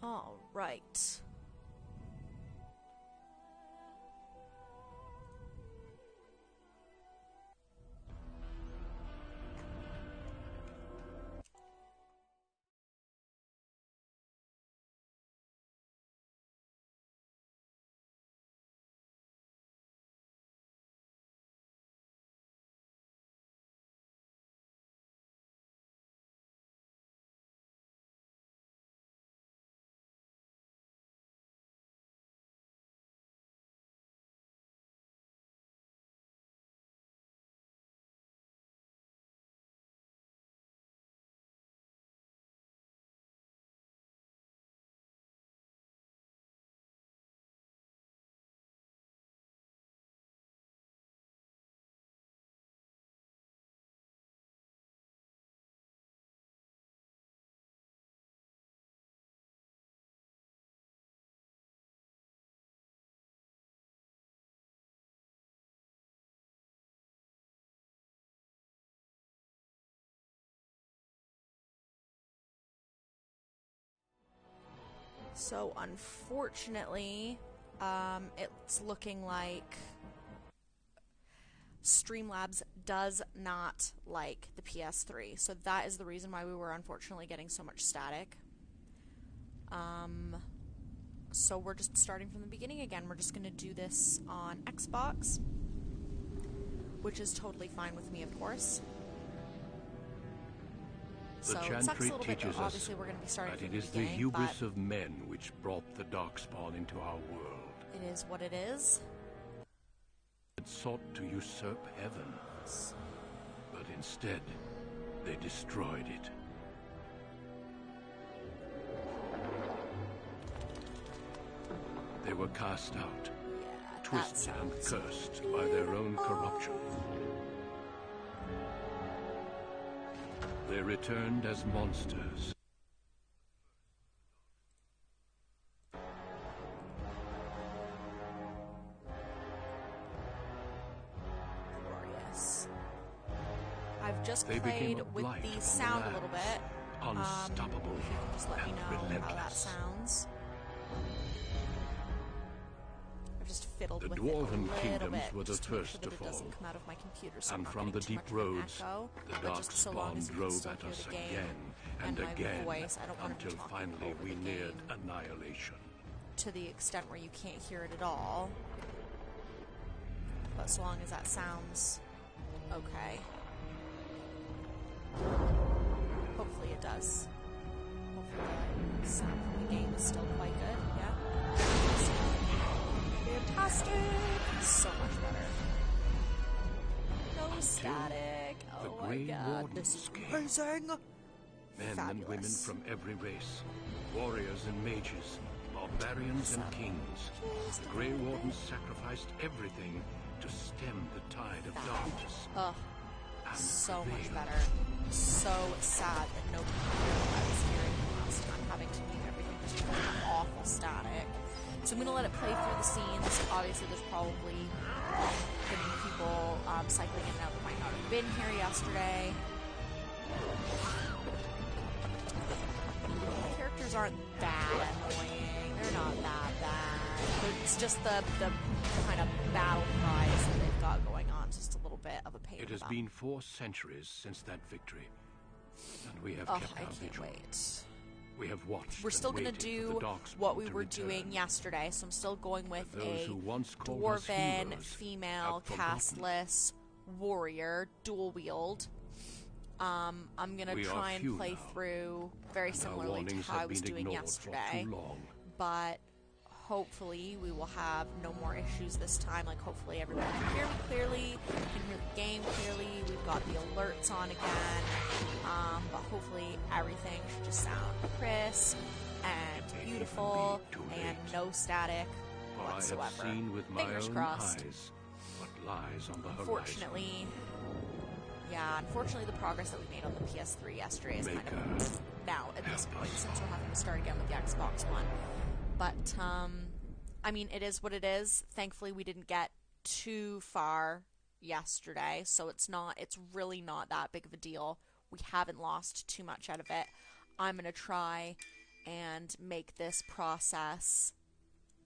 All right. So unfortunately, it's looking like Streamlabs does not like the PS3. So that is the reason why we were unfortunately getting so much static. So we're just starting from the beginning again. We're just going to do this on Xbox, which is totally fine with me, of course. The Chantry teaches us that it is the hubris of men which brought the Darkspawn into our world. It is what it is. It sought to usurp heaven, but instead, they destroyed it. They were cast out, twisted and cursed by their own corruption. They returned as monsters. Glorious. I've just played with the sound a little bit. Unstoppable if you can just let me know how that sounds. I've just fiddled with it a Dwarven little kingdoms bit, were the just to make first sure to that it fall. doesn't come out of my computer, so And I'm from not the getting deep too much of an roads, echo, the but just so long Darkspawn as you can drove still at hear us the game again and my again, voice. I don't want to be until talking finally over we the neared game annihilation. to the extent where you can't hear it at all. But so long as that sounds okay. Hopefully it does. Hopefully the sound from the game is still quite good. Yeah. Fantastic! So much better. No static. Oh my god, this is amazing! Men Fabulous. and women from every race, warriors and mages, barbarians and kings. The Grey Wardens sacrificed everything to stem the tide of darkness. Ugh. And So prevail. much better. So sad that nobody could hear what I was hearing last time, having to mute everything just because of that awful static. So I'm going to let it play through the scenes. Obviously, there's probably going to be people cycling in and out that might not have been here yesterday. The characters aren't that annoying. They're not that bad. It's just the kind of battle cries that they've got going on. It's just a little bit of a pain in It the has butt. been 4 centuries since that victory, and we have kept I our can't vigil. wait. We have watched. We're still going to do what we were doing yesterday, so I'm still going with Those a who once called us Dwarven, heroes female, have forgotten. castless warrior, dual wield. I'm gonna We are try and few play now, through very and our similarly to warnings how I have was been doing ignored yesterday, for too long. but hopefully we will have no more issues this time. Like, hopefully everyone can hear me clearly, can hear the game clearly, we've got the alerts on again, but hopefully everything should just sound crisp and beautiful and no static For I whatsoever. have seen with my Fingers own crossed. eyes what lies on the Unfortunately, the progress that we made on the PS3 yesterday is kind of now at this point, since we're having to start again with the Xbox One. But, I mean, it is what it is. Thankfully, we didn't get too far yesterday, so it's really not that big of a deal. We haven't lost too much out of it. I'm going to try and make this process,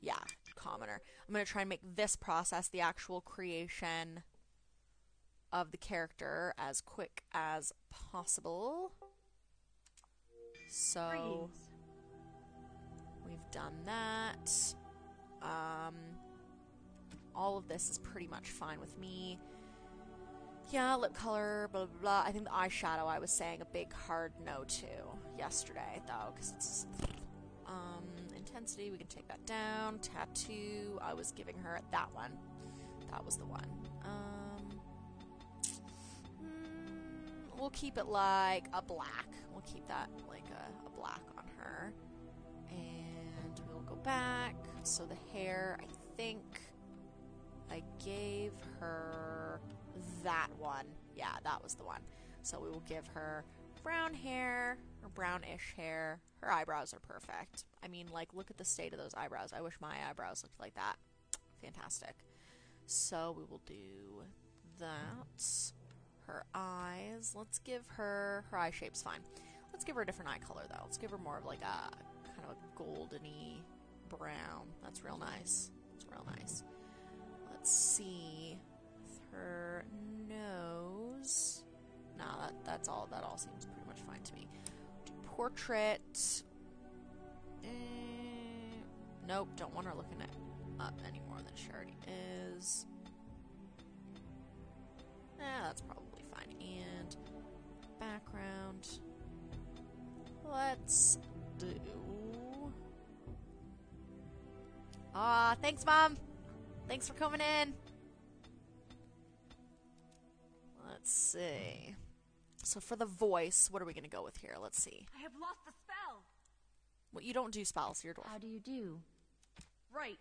yeah, commoner. I'm going to try and make this process, the actual creation of the character, as quick as possible. So we've done that. All of this is pretty much fine with me. Yeah, lip color, blah, blah, blah. I think the eyeshadow I was saying a big hard no to yesterday, though, because it's... intensity, we can take that down. Tattoo, I was giving her that one. That was the one. We'll keep it like a black. We'll keep that like a black on her. And we'll go back. So the hair, I think I gave her that one. Yeah, that was the one. So we will give her brown hair, or brownish hair. Her eyebrows are perfect. I mean, like, look at the state of those eyebrows. I wish my eyebrows looked like that. Fantastic. So we will do that. Her eyes. Let's give her... Her eye shape's fine. Let's give her a different eye color, though. Let's give her more of like a kind of a goldeny brown. That's real nice. That's real nice. Let's see. With her nose... Nah, that's all. That all seems pretty much fine to me. Portrait. Nope, don't want her looking up any more than she already is. That's probably fine. And background. Let's do... thanks, Mom! Thanks for coming in! Let's see. So for the voice, what are we going to go with here? Let's see. I have lost the spell! Well, you don't do spells, you're a dwarf. How do you do? Right.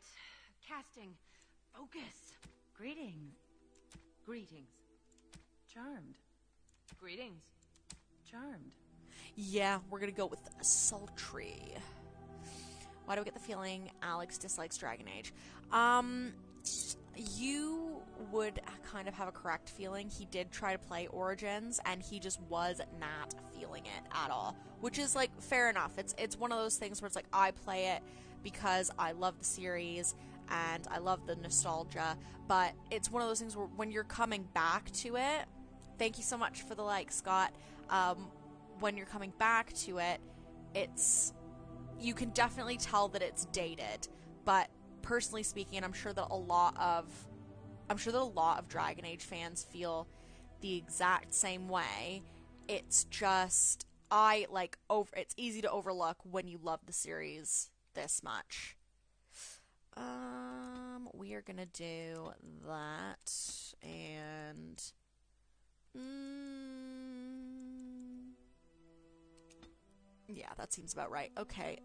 Casting. Focus. Greetings. Greetings. Charmed. Greetings. Charmed. Yeah, we're going to go with sultry. Why do I get the feeling Alex dislikes Dragon Age? You would kind of have a correct feeling. He did try to play Origins, and he just was not feeling it at all. Which is, like, fair enough. It's one of those things where it's like, I play it because I love the series, and I love the nostalgia, but it's one of those things where when you're coming back to it, thank you so much for the like, Scott, when you're coming back to it, you can definitely tell that it's dated, but personally speaking, and I'm sure that a lot of Dragon Age fans feel the exact same way. It's just it's easy to overlook when you love the series this much. We are gonna do that, and yeah, that seems about right. Okay.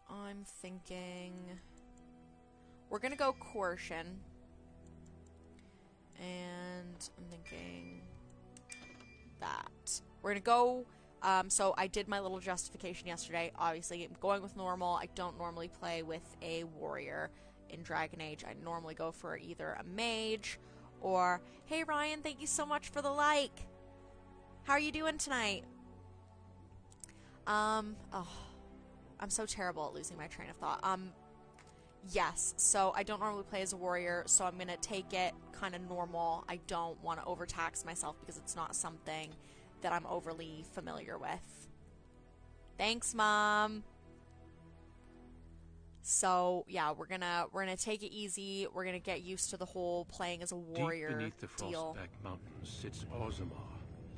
I'm thinking we're gonna go coercion, and I'm thinking that we're gonna go. So I did my little justification yesterday. Obviously, I'm going with normal. I don't normally play with a warrior in Dragon Age. I normally go for either a mage or... Hey, Ryan, thank you so much for the like. How are you doing tonight? I'm so terrible at losing my train of thought. Yes, so I don't normally play as a warrior, so I'm gonna take it kind of normal. I don't want to overtax myself because it's not something that I'm overly familiar with. Thanks, Mom. So yeah, we're gonna take it easy. We're gonna get used to the whole playing as a warrior Deep beneath the deal. Frostback Mountains sits Orzammar,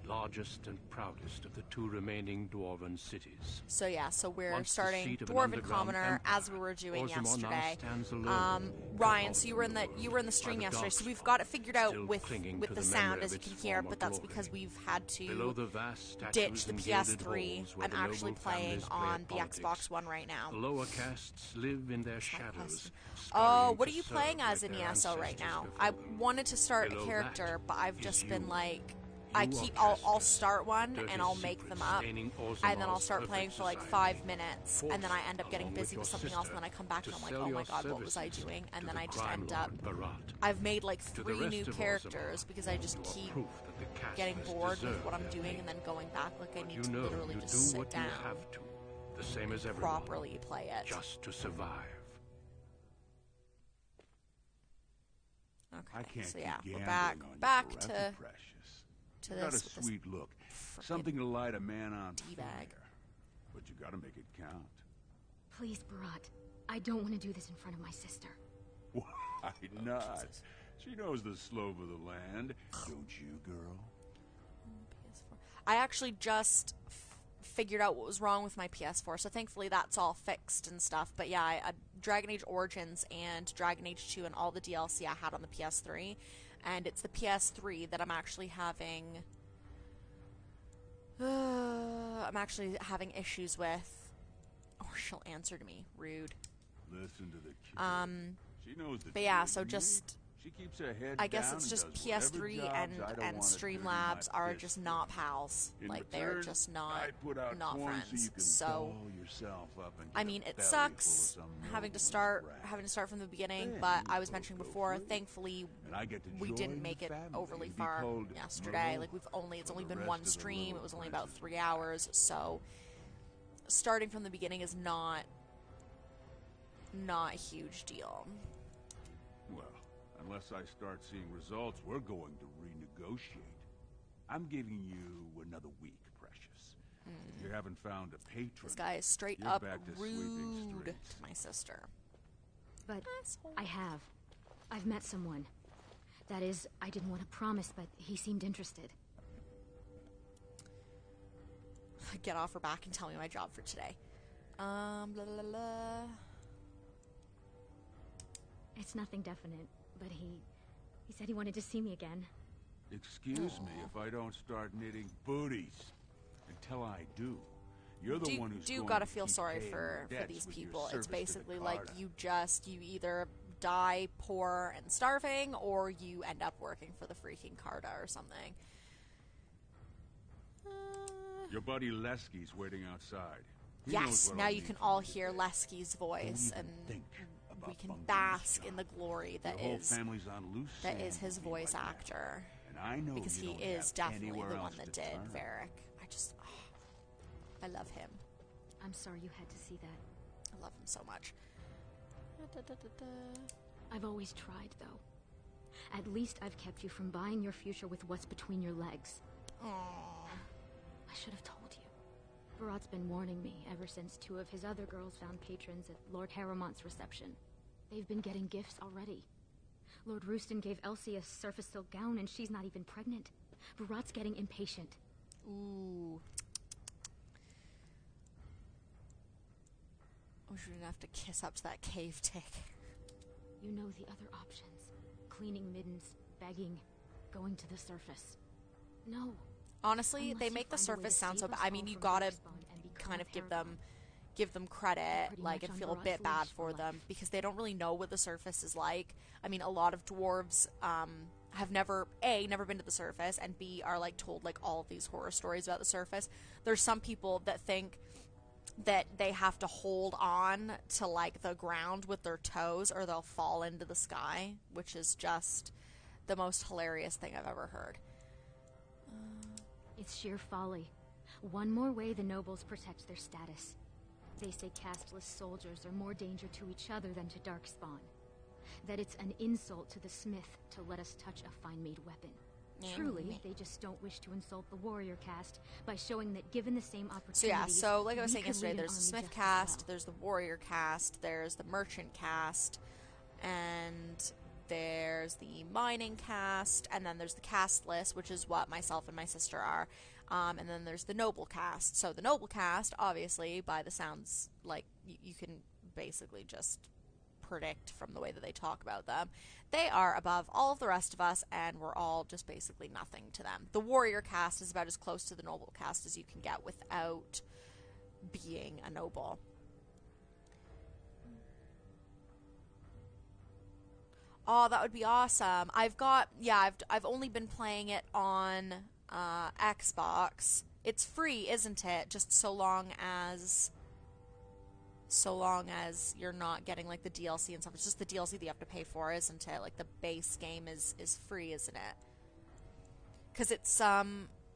largest and proudest of the two remaining Dwarven cities. So yeah, so we're Once the starting seat of an Dwarven underground Commoner empire, as we were doing Orzammar now yesterday. stands alone, Ryan, cut so off you were in the from the stream world by yesterday, the so dark we've spot, got it figured out still with clinging the to the sound, memory as you of can its hear, former but that's glory. because we've had Below to the vast statues ditch the and gilded PS3. halls where I'm the actually noble playing families play on at the politics, Xbox One right now. the lower castes live in their Side shadows. quest. scurrying What to are you serve playing as like in their ESO right ancestors now? before I them. wanted to start Below a character, that but I've is just you. been like I'll start one Dirty and I'll make them secrets up, staining and then I'll Orzammar's start perfect playing for like society. 5 minutes, Forced, and then I end up getting along busy with with your something else, and sister, then I come back to and I'm like, sell oh my your god, what was I services doing? And to then the I just crime end up, lord Barat. I've made like To the 3 rest new of characters Orzammar, because I just you are keep proof that the getting castles bored with deserve what I'm their doing name. and then going back. Like I But need you to know literally you just do sit what down, you have to, the same as everyone, properly play it. just to survive. I Okay, can't so keep yeah, we're gambling on back you to forever, precious. to You got a this with this sweet look, frickin' something to light a man on D-bag. fire. But you gotta make it count. Please, Barat. I don't want to do this in front of my sister. Why not? She knows the slope of the land, don't you, girl? PS4. I actually just figured out what was wrong with my PS4, so thankfully that's all fixed and stuff. But yeah, I Dragon Age Origins and Dragon Age 2 and all the DLC I had on the PS3, and it's the PS3 that I'm actually having issues with. Or she'll answer to me. Rude. Listen to the kid. She knows the But yeah, truth, so me. just She keeps her head I guess down it's and just does whatever PS3 jobs and I don't wanna Streamlabs dirty my are fist just with. not pals. In Like they're return, just not I put out corn friends. So, you can So doll yourself up and I get mean, a it belly sucks full of some having to nobleman's start brat. from the beginning, Then but you I was both mentioning go before, free. thankfully And I get to we join didn't make the it family overly and be far called yesterday. Merle Like it's for only the been rest one of the stream. little It was only about prince's 3 past. hours, so starting from the beginning is not a huge deal. Well, unless I start seeing results, we're going to renegotiate. I'm giving you another week, precious. If you haven't found a patron, This guy is straight you're up back to sweeping rude streets. to my sister. But Asshole. I have. I've met someone. That is, I didn't want to promise, but he seemed interested. Get off her back and tell me my job for today. Blah, blah, blah. It's nothing definite, but he said he wanted to see me again. Excuse me if I don't start knitting booties. Until I do. You're the one who's going gotta to feel keep sorry paying for your debts these with your people. It's service to the basically like Carta. you either die poor and starving, or you end up working for the freaking Carta or something. Your buddy Lesky's waiting outside. He knows Yes, what now I'll you need can from all you hear today. Lesky's voice, Don't and even think about we can bunking this bask in job. the glory that Your whole is family's on loose that sand is his with me voice right now. actor. And I know Because you he don't is have definitely anywhere the one else that to did turn. Varric. I love him. I'm sorry you had to see that. I love him so much. I've always tried, though. At least I've kept you from buying your future with what's between your legs. Aww. I should have told you. Barat's been warning me ever since 2 of his other girls found patrons at Lord Harrowmont's reception. They've been getting gifts already. Lord Rooston gave Elsie a surface silk gown and she's not even pregnant. Barat's getting impatient. Ooh. Wish we didn't have to kiss up to that cave tick. You know the other options. Cleaning middens, begging, going to the surface. No. Honestly, Unless they you make the find a way surface to sound so save bad. us I all mean, you from gotta Darkspawn and become kind of a give paragon. them credit, Pretty like, much and on feel a Barat's bit bad leash for for them life. because they don't really know what the surface is like. I mean, a lot of dwarves have never been to the surface, and B, are like told like all of these horror stories about the surface. There's some people that think that they have to hold on to like the ground with their toes or they'll fall into the sky, which is just the most hilarious thing I've ever heard. It's sheer folly. One more way the nobles protect their status. They say casteless soldiers are more danger to each other than to Darkspawn. That it's an insult to the smith to let us touch a fine-made weapon. Truly, they just don't wish to insult the warrior caste by showing that given the same So opportunity, yeah, so like I was saying yesterday, there's the smith cast, well. there's the warrior cast, there's the merchant cast, and there's the mining cast, and then there's the castless, which is what myself and my sister are, and then there's the noble cast. So the noble cast, obviously, by the sounds, like, you can basically just predict from the way that they talk about them. They are above all of the rest of us, and we're all just basically nothing to them. The warrior cast is about as close to the noble cast as you can get without being a noble. Oh, that would be awesome. I've only been playing it on Xbox, it's free, isn't it? Just so long as you're not getting like the DLC and stuff. It's just the DLC that you have to pay for, isn't it? Like the base game is free, isn't it? Because it's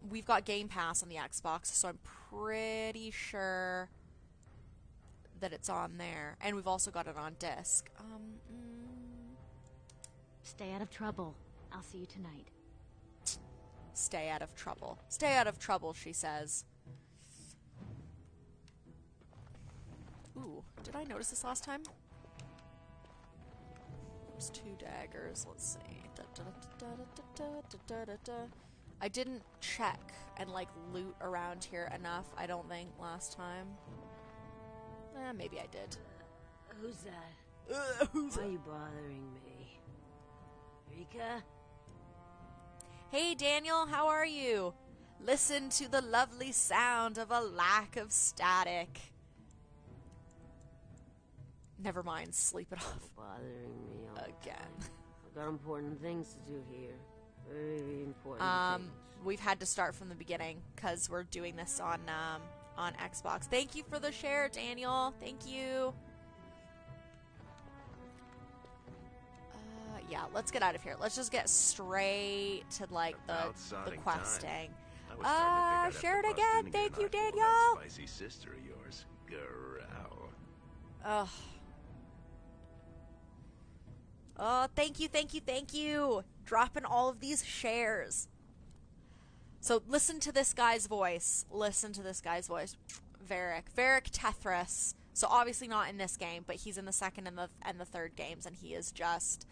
we've got Game Pass on the Xbox, so I'm pretty sure that it's on there, and we've also got it on disc. Stay out of trouble. I'll see you tonight. Stay out of trouble. Stay out of trouble, she says. Ooh, did I notice this last time? There's 2 daggers. Let's see. I didn't check and like loot around here enough, I don't think, last time. Maybe I did. Who's that? Why are you bothering me? Rika? Hey Daniel, how are you? Listen to the lovely sound of a lack of static. Never mind, sleep it off. Bothering me all again. I've got important things to do here. Very important things. We've had to start from the beginning because we're doing this on Xbox. Thank you for the share, Daniel. Thank you. Yeah, let's get out of here. Let's just get straight to like the questing. Share it again. Thank you, Daniel. Spicy sister of yours, Growl. Ugh. Oh, thank you. Dropping all of these shares. So listen to this guy's voice. Varric Tethras. So obviously not in this game, but he's in the second and the third games, and he is just...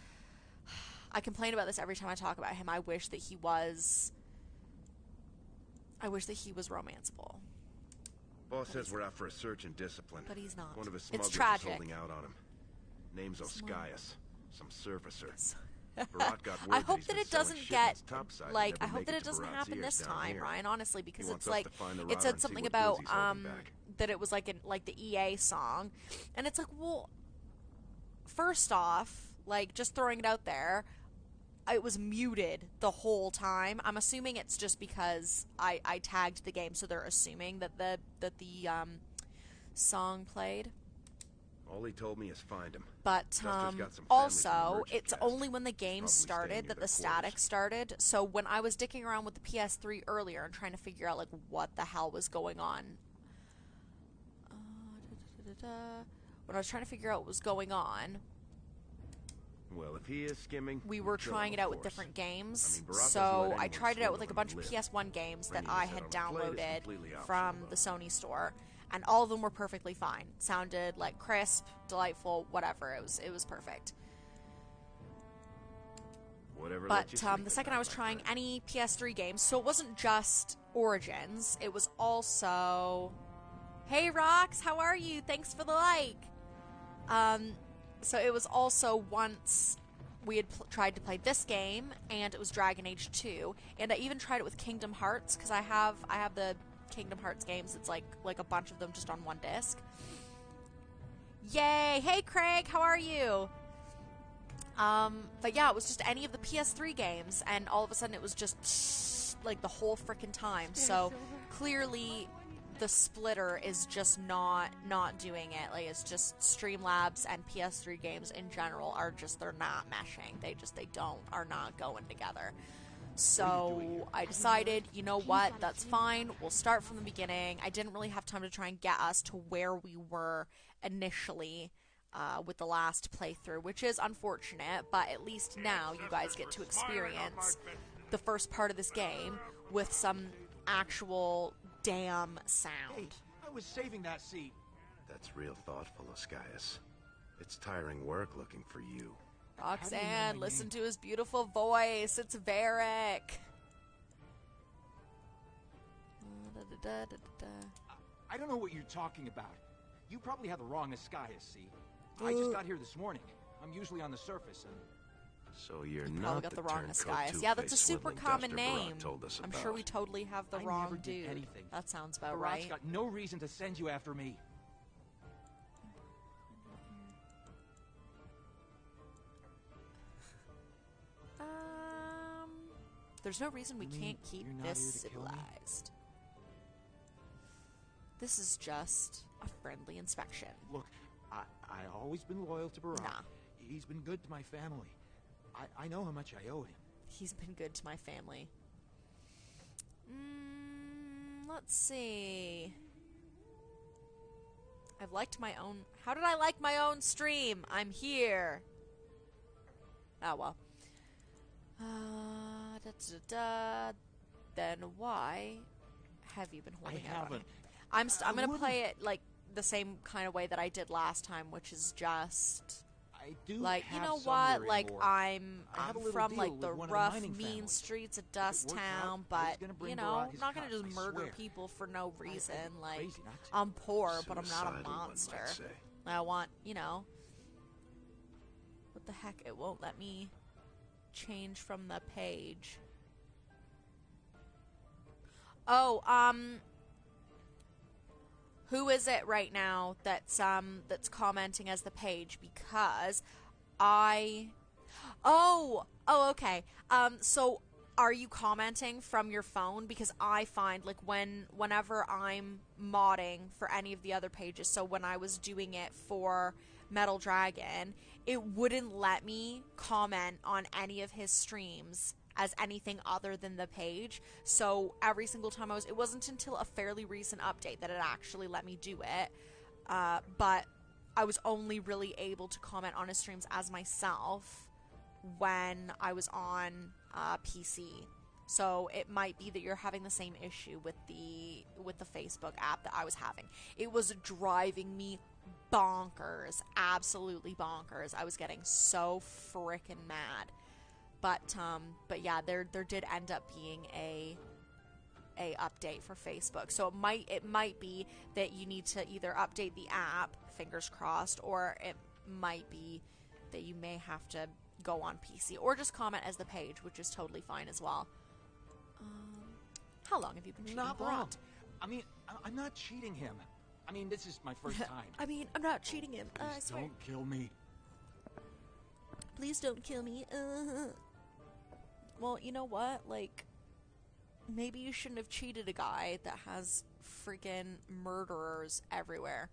I complain about this every time I talk about him. I wish that he was romanceable. Boss says we're out for a search and discipline. But he's not. One of his It's smugglers is tragic. holding out on him. Name's Oscias, some surfacer. Barat got word I hope he's that been it doesn't selling get shipments topside like. and I never hope make that it it to doesn't Barat's happen ears this down time, here. Ryan. Honestly, because He it's wants us like to find the it router said and see something what about goods he's holding back. that it was like the EA song, and it's like, well, first off, like just throwing it out there, it was muted the whole time. I'm assuming it's just because I tagged the game, so they're assuming that the song played. All he told me is find him. But Custer's got some families in also, the merchant it's caste. only when the game Probably staying started near that their the static quarters. started. So when I was dicking around with the PS3 earlier and trying to figure out like what the hell was going on, when I was trying to figure out what was going on, Well, if he is skimming, we were kill him, trying it of out with course. different games. I mean, Barat doesn't So let I anyone tried it out with like a swindle bunch him of and live. PS1 games that Bringing I this had out on a plate is downloaded completely optional, from though. the Sony store, and all of them were perfectly fine. Sounded like crisp, delightful, whatever. It was perfect. Whatever But lets you sleep the at second night, I was my trying friend. any PS3 games, so it wasn't just Origins, it was also... Hey Rox, how are you? Thanks for the like! So it was also once we had tried to play this game, and it was Dragon Age 2, and I even tried it with Kingdom Hearts, because I have the Kingdom Hearts games, it's like a bunch of them just on one disc. Yay! Hey Craig, how are you? But yeah, it was just any of the PS3 games, and all of a sudden it was just like the whole frickin' time. So clearly, the splitter is just not doing it. Like it's just Streamlabs and PS3 games in general they're not meshing. They are not going together. So I decided, you know what, that's fine. We'll start from the beginning. I didn't really have time to try and get us to where we were initially. With the last playthrough, which is unfortunate, but at least now you guys get to experience the first part of this game with some actual damn sound. I was saving that seat. That's real thoughtful, Oscias. It's tiring work looking for you. Roxanne, listen to his beautiful voice. It's Varric. I don't know what you're talking about. You probably have the wrong Oscias, see? I just got here this morning. I'm usually on the surface, and... So you're Probably not got the wrong turncoat Oscias. Yeah, that's a two-faced super swiveling common duster Barat name. told us I'm about. sure we totally have the I wrong never did dude. anything. That sounds about Barat's right. got no reason to send you after me. There's no reason we You mean can't keep you're not this here to kill me? civilized. This is just a friendly inspection. Look, I always been loyal to Barat. Nah. He's been good to my family. I know how much I owe him. He's been good to my family. Let's see. I've liked my own... How did I like my own stream? I'm here. Oh, well. Then why have you been holding out on me? I'm gonna play it like the same kind of way that I did last time, which is just I do like, you have know some what? Lyrian Like ore. I'm I have a little from deal like with the one of the rough, mining mean families. streets of If it works Dust out, Town, I was but gonna bring you know, Barat I'm his not gonna cut, just I murder swear. people for no reason. Like crazy not to. I'm poor, but I'm not a Suicidal, one might monster. say. I want, you know. What the heck? It won't let me change from the page. Oh, who is it right now that's commenting as the page? Because okay. So are you commenting from your phone? Because I find like whenever I'm modding for any of the other pages, so when I was doing it for Metal Dragon, it wouldn't let me comment on any of his streams as anything other than the page. So every single time it wasn't until a fairly recent update that it actually let me do it. But I was only really able to comment on his streams as myself when I was on PC. So it might be that you're having the same issue with the Facebook app that I was having. It was driving me bonkers, absolutely bonkers. I was getting so frickin' mad. But yeah, there did end up being a update for Facebook. So it might be that you need to either update the app, fingers crossed, or it might be that you may have to go on PC or just comment as the page, which is totally fine as well. How long have you been cheating? Not Barat? long. I mean, I'm not cheating him. I mean, this is my first time. I mean, I'm not cheating him. I Please swear. don't kill me. Please don't kill me. Well, you know what? Like, maybe you shouldn't have cheated a guy that has freaking murderers everywhere.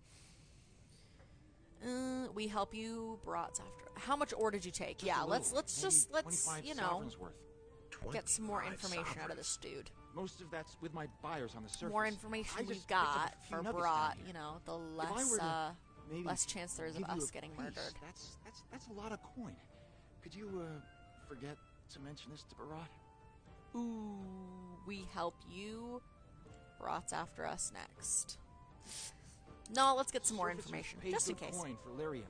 We help you, Barat's after. How much ore did you take? Just Yeah, a let's little. just Maybe let's 25 you know sovereigns worth. get some more 25 information out of sovereigns. this dude. Most of that's with my buyers on the surface. More information I we just picked up a got few for nuggets Barat, down here. you know, the If I less were to maybe less chance there is of give you us a getting piece, murdered. That's a lot of coin. Could you forget to mention this to Barat? Ooh, we help you. Barat's after us next. No, let's get some more Surfacers information, pay just in good case. coin for Lyrian.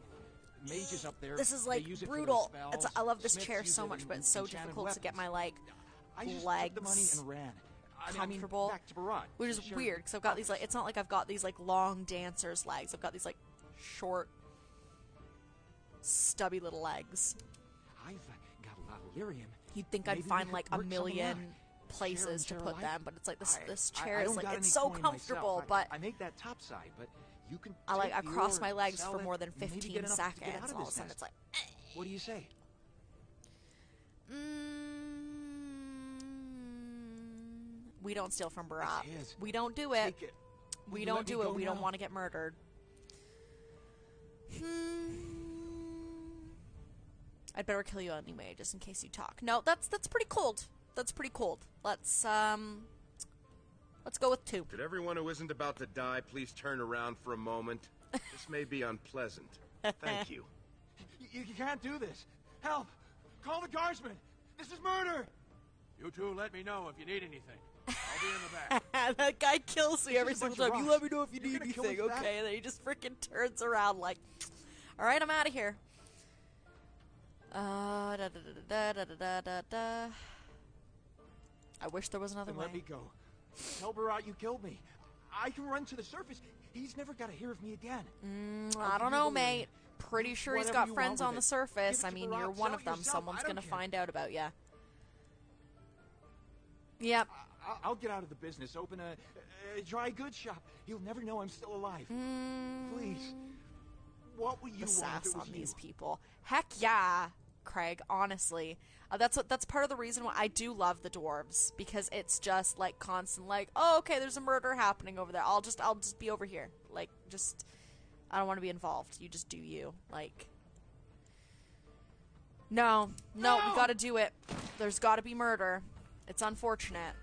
Mages up there. This is they like use it for their brutal. spells. I love this Smiths chair use so it much, in but it's so enchanted difficult to get my weapons. like I just legs took the money and ran. comfortable, back to Barat. which is to share weird because I've got these like, it's not like I've got these like long dancer's legs. I've got these like short, stubby little legs. I've got a lot of lyrium. You'd think I'd Maybe we find could like a work something million out. places to Share and put share them, alike. but it's like this I chair is don't like got it's any so coin comfortable, myself. but I make that top side, but you can. I take the cross ore my and legs sell for it, more than maybe 15 get enough to get seconds. out of All of a this sudden, mess. it's like. What do you say? We don't steal from Barat. It's his. We don't do it. Take it. Will We you don't let me do it. go We don't now? want to get murdered. I'd better kill you anyway, just in case you talk. No, that's pretty cold. That's pretty cold. Let's go with 2. Could everyone who isn't about to die please turn around for a moment? This may be unpleasant. Thank you. You can't do this. Help! Call the guardsman. This is murder. You two let me know if you need anything. I'll be in the back. That guy kills me This every is a single bunch of time. You rocks. let me know if you You're need gonna kill anything, us for that? okay? And then he just freaking turns around like, all right, I'm out of here. Da, da, da, da, da, da, da, da. I wish there was another Then way. let me go. Tell Barat you killed me. I can run to the surface. He's never got to hear of me again. I don't know, mate. Pretty sure he's Whatever got you friends want on the with it. surface. Give it I to mean, Barat, you're one sell of it them. yourself. Someone's I don't gonna care. find out about you. Yep. I'll get out of the business. Open a dry goods shop. He'll never know I'm still alive. Please. What will you The want if sass it was on you? these people. Heck yeah. Craig, honestly. That's part of the reason why I do love the dwarves, because it's just like constant, like, oh, okay, there's a murder happening over there. I'll just be over here. Like, just, I don't want to be involved. You just do you. Like, no, we gotta do it. There's gotta be murder. It's unfortunate.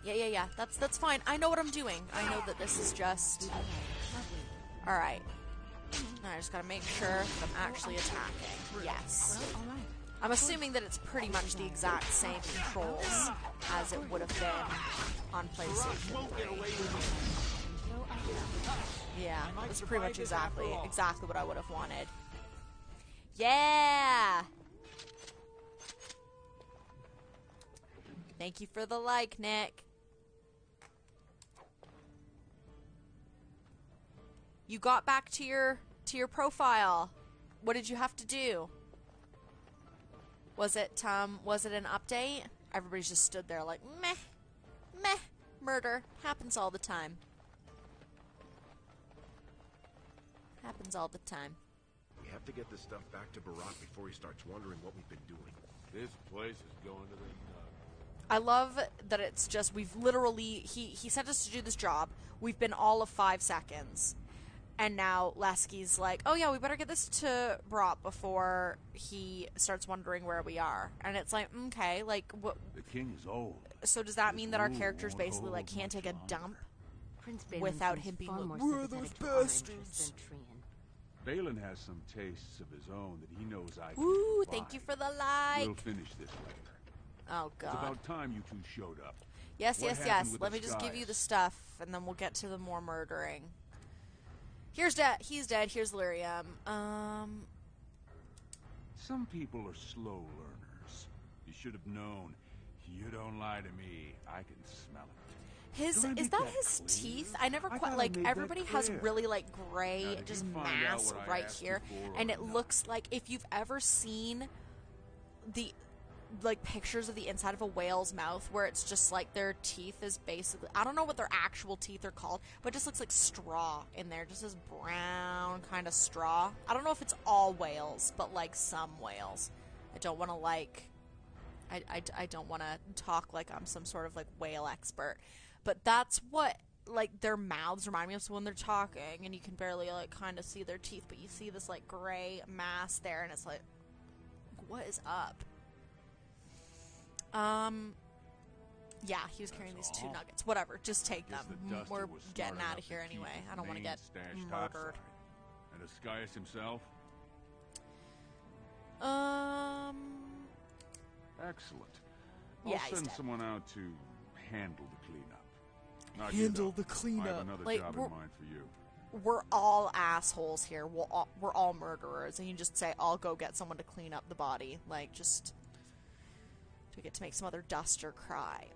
Yeah. That's fine. I know what I'm doing. I know that this is just... Alright. I just gotta make sure that I'm actually attacking. Yes. I'm assuming that it's pretty much the exact same controls as it would have been on PlayStation 3. Yeah, it's pretty much exactly what I would have wanted. Yeah! Thank you for the like, Nick. You got back to your profile. What did you have to do? Was it an update? Everybody's just stood there like, meh. Murder happens all the time. Happens all the time. We have to get this stuff back to Barak before he starts wondering what we've been doing. This place is going to the nuts. I love that it's just, we've literally, he sent us to do this job. We've been all of 5 seconds. And now Lasky's like, oh yeah, we better get this to Barak before he starts wondering where we are. And it's like, okay, like, what? The king is old. So does that mean that our characters basically, like, can't take a dump without him being like, where are those bastards? Balin has some tastes of his own that he knows I can Ooh, provide. thank you for the like. We'll finish this later. Oh, God. It's about time you two showed up. Yes. What happened with Let the me just give you the skies? stuff, and then we'll get to the more murdering. He's dead. Here's Lyrium. Some people are slow learners. You should have known. You don't lie to me. I can smell it. Is Did I make that that his clear? teeth? I never I quite, thought I like, made that everybody has clear. really, like, Now, gray, did just you find out mass what I right asked here. before And or it not? looks like, if you've ever seen the, like, pictures of the inside of a whale's mouth where it's just, like, their teeth is basically, I don't know what their actual teeth are called, but it just looks like straw in there. Just this brown kind of straw. I don't know if it's all whales, but, like, some whales. I don't want to, like... I don't want to talk like I'm some sort of, like, whale expert. But that's what, like, their mouths remind me of. So when they're talking and you can barely, like, kind of see their teeth, but you see this, like, gray mass there, and it's like, what is up? Yeah, he was carrying these 2 nuggets. Whatever, just take them. We're getting out of here anyway. I don't want to get murdered. And Ascaius himself? Excellent. Yeah, I'll he's send dead. someone out to handle the cleanup. Not Handle you, though. the cleanup. I have another Like, job in mind for you. We're all assholes here. We're all murderers, and you just say, I'll go get someone to clean up the body. Like, just... Do we get to make some other duster cry?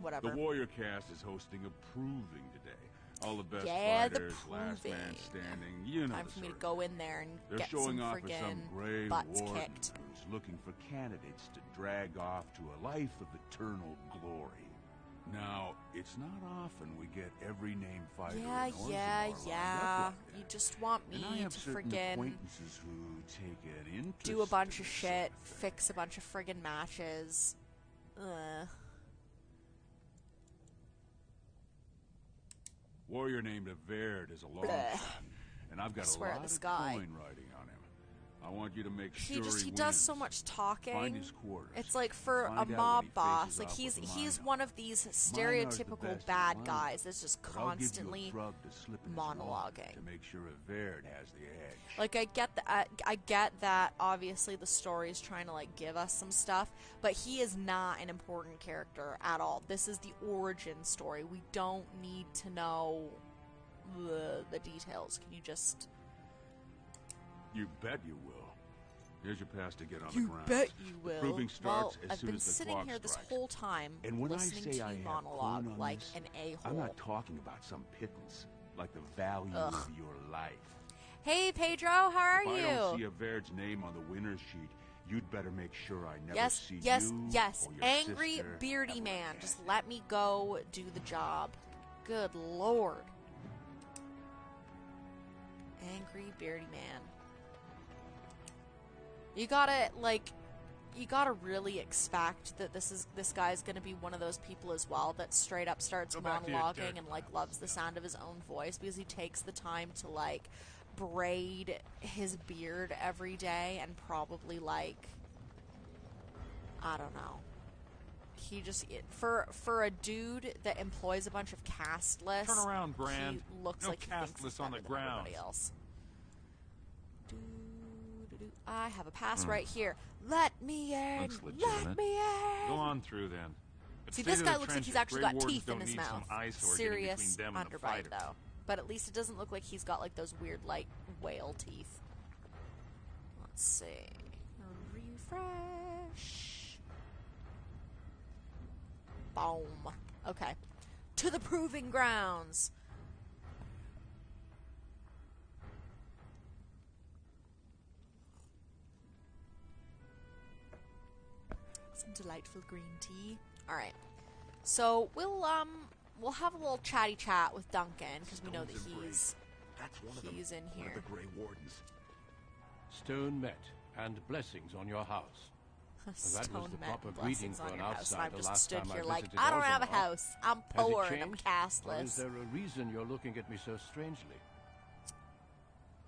Whatever. The Warrior Cast is hosting a proving today. All the best Yeah, the fighters, last man proving. standing, you know Time the for me to sort. go in there and They're get showing some off for some friggin' gray butts warden kicked. who's looking for candidates to drag off to a life of eternal glory. Now, it's not often we get every name fighter in Orzammar lined up like You that. just want And I me have to certain friggin' acquaintances who take an interest do a bunch in of this shit, sort of thing. fix a bunch of friggin' matches. Ugh. Warrior named Averd is a long Blech. shot, and I've got a swear lot at of this guy. coin riding on him. I want you to make He sure he wins. does so much talking. Find his quarters. It's like for Find a out when mob he boss, faces like off he's with he's Minor. one of these Minor's the stereotypical best in bad line, guys that's just but I'll give you a constantly drug to slip in his wallet monologuing. to make sure Averd has the edge. Like I get that obviously the story's trying to like give us some stuff, but he is not an important character at all. This is the origin story. We don't need to know the details. Can you just... You bet you will. Here's your pass to get on You the ground. bet you will. The proving starts well, as I've soon been as the sitting clock here this strikes. whole time And when I listening say to I you have monologue coin on like this, an a-hole. I'm not talking about some pittance, like the value Ugh. of your life. Hey Pedro, how are If you? I don't see Averd's name on the winner's sheet, you'd better make sure I never Yes, see yes, you yes. or your Angry sister beardy ever man. again. Just let me go do the job. Good lord. Angry, beardy man. You gotta, like, you gotta really expect that this guy's gonna be one of those people as well that straight up starts monologuing and, like, loves the sound of his own voice because he takes the time to, like, braid his beard every day and probably, like, I don't know. He just, for a dude that employs a bunch of castless, Turn around, Brand. he looks No like he thinks he's castless on the better than ground. everybody else. I have a pass right here. Let me in! Looks Let legitimate. me in! Go on through, then. At See, State this of guy the looks like he's Trenches, actually Grey got Wardens teeth in don't his need some mouth. eyesore getting Serious between them and the underbite, fighter. though. But at least it doesn't look like he's got, like, those weird, like, whale teeth. Let's see. Refresh. Boom. Okay. To the proving grounds. Some delightful green tea. All right. So we'll have a little chatty chat with Duncan because we know that he's That's one of them. in One here. of the Grey Wardens. Stone met, and blessings on your house. That was the proper greeting for an outsider I'm just last stood time here I like, visited I don't have a Orzammar. house. I'm Has it poor and I'm changed? Or is castless. there a reason you're looking at me so strangely?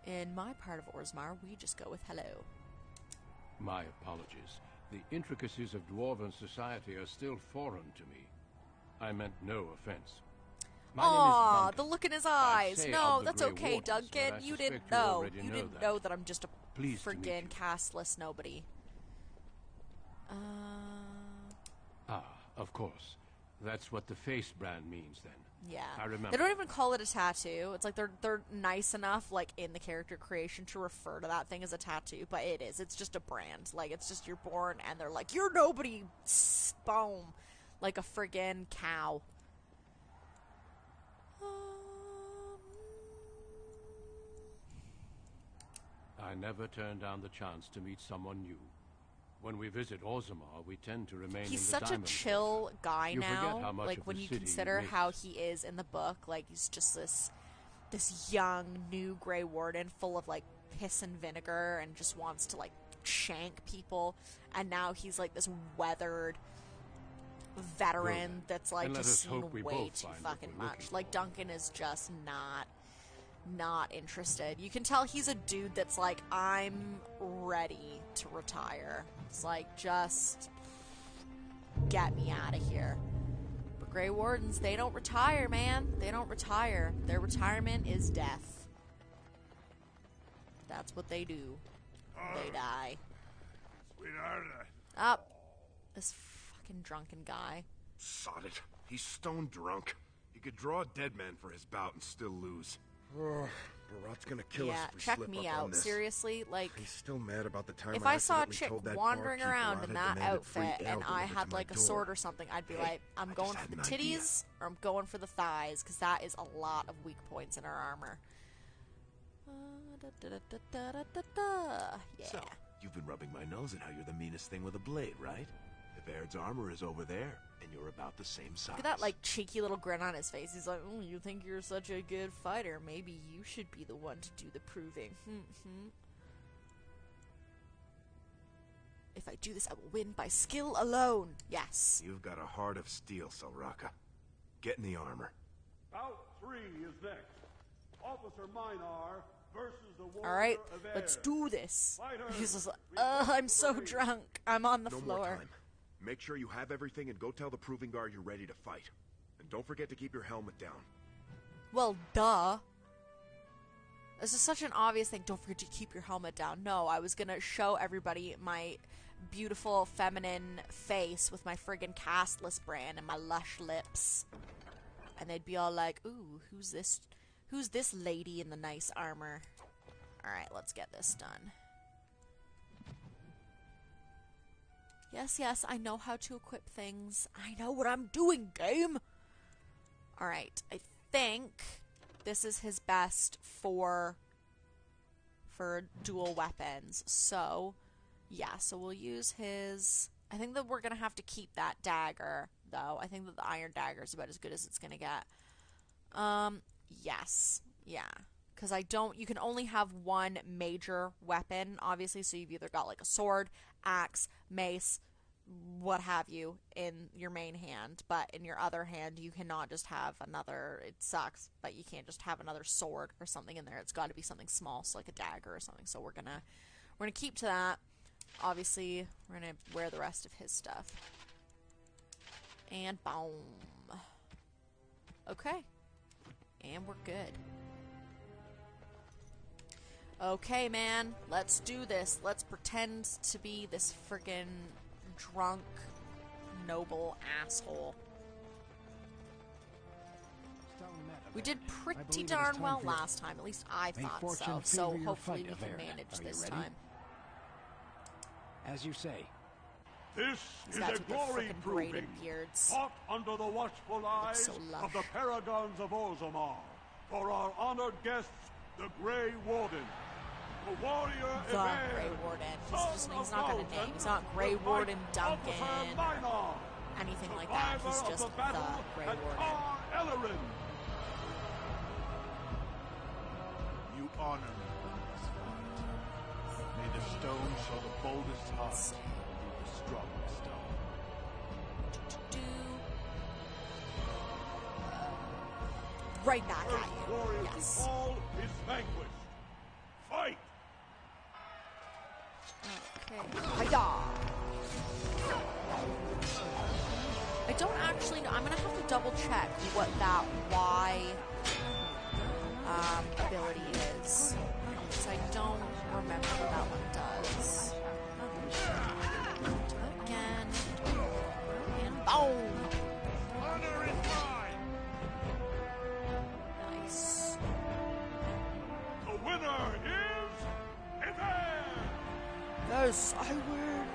In my part of Orzammar, we just go with hello. My apologies. The intricacies of Dwarven society are still foreign to me. I meant no offense. My name is Aw, Duncan. the look in his I eyes. say No, of the that's Grey okay, Wardens, but Duncan. I You suspect didn't you know. already You know didn't that. know that I'm just a Pleased to meet friggin' you. castless nobody. Of course. That's what the face brand means then. Yeah. I remember. They don't even call it a tattoo. It's like they're nice enough, like, in the character creation to refer to that thing as a tattoo, but it is. It's just a brand. Like, it's just you're born and they're like, you're nobody. Boom. Like a friggin' cow. I never turn down the chance to meet someone new. When we visit Orzammar, we tend to remain in He's the such a Diamond chill guy You forget now. how much Like, of when the you city consider you how miss. he is in the book, like, he's just this young new Grey Warden full of, like, piss and vinegar and just wants to, like, shank people. And now he's like this weathered veteran that's like And let just us hope seen we way both too find what fucking we're much. looking Like, for. Duncan is just not interested. You can tell he's a dude that's like, I'm ready to retire. It's like, just get me out of here. But Grey Wardens, they don't retire, man. They don't retire. Their retirement is death. That's what they do. They die. Sweetheart, Up. This fucking drunken guy. Sod it. He's stone drunk. He could draw a dead man for his bout and still lose. Barat's gonna kill us Yeah, if we check slip me up on out. this. Seriously, like, He's still mad about the time if I I saw a accidentally chick told that wandering barkeep around Barat in had that demanded free outfit and ale I delivered had to my like a door. sword or something, I'd be Hey, like, I'm I going just for had the an idea. titties or I'm going for the thighs, because that is a lot of weak points in our armor. Yeah. So, you've been rubbing my nose at how you're the meanest thing with a blade, right? If Aird's armor is over there, and you're about the same size. Look at that, like, cheeky little grin on his face. He's like, oh, you think you're such a good fighter. Maybe you should be the one to do the proving. If I do this, I will win by skill alone. Yes. You've got a heart of steel, Selraka. Get in the armor. Bout 3 is next. Officer Minar versus the Warrior Alright, of Air. let's do this. Fighters, He's just like, I'm so drunk. I'm on the No floor. more time. Make sure you have everything and go tell the proving guard you're ready to fight. And don't forget to keep your helmet down. Well, duh. This is such an obvious thing. Don't forget to keep your helmet down. No, I was gonna show everybody my beautiful feminine face with my friggin' castless brand and my lush lips. And they'd be all like, ooh, who's this? Who's this lady in the nice armor? Alright, let's get this done. Yes, yes, I know how to equip things. I know what I'm doing, game! Alright, I think this is his best for dual weapons. So, yeah, so we'll use his... I think that we're going to have to keep that dagger, though. I think that the iron dagger is about as good as it's going to get. Yes. Yeah. Because you can only have one major weapon, obviously, so you've either got like a sword, axe, mace, what have you, in your main hand, but in your other hand, you cannot just have another, it sucks, but you can't just have another sword or something in there. It's got to be something small, so like a dagger or something, so we're gonna keep to that. Obviously, we're gonna wear the rest of his stuff. And boom. Okay. And we're good. Okay, man. Let's do this. Let's pretend to be this friggin' drunk, noble asshole. We did pretty darn well last time. At least I thought so. So hopefully we can manage this time. As you say. This is a glory proving, fought under the watchful eyes of the paragons of Orzammar, for our honored guests, the Grey Warden. The warrior The Grey Warden. He's not got a name. He's not Grey Warden Duncan or anything like that. He's just the Grey Warden. You honor me with this fight. May the stone show the boldest heart through the strongest stone. Right back at you. Yes. All is vanquished. Fight! Okay. Hiya! I don't actually know. I'm gonna have to double check what that Y ability is. Because I don't remember what that one does. Again. And boom! Honor is mine! Nice. The winner is Evan! Yes, I win!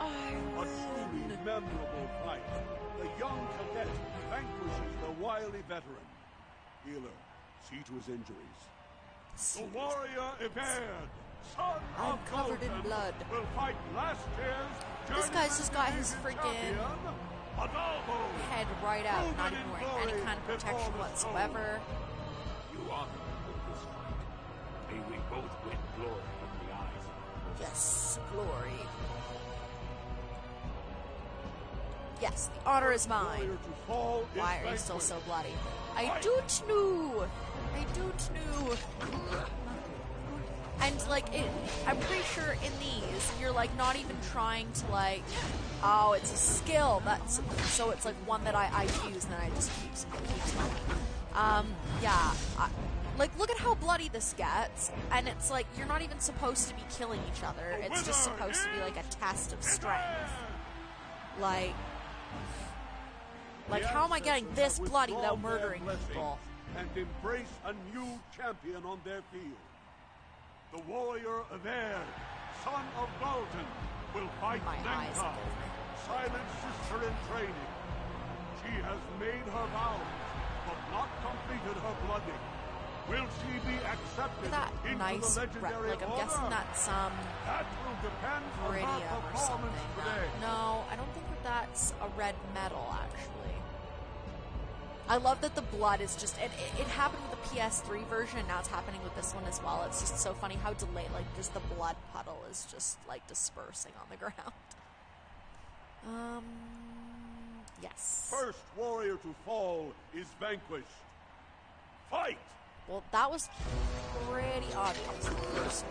A truly memorable fight. The young cadet vanquishes the wily veteran. Healer, see to his injuries. The warrior Evan, son I'm of covered in Bolton, blood. will fight last year's This guy's just got his freaking Adalvo. head right out, not even wearing any kind of protection whatsoever. You honor me with this fight. May we both win glory in the eyes of the Yes, glory. Yes, the honor is mine. Why are you still so bloody? I don't know. I don't know. And like, I'm pretty sure in these, you're like not even trying to like, oh, it's a skill. So it's like one that I use, and then I just keep smoking. Yeah. Like, look at how bloody this gets, and it's like you're not even supposed to be killing each other. It's just supposed to be like a test of strength. Like how am I getting this bloody without murdering people? And embrace a new champion on their field. The warrior Aver, son of Bolton, will fight Denka, silent sister in training. She has made her vows, but not completed her blooding. Will she be accepted into nice the legendary like I'm order? guessing that's some That will depend on her iridium or performance something. today. No, I don't think that's a red metal actually. I love that the blood is just it happened with the PS3 version, and now it's happening with this one as well. It's just so funny how delayed, like just the blood puddle is just like dispersing on the ground. Yes. First warrior to fall is vanquished. Fight! Well, that was pretty obvious. First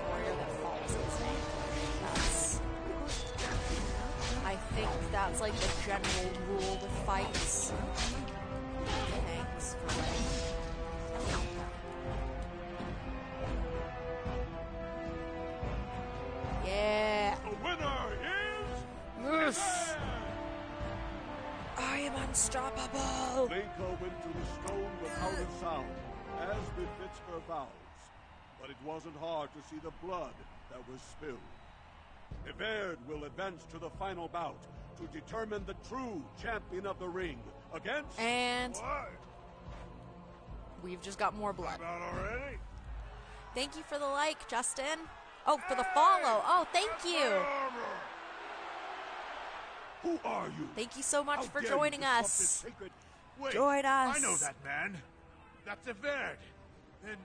warrior that falls is vanquished. I think that's like the general rule with fights. Thanks for letting. Yeah. The winner is... Yes. I am unstoppable. Lenka went to the stone without a sound, as befits her vows. But it wasn't hard to see the blood that was spilled. Everd will advance to the final bout to determine the true champion of the ring against... And... What? We've just got more blood. About already? Thank you for the like, Justin. Oh, for the follow. Oh, thank you. Who are you? Thank you so much How for dare you joining disrupt us. this sacred... Wait, Join us. I know that man. That's Everd. Then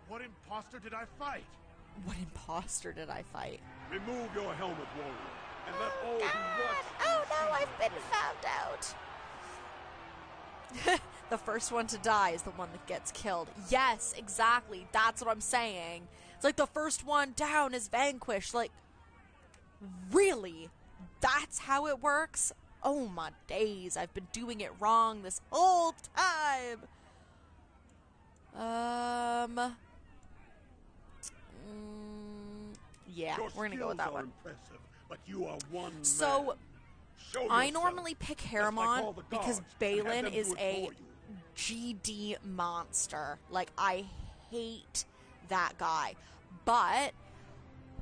what imposter did I fight? What imposter did I fight? Remove your helmet, warrior, and let all who watch... Oh no, I've been found out. The first one to die is the one that gets killed. Yes, exactly. That's what I'm saying. It's like the first one down is vanquished. Like, really? That's how it works? Oh my days, I've been doing it wrong this whole time. Yeah, we're gonna go with that one. Impressive, but you are one So, man. Show I yourself. normally pick Just like Harriman all the because gods, and have Balin them is do it a for you. GD monster. Like, I hate that guy. But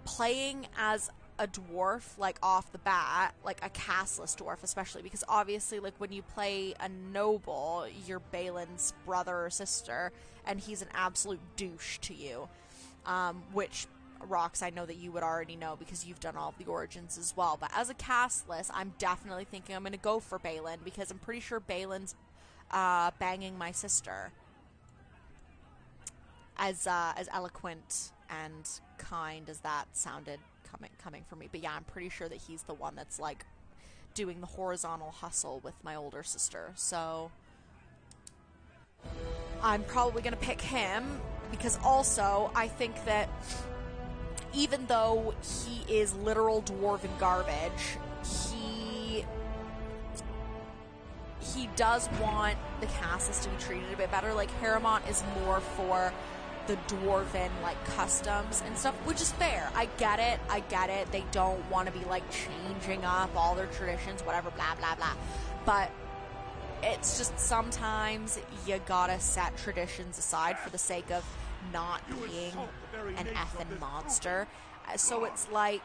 playing as a dwarf, like, off the bat, like a castless dwarf especially, because obviously, like, when you play a noble, you're Balin's brother or sister, and he's an absolute douche to you. Which, Rox, I know that you would already know because you've done all of the origins as well. But as a castless, I'm definitely thinking I'm going to go for Balin because I'm pretty sure Balin's banging my sister. As eloquent and kind as that sounded coming from me. But yeah, I'm pretty sure that he's the one that's, like, doing the horizontal hustle with my older sister. So I'm probably going to pick him because also I think that even though he is literal dwarven garbage, he does want the castles to be treated a bit better. Like, Harriman is more for the dwarven, like, customs and stuff, which is fair. I get it. They don't want to be, like, changing up all their traditions, whatever, blah, blah, blah. But it's just sometimes you gotta set traditions aside for the sake of not being an effing monster. So it's like,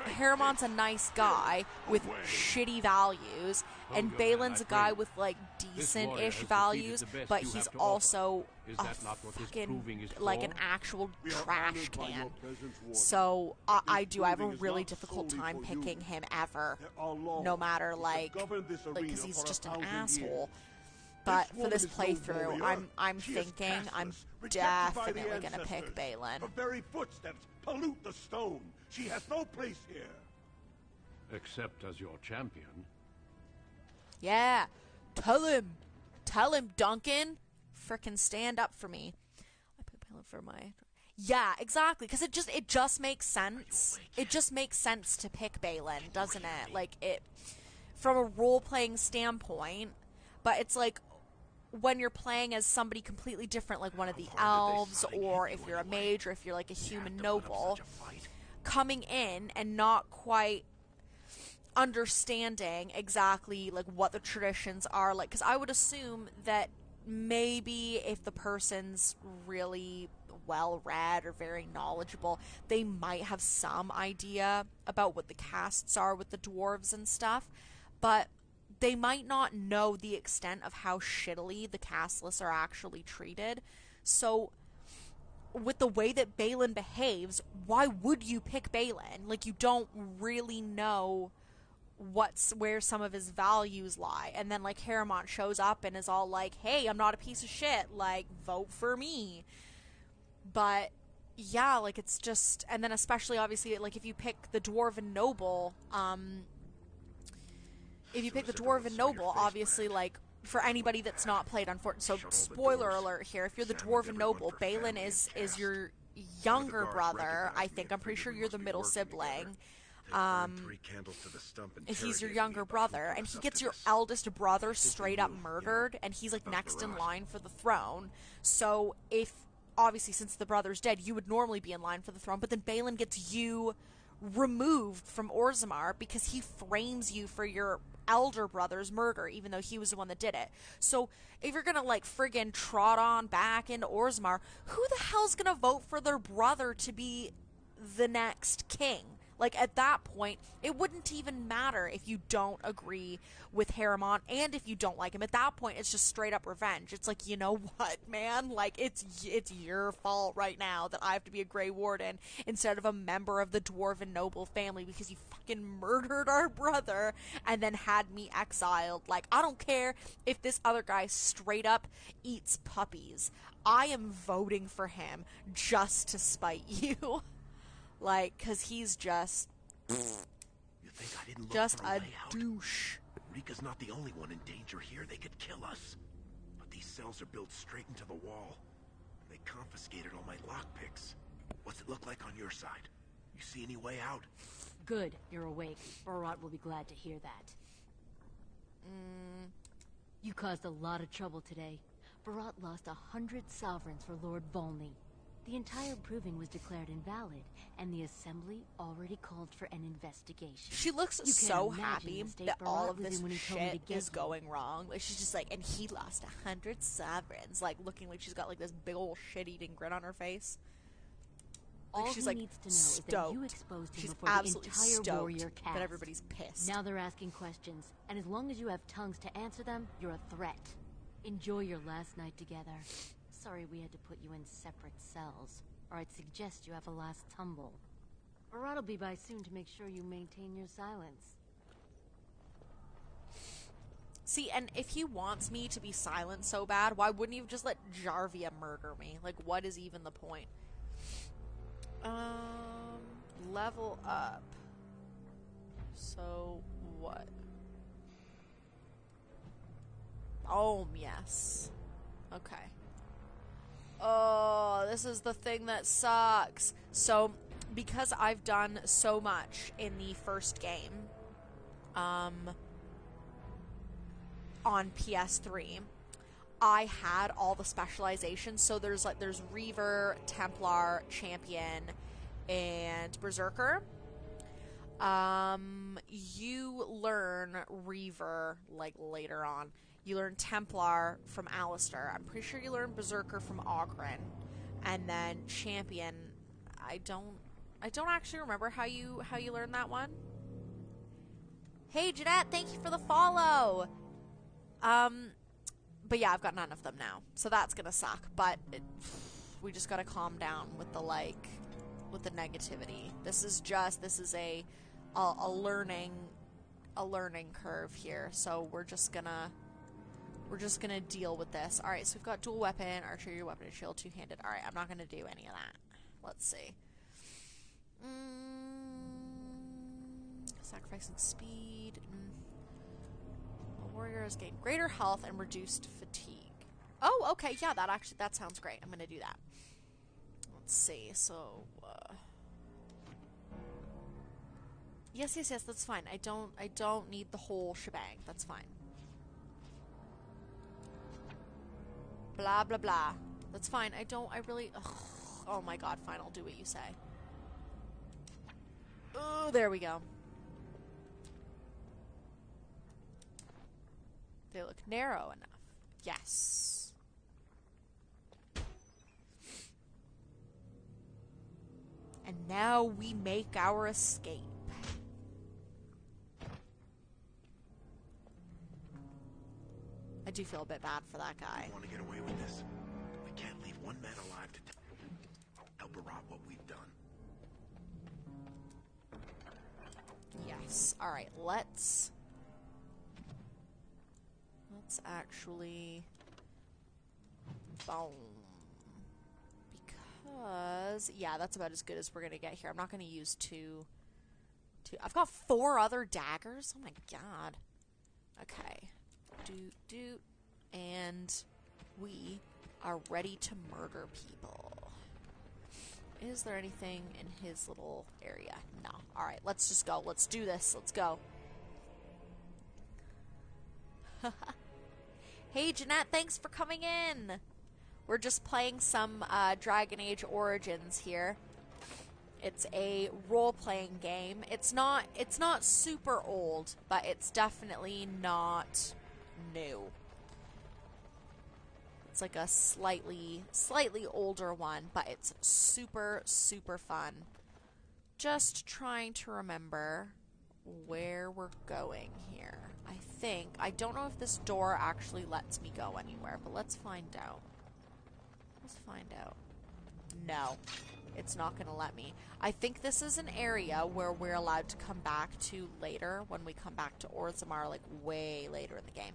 Harriman's a nice guy with shitty values, and Balin's a guy with, like, decent-ish values, but he's also a fucking, like, an actual trash can. So I have a really difficult time picking him ever, no matter, like, because he's just an asshole. But for this playthrough, I'm thinking I'm definitely gonna pick Balin. Her very footsteps pollute the stone. She has no place here. Except as your champion. Yeah. Tell him, Duncan. Frickin' stand up for me. I put Balin for my... Yeah, exactly. Because it just makes sense. It just makes sense to pick Balin, doesn't it? Like, it... From a role-playing standpoint, but it's like, when you're playing as somebody completely different, like one of the elves, or if you're a mage, or if you're like a human noble, coming in and not quite understanding exactly, like, what the traditions are like, because I would assume that maybe if the person's really well-read or very knowledgeable, they might have some idea about what the castes are with the dwarves and stuff, but they might not know the extent of how shittily the castless are actually treated. So, with the way that Balin behaves, why would you pick Balin? Like, you don't really know where some of his values lie. And then, like, Harriman shows up and is all like, hey, I'm not a piece of shit, like, vote for me. But yeah, like, it's just... And then especially, obviously, like, if you pick the Dwarven Noble, obviously, like, for anybody that's not played, so spoiler alert here, if you're the Dwarven Noble, Balin is your younger brother, I think. I'm pretty sure you're the middle sibling. He's your younger brother, and he gets your eldest brother straight up murdered, and he's, like, next in line for the throne. So if, obviously, since the brother's dead, you would normally be in line for the throne, but then Balin gets you removed from Orzammar because he frames you for your elder brother's murder, even though he was the one that did it. So if you're gonna, like, friggin' trot on back into Orzammar, who the hell's gonna vote for their brother to be the next king? Like, at that point, it wouldn't even matter if you don't agree with Harriman and if you don't like him. At that point, it's just straight up revenge. It's like, you know what, man? Like, it's your fault right now that I have to be a Grey Warden instead of a member of the Dwarven noble family because you fucking murdered our brother and then had me exiled. Like, I don't care if this other guy straight up eats puppies. I am voting for him just to spite you. Like, because he's just... You think I didn't look just for a layout? douche. Rika's not the only one in danger here. They could kill us. But these cells are built straight into the wall. They confiscated all my lockpicks. What's it look like on your side? You see any way out? Good, you're awake. Barat will be glad to hear that. You caused a lot of trouble today. Barat lost 100 sovereigns for Lord Volney. The entire proving was declared invalid, and the Assembly already called for an investigation. She looks You so can't imagine happy the state that all Barat of was this in when he told me shit to get is you. going wrong. Like, she's just like, and he lost 100 sovereigns. Like, looking like she's got, like, this big old shit-eating grin on her face. Like, All she's, he like, needs to know stoked. is that you exposed him She's before the absolutely entire stoked warrior cast. that everybody's pissed. Now they're asking questions, and as long as you have tongues to answer them, you're a threat. Enjoy your last night together. Sorry we had to put you in separate cells, or I'd suggest you have a last tumble. Barat will be by soon to make sure you maintain your silence. See, and if he wants me to be silent so bad, why wouldn't he have just let Jarvia murder me? Like, what is even the point? Level up. So, what? Oh, yes. Okay. Oh, this is the thing that sucks. So, because I've done so much in the first game, on PS3, I had all the specializations. So there's Reaver, Templar, Champion, and Berserker. You learn Reaver like later on. You learn Templar from Alistair. I'm pretty sure you learn Berserker from Oghren. And then Champion, I don't actually remember how you learn that one. Hey Jeanette, thank you for the follow. But yeah, I've got none of them now, so that's gonna suck. But we just gotta calm down with the with the negativity. This is a learning curve here. So we're just gonna deal with this. All right, so we've got dual weapon, archery, weapon and shield, two-handed. All right, I'm not gonna do any of that. Let's see. Sacrificing speed. Warriors gain greater health and reduced fatigue. Oh, okay, yeah, that sounds great. I'm gonna do that. Let's see. So, yes, that's fine. I don't need the whole shebang. That's fine. Blah blah blah. That's fine. I really. Ugh. Oh my god. Fine. I'll do what you say. Oh, there we go. They look narrow enough. Yes. And now we make our escape. I do feel a bit bad for that guy. I want to get away with this. We can't leave one man alive to tell Barat what we've done. Yes. Alright, let's actually... Boom. Because... Yeah, that's about as good as we're gonna get here. I'm not gonna use two... I've got 4 other daggers? Oh my god. Okay. Doot. And we are ready to murder people. Is there anything in his little area? No. Alright, let's just go. Let's do this. Let's go. Hey, Jeanette, thanks for coming in. We're just playing some Dragon Age Origins here. It's a role-playing game. It's not super old, but it's definitely not new. It's like a slightly older one, but it's super, super fun just trying to remember where we're going here. I don't know if this door actually lets me go anywhere, but let's find out. Let's find out. No, it's not going to let me. I think this is an area where we're allowed to come back to later, when we come back to Orzammar, like way later in the game.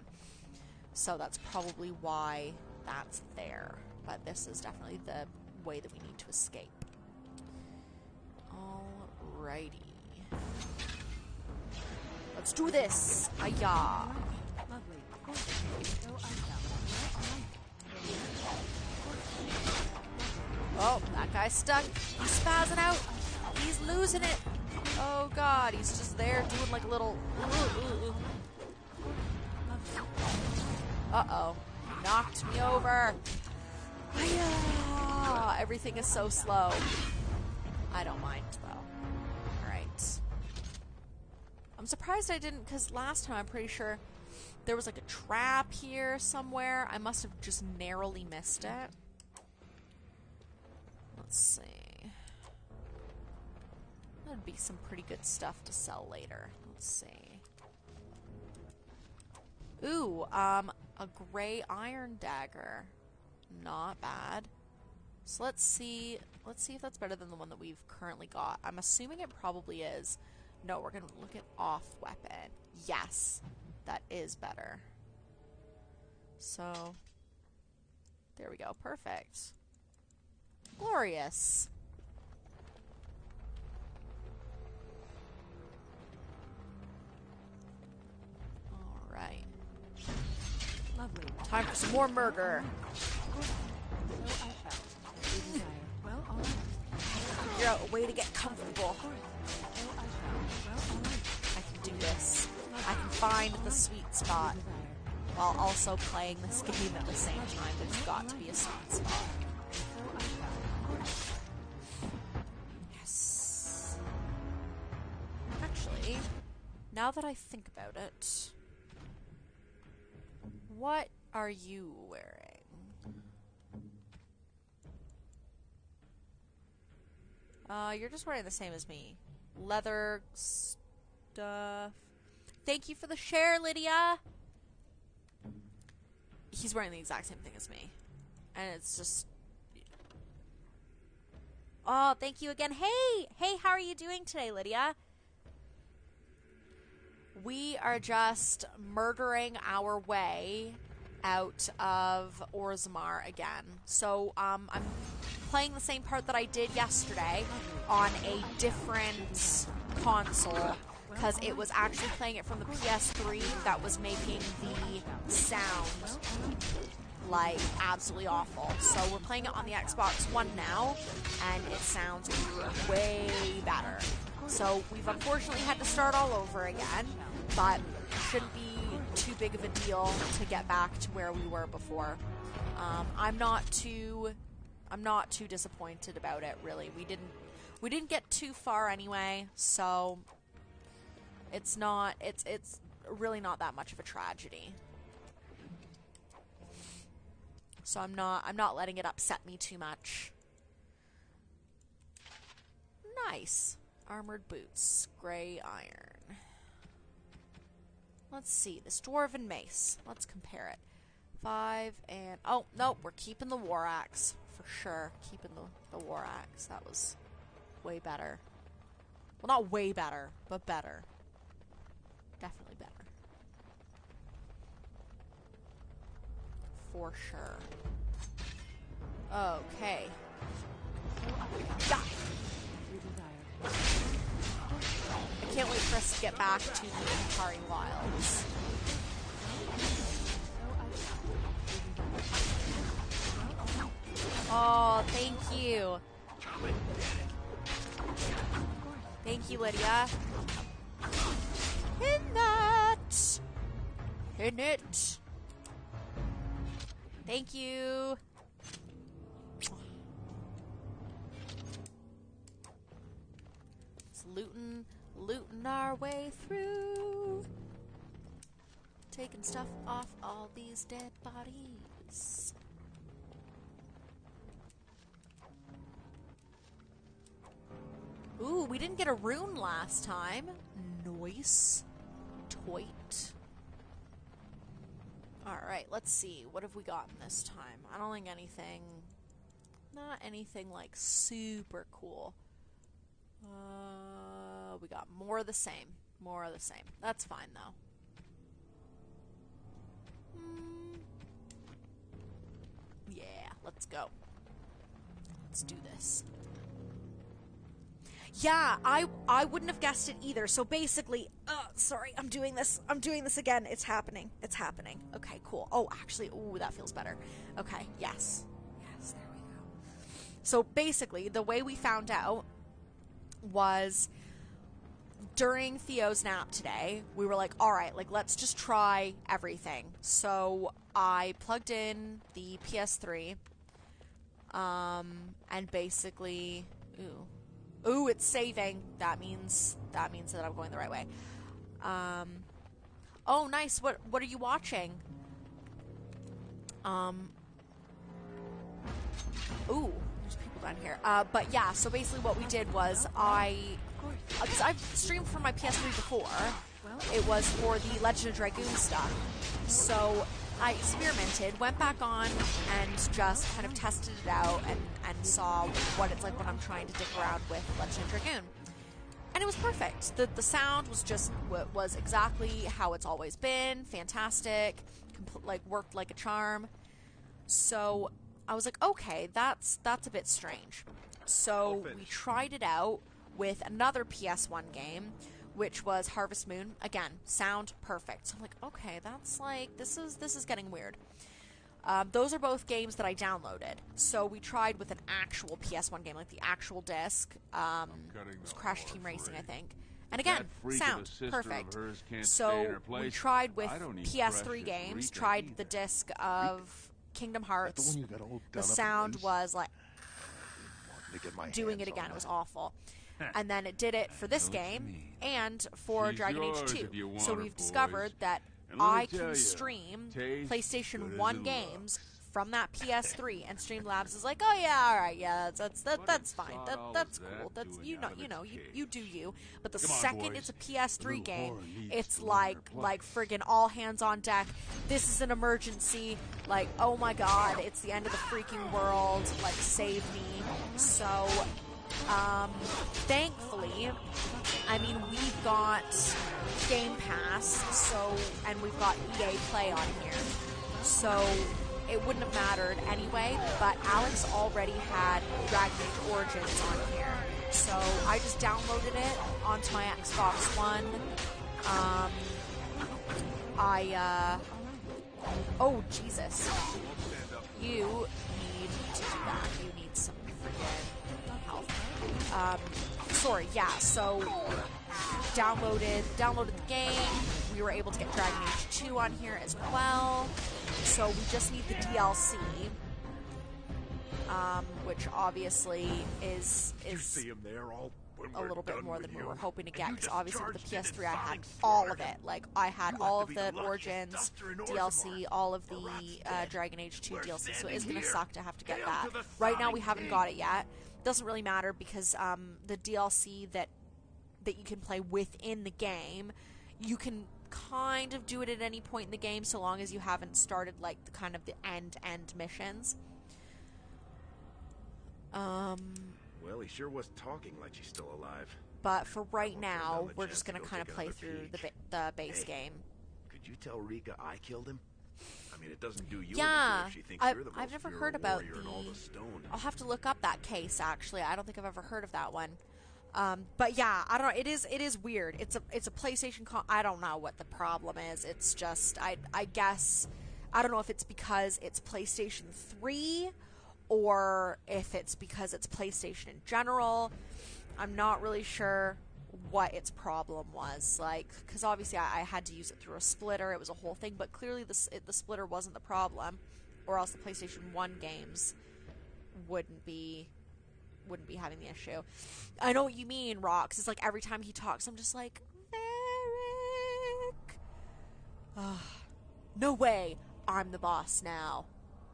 So that's probably why that's there. But this is definitely the way that we need to escape. Alrighty. Let's do this! Ayah! Oh, that guy's stuck. He's spazzing out. He's losing it. Oh god, he's just there doing like a little... Uh-oh. Knocked me over. Ayah! Everything is so slow. I don't mind, though. Alright. I'm surprised I didn't, because last time I'm pretty sure there was like a trap here somewhere. I must have just narrowly missed it. Let's see. That'd be some pretty good stuff to sell later. Let's see. Ooh, a gray iron dagger. Not bad. So let's see if that's better than the one that we've currently got. I'm assuming it probably is. No, we're gonna look at off weapon. Yes, that is better. So, there we go. Perfect. Glorious. Alright. Lovely. Time for some more murder. Well, all right. Figure out a way to get comfortable. I can do this. I can find the sweet spot while also playing this game at the same time. There's got to be a sweet spot. Yes. Actually, now that I think about it, what are you wearing? You're just wearing the same as me. Leather stuff. Thank you for the share, Lydia! He's wearing the exact same thing as me. And it's just... Oh, thank you again. Hey! Hey, how are you doing today, Lydia? We are just murdering our way out of Orzammar again. So, I'm playing the same part that I did yesterday on a different console, because it was actually playing it from the PS3 that was making the sound like absolutely awful. So we're playing it on the Xbox One now, and it sounds way better. So we've unfortunately had to start all over again, but it shouldn't be too big of a deal to get back to where we were before. I'm not too disappointed about it, really. We didn't get too far anyway, so it's really not that much of a tragedy. So I'm not letting it upset me too much. Nice. Armored boots, gray iron. Let's see, this dwarven mace. Let's compare it. 5 and... Oh, no, we're keeping the war axe. For sure, keeping the war axe. That was way better. Well, not way better, but better. Definitely better. For sure. Okay. Yeah. I can't wait for us to get back to the Atari Wilds. Oh, thank you. Thank you, Lydia. Hit that! Hit it! Thank you. It's looting our way through. Taking stuff off all these dead bodies. Ooh, we didn't get a rune last time. Nice. Toit. Alright, let's see. What have we gotten this time? I don't think anything... Not anything, like, super cool. We got more of the same. More of the same. That's fine, though. Yeah, let's go. Let's do this. Yeah, I wouldn't have guessed it either. So basically, sorry, I'm doing this again. It's happening. It's happening. Okay, cool. Oh, actually, ooh, that feels better. Okay, yes. Yes, there we go. So basically, the way we found out was during Theo's nap today, we were like, all right, like, let's just try everything. So I plugged in the PS3, and basically, ooh, it's saving. That means that I'm going the right way. Oh, nice. What are you watching? Ooh, there's people down here. But yeah, so basically what we did was because I've streamed from my PS3 before. It was for the Legend of Dragoon stuff. So I experimented, went back on, and just kind of tested it out and saw what it's like when I'm trying to dick around with Legend of Dragoon. And it was perfect. The sound was exactly how it's always been. Fantastic. Worked like a charm. So I was like, okay, that's a bit strange. So we tried it out with another PS1 game, which was Harvest Moon. Again, sound perfect. So I'm like, okay, that's like, this is getting weird. Those are both games that I downloaded. So we tried with an actual PS1 game, like the actual disc. It was Crash Team Racing, I think. And again, sound perfect. So we tried with PS3 games, tried the disc of Kingdom Hearts. The sound was like doing it again. It was awful. And then it did it for this game and for Dragon Age 2. So we've discovered that I can stream PlayStation 1 games from that PS3, and Streamlabs is like, oh yeah, all right, yeah, that's fine, that's cool, that's you do you. But the second it's a PS3 game, it's like friggin' all hands on deck. This is an emergency. Like, oh my god, it's the end of the freaking world. Like, save me. So, thankfully, I mean, we've got Game Pass, and we've got EA Play on here, so it wouldn't have mattered anyway, but Alex already had Dragon Age Origins on here, so I just downloaded it onto my Xbox One. Oh, Jesus. You need to do that. You need some freaking health. Sorry, yeah, so downloaded the game. We were able to get Dragon Age 2 on here as well. So we just need the DLC, which obviously is a little bit more than we were hoping to get, because obviously with the PS3 I had all of it. Like, I had all of the Origins DLC, all of the Dragon Age 2 DLC, so it is going to suck to have to get that. Right now we haven't got it yet. Doesn't really matter, because the DLC that you can play within the game, you can kind of do it at any point in the game, so long as you haven't started like the kind of the end missions. Well, he sure was talking like she's still alive. But for right now, we're just gonna kind of play through the base game. Could you tell Rika I killed him? I mean, it doesn't do you yeah, if she thinks you're the most I've never heard about the stone. I'll have to look up that case. Actually, I don't think I've ever heard of that one. But yeah, I don't know. It is weird. It's a PlayStation I don't know what the problem is. It's just I guess I don't know if it's because it's PlayStation 3 or if it's because it's PlayStation in general. I'm not really sure what its problem was. Like, because obviously I had to use it through a splitter. It was a whole thing, but clearly the splitter wasn't the problem, or else the PlayStation 1 games wouldn't be having the issue. I know what you mean, Rox. It's like every time he talks, I'm just like, Varric. No way. I'm the boss now.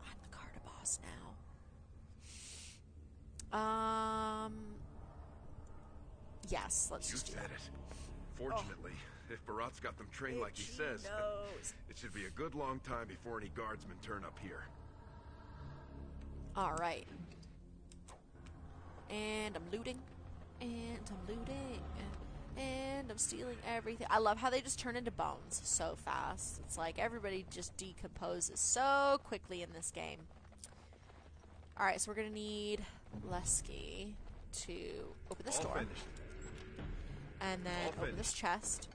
I'm the Carta boss now. Yes, let's just do You that. said it. Fortunately, if Barat's got them trained like he says, it should be a good long time before any guardsmen turn up here. Alright. And I'm looting. And I'm looting. And I'm stealing everything. I love how they just turn into bones so fast. It's like everybody just decomposes so quickly in this game. Alright, so we're going to need Lesky to open this door. Finished. And then open this chest.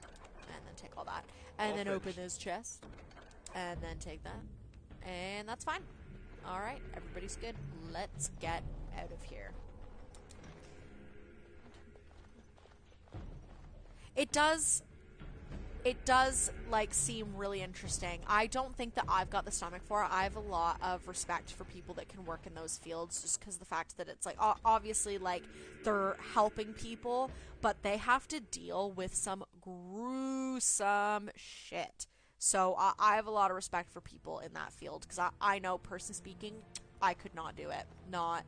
And then take all that. And then open this chest. And then take that. And that's fine. Alright, everybody's good. Let's get out of here. It does, like, seem really interesting. I don't think that I've got the stomach for it. I have a lot of respect for people that can work in those fields just because of the fact that it's, like, obviously, like, they're helping people, but they have to deal with some gruesome shit. So I have a lot of respect for people in that field because I know, personally speaking, I could not do it. Not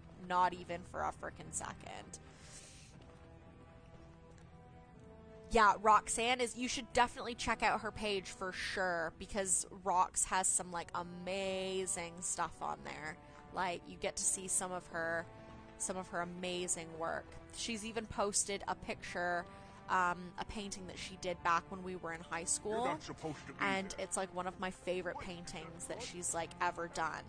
even for a frickin' second. Yeah, Roxanne is... You should definitely check out her page for sure, because Rox has some, like, amazing stuff on there. Like, you get to see some of her amazing work. She's even posted a picture, a painting that she did back when we were in high school. You're not supposed to be And there. it's, like, one of my favorite paintings that she's, like, ever done.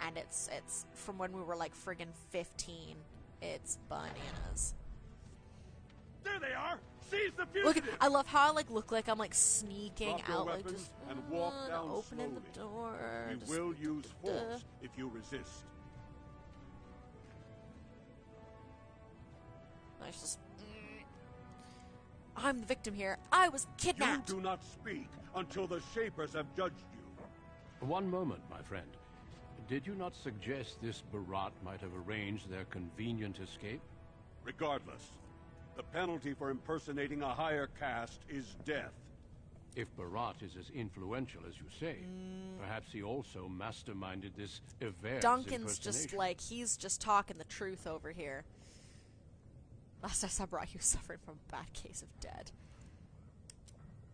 And it's from when we were, like, friggin' 15. It's bananas. There they are! Seize the Look, fugitive! I love how I look like I'm like sneaking Drop your out, like weapons just and walk down opening slowly. the door. We just- will use force if you resist. It's just, I'm the victim here. I was You kidnapped. do not speak until the Shapers have judged you. One moment, my friend. Did you not suggest this Barat might have arranged their convenient escape? Regardless, the penalty for impersonating a higher caste is death. If Barat is as influential as you say, perhaps he also masterminded this Evairs Duncan's just impersonation. like, he's just talking the truth over here. Last I saw Barat, he was suffering from a bad case of dead.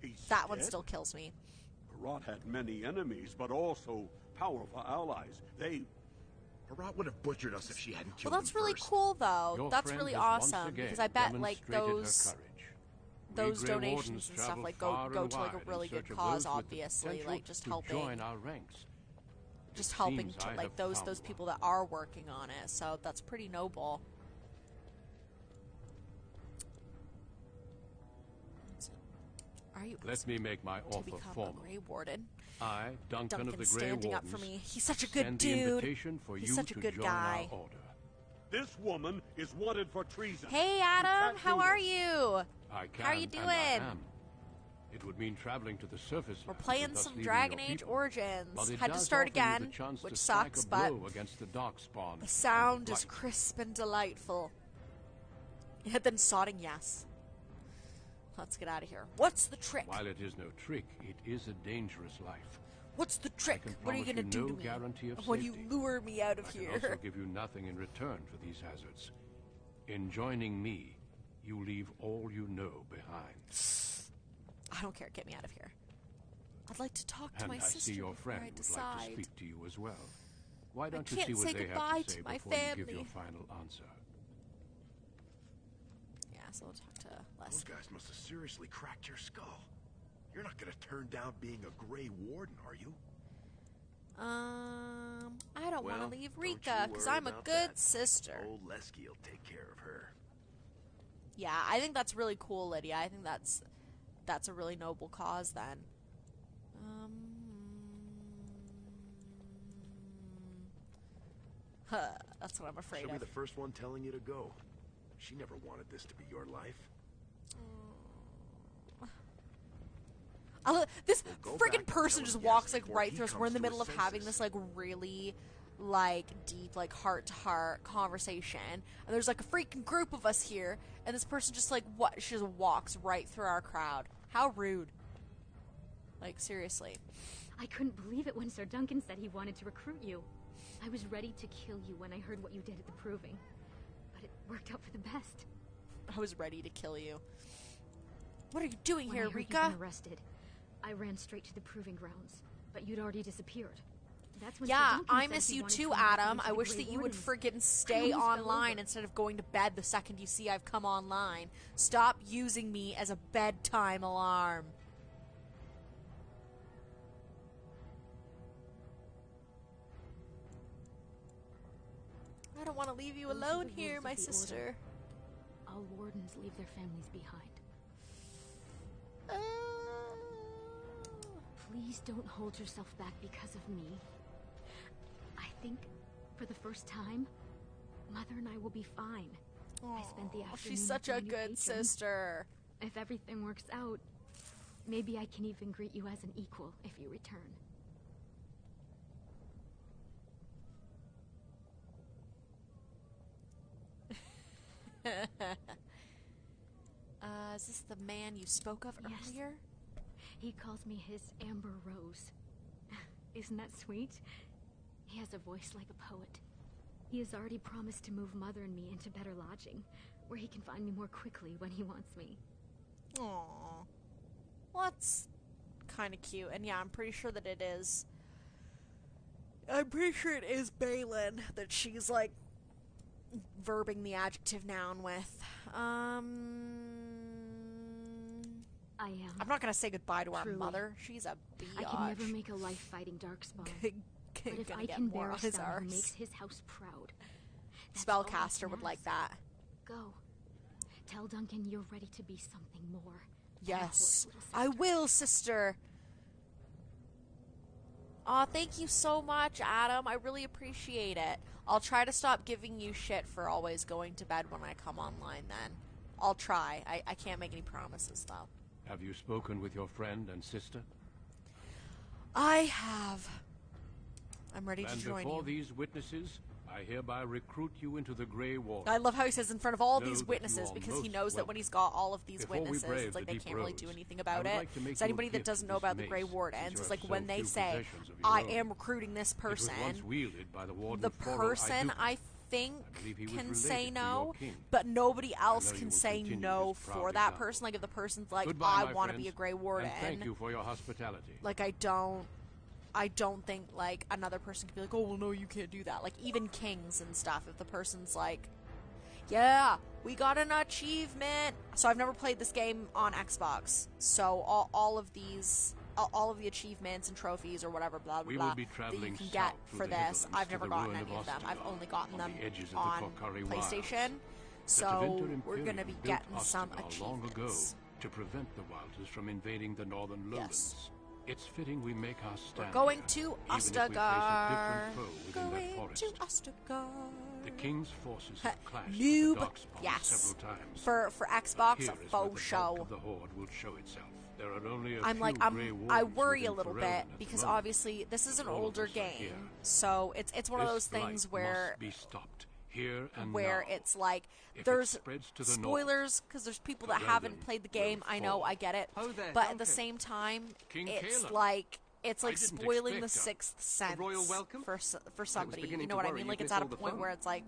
He's That one dead? still kills me. Barat had many enemies, but also powerful allies. Barat would have butchered us if she hadn't Well, killed that's him really first. cool, though. Your That's friend really has once awesome again because I bet like demonstrated her those courage. those We Grey donations Wardens and stuff travel like far go and to like a wide in really good search of cause, those with the obviously, potential like just to helping join our ranks. just It helping seems to I like have those found people one. that are working on it. So that's pretty noble. Are you Let me make my to offer become a formal. Grey Warden? I, Duncan of the Duncan's Grey standing Wardens, up for me. He's such a good send dude. the invitation for He's you such a to good join guy. our order. This woman is wanted for treason. Hey, You Adam, can't how do are this. you? I can, How are you and I doing? am. It would mean traveling to the surface. We're lands playing and thus some leaving Dragon your Age people. Origins. But it Had to does start offer you the again, chance which to sucks, strike a but blow against the Darkspawn. the sound is Blight. crisp and delightful. Yeah, then sodding yes. Let's get out of here. What's the trick? While it is no trick, it is a dangerous life. What's the trick? can What are you promise gonna do you to no me guarantee of when you safety. lure me out of I can here? also give you nothing in return for these hazards. In joining me, you leave all you know behind. I don't care. Get me out of here. I'd like to talk to And my I sister see your before friend I would decide. like to speak to you as well. Why don't you can't see what say they goodbye have to say to my before you give family. your final answer? Yeah, so we'll talk to Those Les. guys must have seriously cracked your skull. You're not gonna turn down being a Grey Warden, are you? I don't want Well, to leave don't Rika you because worry I'm a about good that. sister. Old Lesky will take care of her. Yeah, I think that's really cool, Lydia. I think that's a really noble cause then. That's what I'm afraid She'll be of. the first one telling you to go. She never wanted this to be your life. This We'll go friggin' back and person tell just him walks yes like before right he through us. We're in comes the to middle of his having senses. this like really like deep like heart to heart conversation, and there's like a freaking group of us here, and this person just like what? She just walks right through our crowd. How rude! Like seriously. I couldn't believe it when Sir Duncan said he wanted to recruit you. I was ready to kill you when I heard what you did at the Proving. But it worked out for the best. I was ready to kill you. What are you doing When here, I heard Rika? you'd been arrested, I ran straight to the proving grounds, but you'd already disappeared. That's when Sir Yeah, Duncan I said miss he you wanted too, to invite me Adam. into I the wish Grey that you would Wardens. friggin' stay almost fell online over. instead of going to bed the second you see I've come online. Stop using me as a bedtime alarm. I don't want to leave you Those are alone the here, rules my of the Order. sister. All wardens leave their families behind. Please don't hold yourself back because of me. I think, for the first time, Mother and I will be fine. I spent the afternoon She's such with a my new good patron. sister. If everything works out, maybe I can even greet you as an equal if you return. Is this the man you spoke of Yes. earlier? He calls me his Amber Rose. Isn't that sweet? He has a voice like a poet. He has already promised to move Mother and me into better lodging, where he can find me more quickly when he wants me. Aww. Well, that's kind of cute. And yeah, I'm pretty sure that it is. I'm pretty sure it is Balin that she's like verbing the adjective noun with. I am. I'm not gonna say goodbye to our Truly. mother. She's a biatch. I can never make a life fighting Darkspawn. but if Gonna I get can more bear on a his son arse. who makes his house proud, that's all I Spellcaster can would like ask. that. Go. Tell Duncan you're ready to be something more. than a Yes, horse, little I sister. will, sister. Aw, thank you so much, Adam. I really appreciate it. I'll try to stop giving you shit for always going to bed when I come online then. I'll try. I can't make any promises, though. Have you spoken with your friend and sister? I have. I'm ready to And join before you. these witnesses, I hereby recruit you into the Grey Wall. I love how he says in front of all Know these that you witnesses are because he most knows that when welcome. he's got all of these Before we witnesses, brave it's like the they deep can't really roads, do anything I about would it. like to make So you a anybody that gift doesn't of know this about the Grey mace, Wardens since is you like have when so they few say, possessions of your I own. am recruiting this It was person, once wielded by the Warden the Foro person Iduka. I think I believe he was can related say to your no, king. but nobody else know you can will say continue no this proud for that example. person. Like if the person's like, Goodbye, I my want to be a friends, Grey Warden. And thank you for your hospitality. Like I don't think like another person could be like, oh well no, you can't do that. Like even kings and stuff, if the person's like, yeah, we got an achievement. So I've never played this game on Xbox, so all of these all of the achievements and trophies or whatever blah blah We blah will be that you traveling can get south through for the this, Highlands I've to never the gotten ruin any of of them. I've Ostagar, only gotten on them the edges of the on Korcari Wilds. PlayStation. The So Tevinter we're Imperium gonna be built getting some Ostagar long ago achievements. to prevent the Wilders from invading the northern lowlands. Yes. It's fitting we make our stand. We're going here, to even if we face a Ostagar. different foe within Going that forest. to Ostagar. The king's forces have clashed with Noob. the Darkspawn Yes. several times. For Xbox, Here a is where faux the bulk show. of the horde will show itself. There are only a I'm few like Grey I Wardens worry a within little Ferelden bit at the because moment. obviously this is an All of older us are game, here. so it's one of those This blight things where must be stopped here and where now. it's like If it there's spreads to the spoilers because there's people that Ferelden haven't played the game. will I know, fall. I get it, Oh there, but at Duncan. the same time, King it's Caleb. like it's I like didn't spoiling the expect sixth sense royal welcome? for somebody. You beginning know to what I worry mean? you'd Like it's miss at a all the point fun. where it's like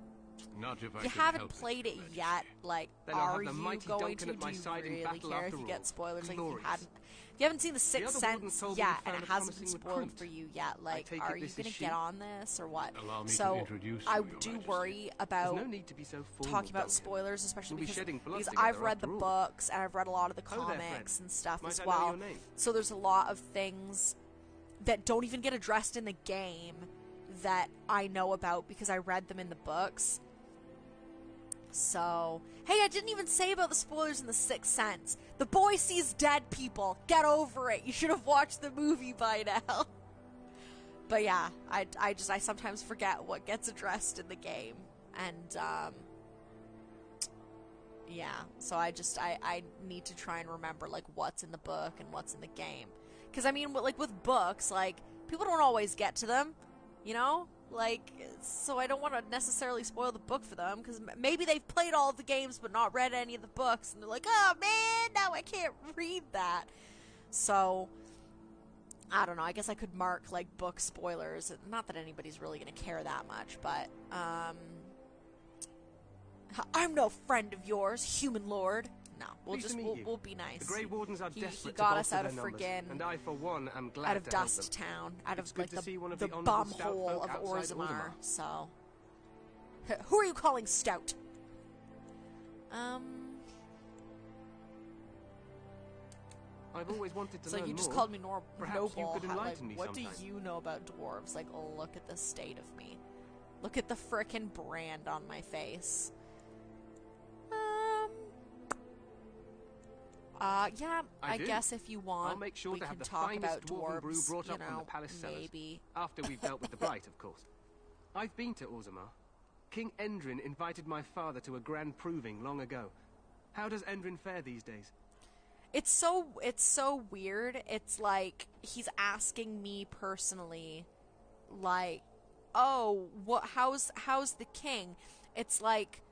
Not if I you can haven't help played Your it Majesty. yet. Like, Then I'll have are the you mighty going Duncan to? at my Do you side in really battle care if after you all. get spoilers? Like Glorious. if you haven't seen the Sixth other wardens Sense told me yet, you and found it a hasn't been promising spoiled recruit. for you yet, like, take are it you this going is to she? get on this or what? Allow me to So introduce you, I Your do Majesty. worry There's about no need to be so formal, talking about Duncan. spoilers, especially We'll be because, shedding blood because together I've read the after all. books and I've read a lot of the Oh there, comics friend. and stuff Might as I know well. your name? So there's a lot of things that don't even get addressed in the game that I know about because I read them in the books. So, hey, I didn't even say about the spoilers in The Sixth Sense. The boy sees dead people. Get over it. You should have watched the movie by now. But yeah, I sometimes forget what gets addressed in the game. And, yeah, so I need to try and remember, like, what's in the book and what's in the game. Because, I mean, like, with books, like, people don't always get to them, you know? Like, so I don't want to necessarily spoil the book for them, because maybe they've played all of the games but not read any of the books, and they're like, oh man, now I can't read that. So, I don't know, I guess I could mark, like, book spoilers. Not that anybody's really going to care that much, but, I'm no friend of yours, human lord. No, we'll be nice. The Grey Wardens are he desperate got to us bolster out of their numbers, friggin' and I, for one, am glad out of to help Dust them. Town, out It's of good like to see one of the the honorable stout bumhole folk of outside Orzammar. So, who are you calling stout? I've always wanted to So learn you just more. called me Perhaps noble. you could Like, enlighten me what sometime. do you know about dwarves? Like, oh, look at the state of me. Look at the frickin' brand on my face. Yeah, I do. guess if you want, I'll make sure we to can have the talk finest about dwarven brew dwarves, brought you up from know, the palace cellars. maybe. After we've dealt with the blight, of course. I've been to Orzammar. King Endrin invited my father to a grand proving long ago. How does Endrin fare these days? It's so weird. It's like he's asking me personally, like, oh, how's the king? It's like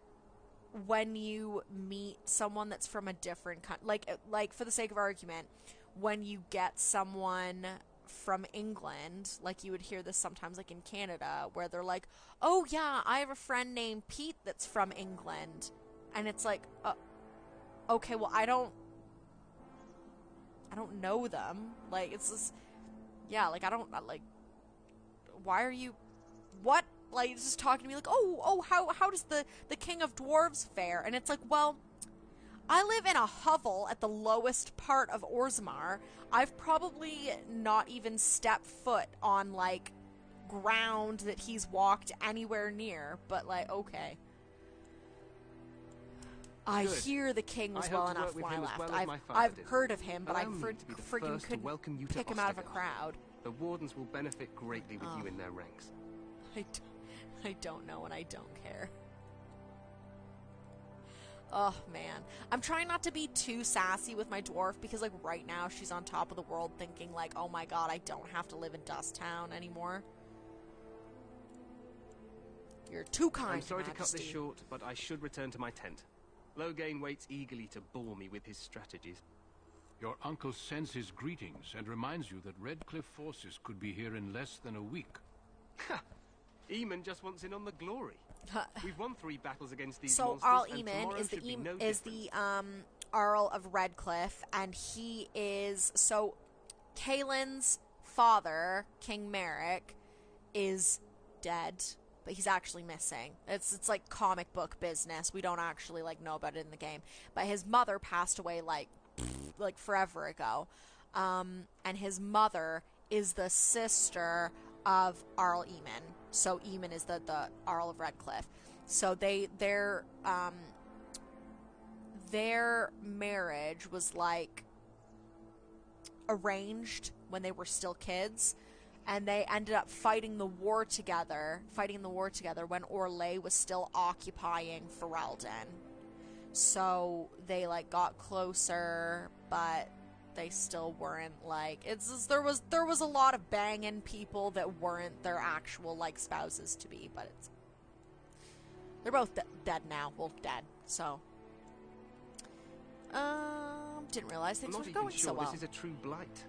when you meet someone that's from a different country, like for the sake of argument, when you get someone from England, like you would hear this sometimes like in Canada, where they're like, oh yeah, I have a friend named Pete that's from England, and it's like, okay, well I don't know them. Like, it's just, yeah, like, like, why are you, what? Like, it's just talking to me like, how does the king of dwarves fare? And it's like, well, I live in a hovel at the lowest part of Orzammar. I've probably not even stepped foot on, like, ground that he's walked anywhere near, but, like, okay. I hear the king was well enough when I left. I've heard of him, but I friggin' couldn't pick him out of a crowd. The Wardens will benefit greatly with you in their ranks. I don't know, and I don't care. Oh, man. I'm trying not to be too sassy with my dwarf, because, like, right now she's on top of the world thinking, like, oh my god, I don't have to live in Dust Town anymore. You're too kind, I'm sorry to cut Majesty. this short, but I should return to my tent. Loghain waits eagerly to bore me with his strategies. Your uncle sends his greetings and reminds you that Redcliffe forces could be here in less than a week. Ha! Eamon just wants in on the glory. We've won 3 battles against these so monsters, Arl and Eamon tomorrow is should be no the different. Arl of Redcliffe, and he is, so Kaelin's father, King Merrick, is dead, but he's actually missing. It's like comic book business. We don't actually like know about it in the game. But his mother passed away like forever ago. And his mother is the sister of Arl Eamon. So Eamon is the Arl of Redcliffe. So their marriage was like arranged when they were still kids. And they ended up fighting the war together when Orlais was still occupying Ferelden. So they like got closer, but they still weren't like, it's just, there was a lot of banging people that weren't their actual like spouses to be, but they're both dead now. Well, dead. So didn't realize things were going so well. This is a true blight.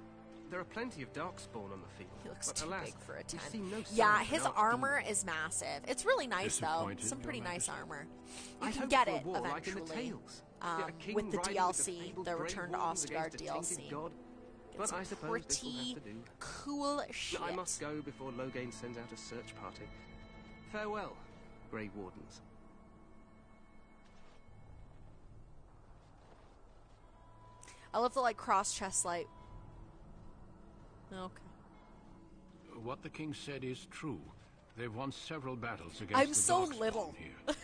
There are plenty of darkspawn on the field. He looks but too alas, big for a tent. No yeah, his armor is massive. It's really nice, though. Some pretty nice armor. You can get it eventually with the DLC, the Return to Ostgard DLC. But I suppose pretty cool shit. I must go before Loghain sends out a search party. Farewell, Grey Wardens. I love the like cross-chest light. Okay. What the king said is true. They've won several battles against I'm the so Darkspawn little. here.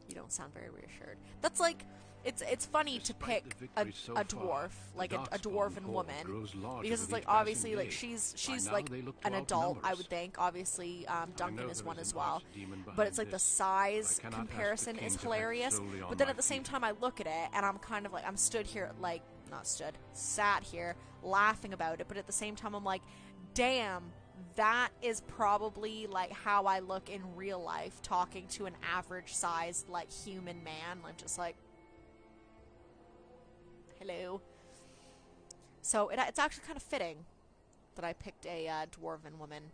You don't sound very reassured. That's like, it's funny Despite to pick so a far, dwarf, the like a Darkspawn dwarven horde woman, grows larger because it's with like each passing obviously like day. she's By like now they look to an adult, outnumber I us. would think. Obviously, Duncan know is there one is as a well, masked demon but behind it's like the this, size but I cannot ask the comparison king is to act hilarious. solely on But then my at the same feet. time, I look at it and I'm kind of like sat here laughing about it. But at the same time, I'm like, damn. That is probably like how I look in real life, talking to an average sized like human man. I'm just like, hello. So it's actually kind of fitting that I picked a dwarven woman.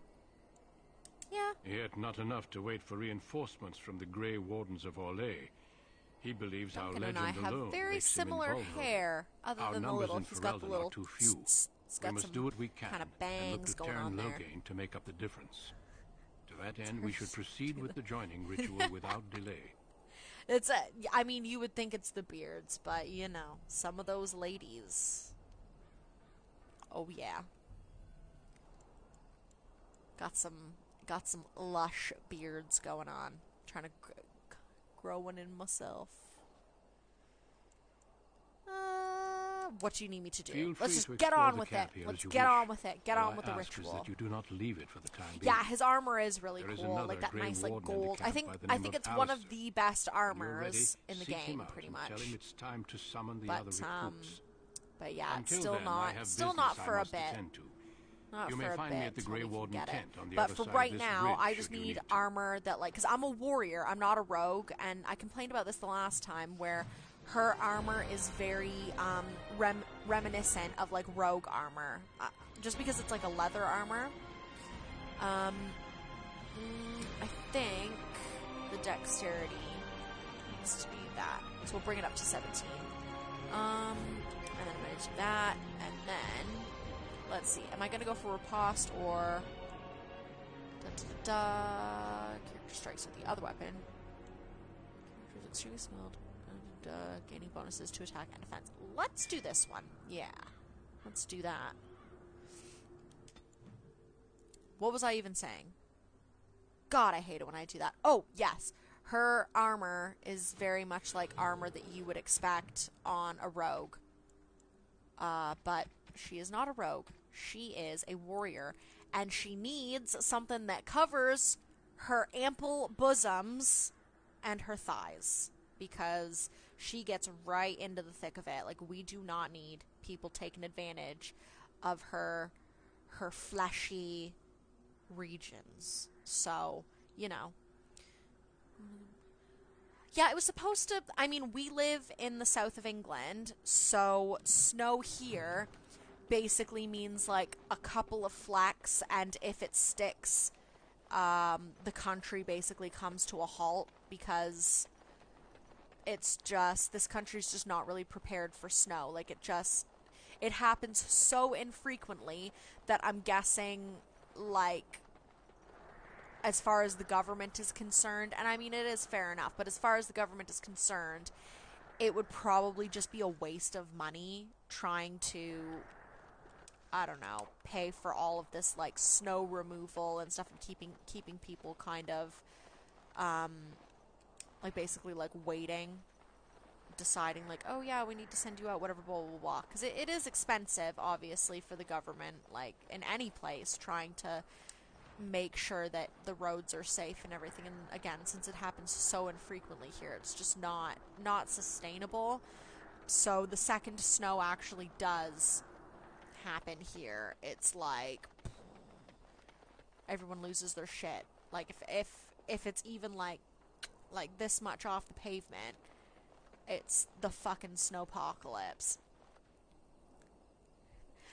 Yeah. Yet not enough to wait for reinforcements from the Grey Wardens of Orlais. He believes Duncan our and legend I have alone very makes him similar invulnerable. hair, other Our than the numbers little. in He's got the Ferelden little. are too few. He's We got must some do what we can kind of and look bangs to going Terran on there. Loghain to make up the difference. To that end, we should proceed with the joining ritual without delay. It's a. I mean, you would think it's the beards, but you know, some of those ladies. Oh yeah. Got some lush beards going on. Trying to grow one in myself. What do you need me to do? Let's just get on with it. Let's get on with it. Get on with the ritual. That you do not leave it for the time being. Yeah, his armor is really cool. Like that nice, like gold. I think it's one of the best armors in the game, pretty much. Tell him it's time to summon the other recruits. But yeah, it's still not for a bit. Not you for may a find bit me at the Grey Warden tent on the but other for side right of this now, bridge, I just need armor that, like, because I'm a warrior, I'm not a rogue, and I complained about this the last time, where her armor is very reminiscent of, like, rogue armor, just because it's like a leather armor. I think the dexterity needs to be that, so we'll bring it up to 17. And then I'm going to do that, and then let's see. Am I going to go for riposte or character strikes with the other weapon? Character is extremely skilled. Gaining bonuses to attack and defense. Let's do this one. Yeah. Let's do that. What was I even saying? God, I hate it when I do that. Oh, yes. Her armor is very much like armor that you would expect on a rogue. But she is not a rogue. She is a warrior. And she needs something that covers her ample bosoms and her thighs. Because she gets right into the thick of it. Like, we do not need people taking advantage of her fleshy regions. So, you know. Yeah, it was supposed to... I mean, we live in the south of England, so snow here basically means, like, a couple of flecks, and if it sticks, the country basically comes to a halt, because it's just... This country's just not really prepared for snow. Like, it happens so infrequently that I'm guessing, like... as far as the government is concerned, and I mean, it is fair enough, but as far as the government is concerned, it would probably just be a waste of money trying to, I don't know, pay for all of this, like, snow removal and stuff, and keeping people kind of, like, basically, like, waiting, deciding, like, oh yeah, we need to send you out, whatever, blah, blah, blah, because it is expensive, obviously, for the government, like, in any place, trying to make sure that the roads are safe and everything. And again, since it happens so infrequently here, it's just not sustainable. So the second snow actually does happen here, it's like everyone loses their shit. Like, if it's even like this much off the pavement, it's the fucking snowpocalypse.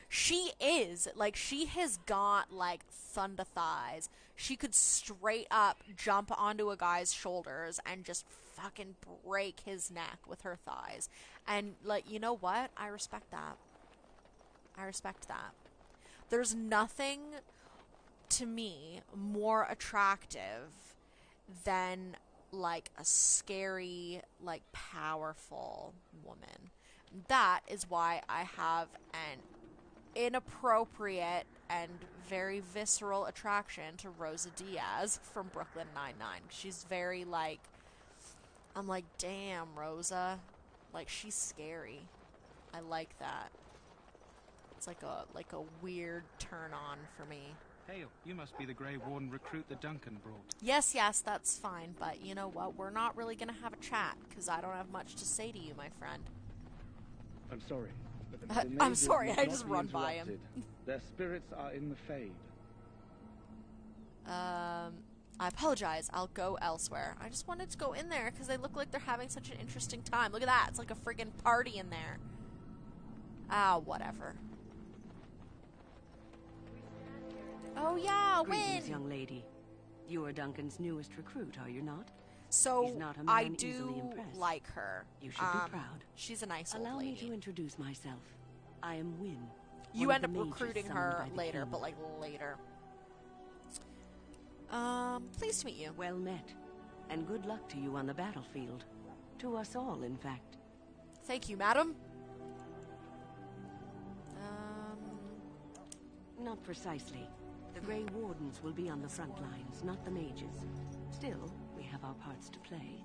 She is, like, she has got, like, thunder thighs. She could straight up jump onto a guy's shoulders and just fucking break his neck with her thighs. And, like, you know what? I respect that. I respect that. There's nothing, to me, more attractive than, like, a scary, like, powerful woman. That is why I have an inappropriate and very visceral attraction to Rosa Diaz from Brooklyn Nine-Nine. She's very, like, I'm like, damn, Rosa, like, she's scary. I like that. It's like a weird turn on for me. Hail, you must be the Grey Warden recruit that Duncan brought. Yes, that's fine, but you know what? We're not really gonna have a chat, because I don't have much to say to you, my friend. I'm sorry. I'm sorry, I just run by him. Their spirits are in the Fade. I apologize. I'll go elsewhere. I just wanted to go in there because they look like they're having such an interesting time. Look at that. It's like a friggin' party in there. Ah, whatever. Oh, yeah, Greetings, Win! young lady. You are Duncan's newest recruit, are you not? So He's not a man I easily do impressed. like her. You should be proud. She's a nice old Allow lady. me to introduce myself. I am Wynne. You one end of up the mages recruiting summoned her by the later, king. but like later. Pleased to meet you. Well met. And good luck to you on the battlefield. To us all, in fact. Thank you, madam. Not precisely. The Grey Wardens will be on the front lines, not the mages. Still, we have our parts to play.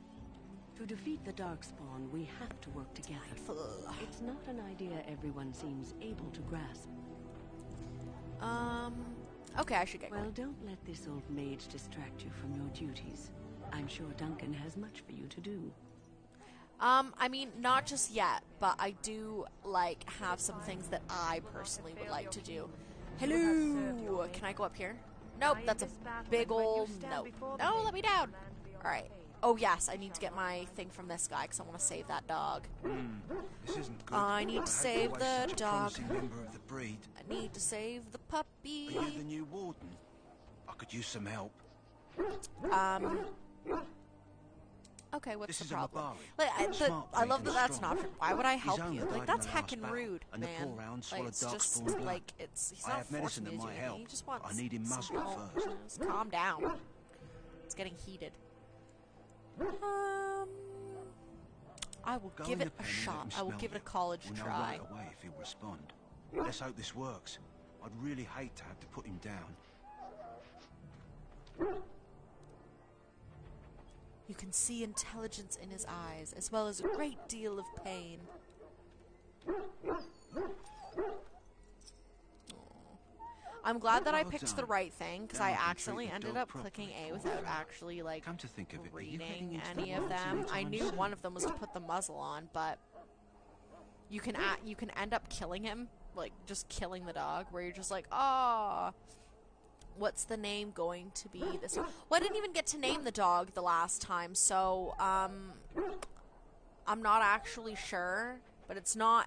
To defeat the Darkspawn, we have to work together. It's not an idea everyone seems able to grasp. Okay, I should get Well, don't let this old mage distract you from your duties. I'm sure Duncan has much for you to do. I mean, not just yet, but I do, like, have some things that I personally would like to do. Hello! Can I go up here? Nope, that's a big old no. No, let me down! Alright. Oh, yes, I need to get my thing from this guy, because I want to save that dog. This isn't good. I need to save the dog. Member of the breed. I need to save the puppy. Are you the new warden? I could use some help. Okay, what's This the is a problem? Mabari. Like, I love that that's an strong. option. Why would I help He's you? only Like, died that's in the last heckin' battle, rude, and the man. poor hound Like, swallowed it's just, darkspawn blood. like, he's I not have medicine forcing that you to do might anything. help. He just wants I need him some muzzled help. first. Just calm down. It's getting heated. I will Go give in it the a pen and let shot. him I will smell give it a you. college We'll know try. right away if he'll respond. Let's hope this works. I'd really hate to have to put him down. You can see intelligence in his eyes, as well as a great deal of pain. I'm glad that I picked the right thing, because I accidentally ended up clicking A without actually, like, Come to think of it, are you heading reading into the any of woods them. I anytime knew soon? one of them was to put the muzzle on, but you can end up killing him, like, just killing the dog, where you're just like, ah, what's the name going to be this time? Well, I didn't even get to name the dog the last time, so, I'm not actually sure, but it's not...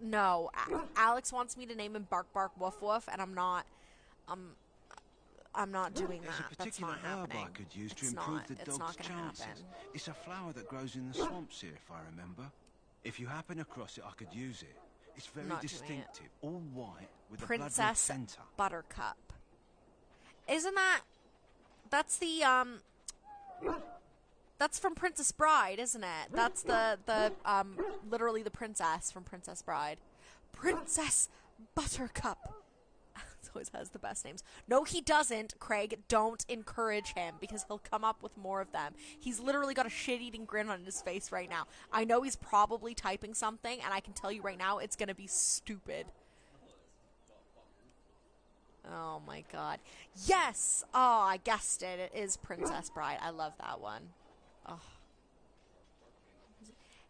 No, Alex wants me to name him Bark Bark Woof Woof, and I'm not doing There's that. a That's particular not herb happening. I could use to It's improve not. the It's dog's not gonna chances. happen. It's a flower that grows in the swamps here, if I remember. If you happen across it, I could use it. It's very Not doing it. distinctive, all white with a blood red Princess center. Buttercup. Isn't that... That's the, That's from Princess Bride, isn't it? That's literally the princess from Princess Bride. Princess Buttercup. It always has the best names. No, he doesn't, Craig. Don't encourage him, because he'll come up with more of them. He's literally got a shit-eating grin on his face right now. I know he's probably typing something, and I can tell you right now, it's gonna be stupid. Oh my god. Yes! Oh, I guessed it. It is Princess Bride. I love that one. Oh.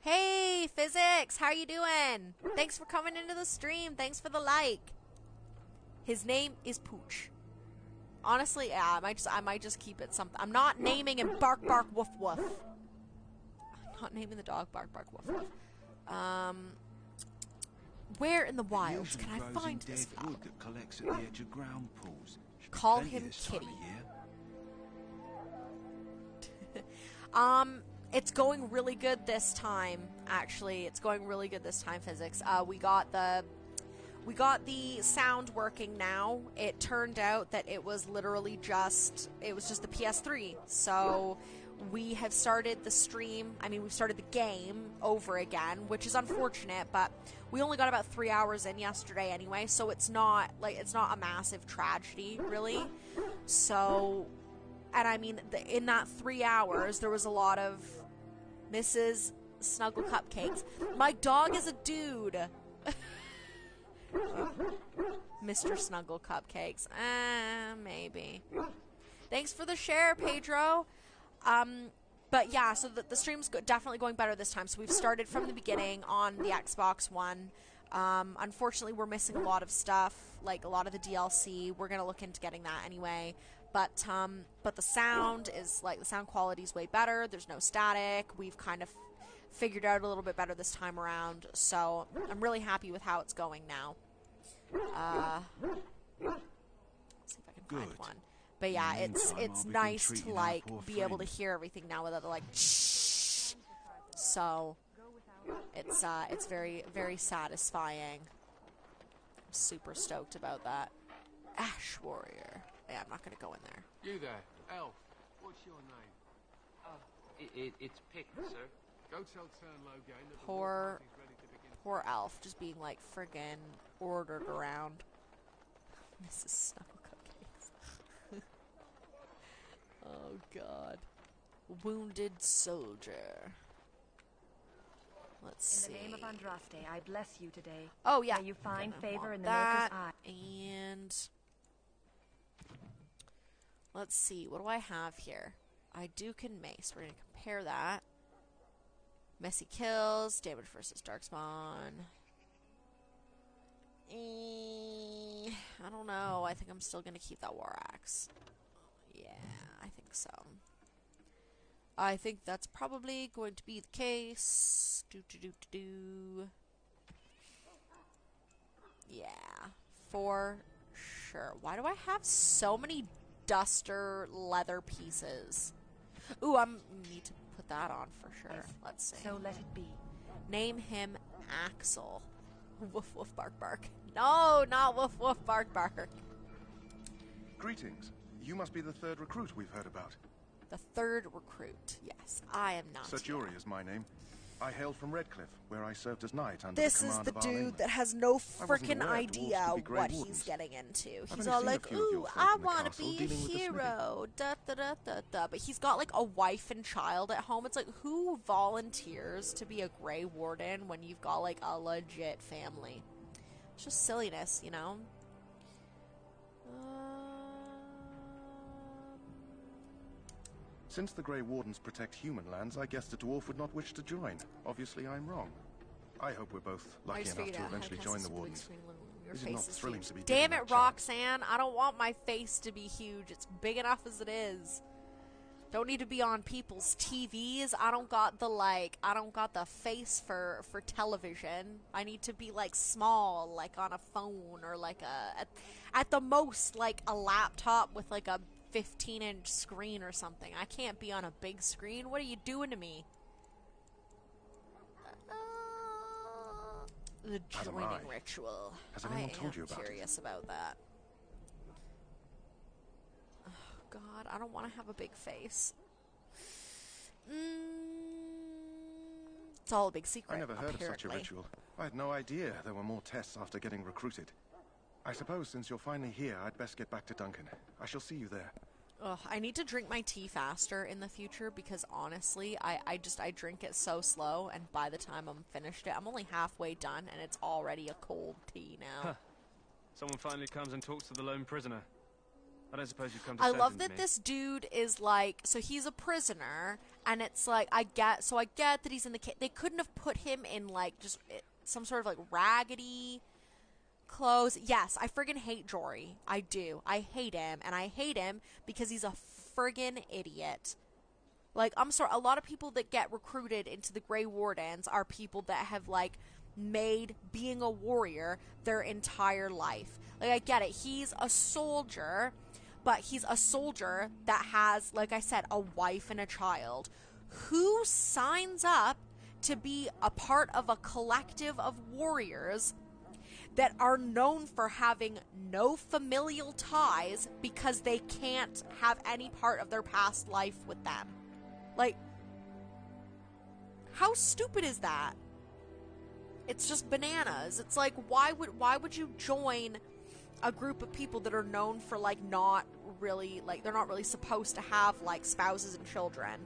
Hey, Physics! How are you doing? Thanks for coming into the stream. Thanks for the like. His name is Pooch. Honestly, yeah, I might just keep it something. I'm not naming him Bark Bark Woof Woof. I'm not naming the dog Bark Bark Woof Woof. Where in the wilds can I find this flower? Wood that collects at the edge of ground pools. Should be Call plenty him this time Kitty. of year. It's going really good this time, actually. It's going really good this time, Physics. We got the sound working now. It turned out that it was literally just the PS3. So we have started the stream, we've started the game over again, which is unfortunate, but we only got about 3 hours in yesterday anyway, so it's not a massive tragedy, really. So, and in that 3 hours, there was a lot of Mrs. Snuggle Cupcakes. My dog is a dude. Mr. Snuggle Cupcakes. Maybe. Thanks for the share, Pedro. But yeah, so the stream's definitely going better this time. So we've started from the beginning on the Xbox One. Unfortunately, we're missing a lot of stuff, like a lot of the DLC. We're gonna look into getting that anyway. But the sound quality is way better. There's no static. We've kind of figured out a little bit better this time around. So I'm really happy with how it's going now. Let's see if I can find one. But yeah, In the it's meantime, it's I'll begin nice to treating our like poor be able to friend. hear everything now without the like shh. So it's very very satisfying. I'm super stoked about that. Ash Warrior. Yeah, I'm not gonna go in there. You there, elf. What's your name? It's Pick, sir. Go tell Turnlow Game that the Poor, war party's ready to begin. poor elf, just being like friggin' ordered around. Mrs. Snuggle Cookies. Oh God. Wounded soldier. Let's see. In the name of Andraste, I bless you today. Oh yeah. May you find Gonna favor want in the that. Maker's eye. And let's see. What do I have here? I can mace. We're gonna compare that. Messy kills, damage versus Darkspawn. I don't know. I think I'm still gonna keep that War Axe. Yeah, I think so. I think that's probably going to be the case. Yeah, for sure. Why do I have so many duster leather pieces? Ooh, I need to put that on for sure. Let's see. So let it be. Name him Axel. Woof woof bark bark. No, not woof woof bark bark. Greetings. You must be the third recruit we've heard about. The third recruit. Yes, I am not. Serjuri is my name. I hail from Redcliffe, where I served as knight under This the is command the of our dude Layman. that has no I wasn't freaking aware dwarves idea could be Grey what Wardens. he's getting into. I've He's only all seen a like, few of your ooh, folk I in the want to castle be a dealing with the hero. Da, da, da, da, da. But he's got like a wife and child at home. It's like, who volunteers to be a Grey Warden when you've got like a legit family? It's just silliness, you know? Since the Grey Wardens protect human lands, I guess the dwarf would not wish to join. Obviously, I'm wrong. I hope we're both I lucky just enough figured to out how eventually to join cast the this big Wardens. screen when your Is it face not is thrilling huge? to be Damn given it, that chance? Roxanne! I don't want my face to be huge. It's big enough as it is. Don't need to be on people's TVs. I don't got the face for television. I need to be like small, like on a phone or like at the most like a laptop with like a 15-inch screen or something. I can't be on a big screen. What are you doing to me? The Adam, joining ritual. Has anyone I told am you about it? curious about that. Oh, God, I don't want to have a big face. It's all a big secret. I never heard of such a apparently. ritual. I had no idea there were more tests after getting recruited. I suppose since you're finally here, I'd best get back to Duncan. I shall see you there. Ugh, I need to drink my tea faster in the future because honestly, I drink it so slow, and by the time I'm finished it, I'm only halfway done, and it's already a cold tea now. Huh. Someone finally comes and talks to the lone prisoner. I don't suppose you've come to I love sentence that me. this dude is like, so he's a prisoner, and it's like, I get that he's in the they couldn't have put him in like just some sort of like raggedy clothes. Yes, I friggin' hate Jory. I do. I hate him, and I hate him because he's a friggin' idiot. Like, I'm sorry, a lot of people that get recruited into the Grey Wardens are people that have like made being a warrior their entire life. Like, I get it. He's a soldier, but he's a soldier that has, like I said, a wife and a child. Who signs up to be a part of a collective of warriors that are known for having no familial ties because they can't have any part of their past life with them? Like, how stupid is that? It's just bananas. It's like, why would you join a group of people that are known for like not really, like, they're not really supposed to have like spouses and children,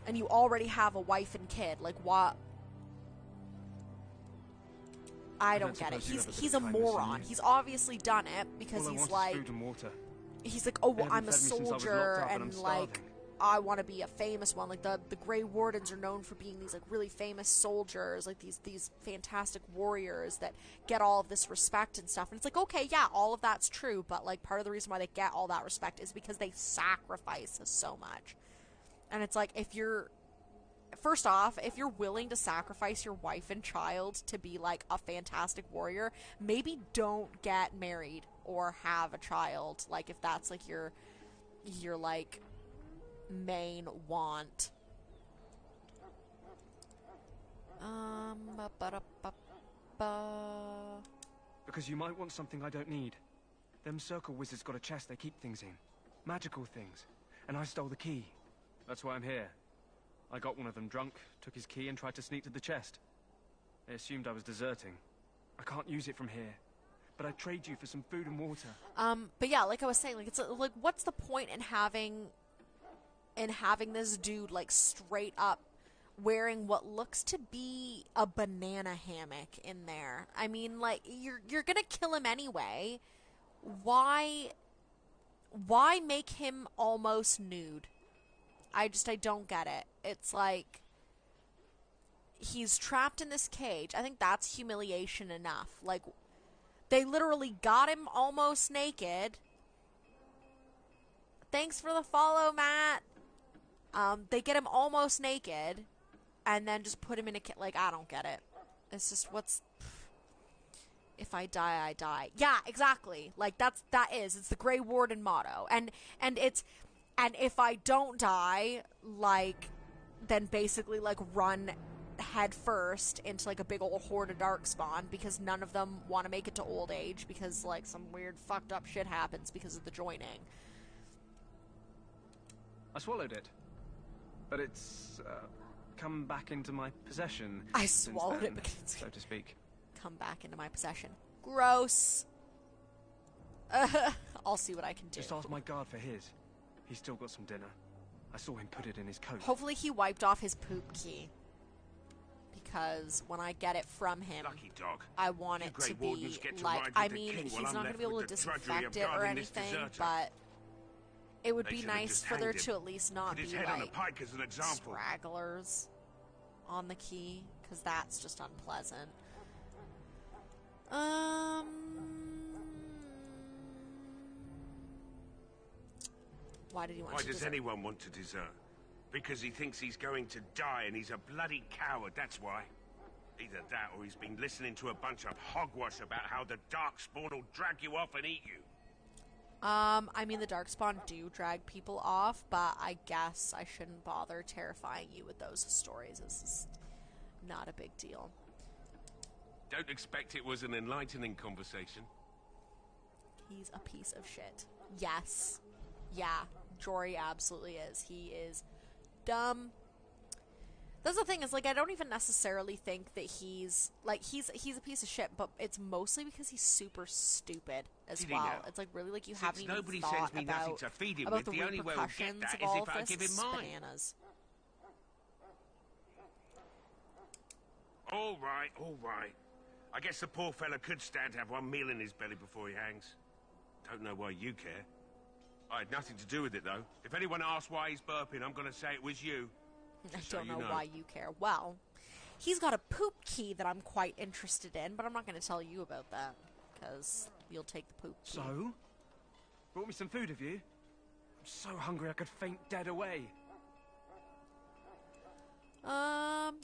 and you already have a wife and kid? Like, what? I don't get it. He's a moron. He's obviously done it because he's like, food and water. he's like, oh, well, They I'm a haven't fed me since I was soldier, locked up and and I'm like, starving. I want to be a famous one. Like, the Grey Wardens are known for being these like really famous soldiers, like these fantastic warriors that get all of this respect and stuff. And it's like, okay, yeah, all of that's true, but like part of the reason why they get all that respect is because they sacrifice so much. And it's like, if you're first off, if you're willing to sacrifice your wife and child to be, like, a fantastic warrior, maybe don't get married or have a child, like, if that's, like, your like, main want. Because you might want something I don't need. Them circle wizards got a chest they keep things in. Magical things. And I stole the key. That's why I'm here. I got one of them drunk, took his key and tried to sneak to the chest. They assumed I was deserting. I can't use it from here. But I'd trade you for some food and water. But yeah, like I was saying, like, it's like, what's the point in having this dude, like, straight up wearing what looks to be a banana hammock in there? I mean, like, you're gonna kill him anyway. Why make him almost nude? I don't get it. It's like, he's trapped in this cage. I think that's humiliation enough. Like, they literally got him almost naked. Thanks for the follow, Matt. They get him almost naked, and then just put him in a like, I don't get it. It's just, if I die, I die. Yeah, exactly. Like, it's the Grey Warden motto. And if I don't die, like, then basically, like, run head first into, like, a big old horde of darkspawn, because none of them want to make it to old age, because, like, some weird fucked up shit happens because of the joining. I swallowed it. But it's, come back into my possession. I swallowed it, because so to speak. Come back into my possession. Gross. I'll see what I can do. Just ask my guard for his. He's still got some dinner. I saw him put it in his coat. Hopefully he wiped off his poop key. Because when I get it from him, Lucky dog. I want it to be like, I mean, he's not going to be able to disinfect it or anything, but it would be nice for there to at least not be, like, stragglers on the key, because that's just unpleasant. Why did he want to desert? Why does anyone want to desert? Because he thinks he's going to die and he's a bloody coward, that's why. Either that or he's been listening to a bunch of hogwash about how the Darkspawn will drag you off and eat you. I mean, the Darkspawn do drag people off, but I guess I shouldn't bother terrifying you with those stories. It's just not a big deal. Don't expect it was an enlightening conversation. He's a piece of shit. Yes. Yeah, Jory absolutely is. He is dumb. That's the thing, is, like, I don't even necessarily think that he's a piece of shit, but it's mostly because he's super stupid as well. It's like, really, like, you haven't even thought about the repercussions of all of this. It's bananas. All right. I guess the poor fella could stand to have one meal in his belly before he hangs. Don't know why you care. I had nothing to do with it, though. If anyone asks why he's burping, I'm going to say it was you. I don't know why you care. Well, he's got a poop key that I'm quite interested in, but I'm not going to tell you about that, because you'll take the poop key. So? Brought me some food, have you? I'm so hungry I could faint dead away.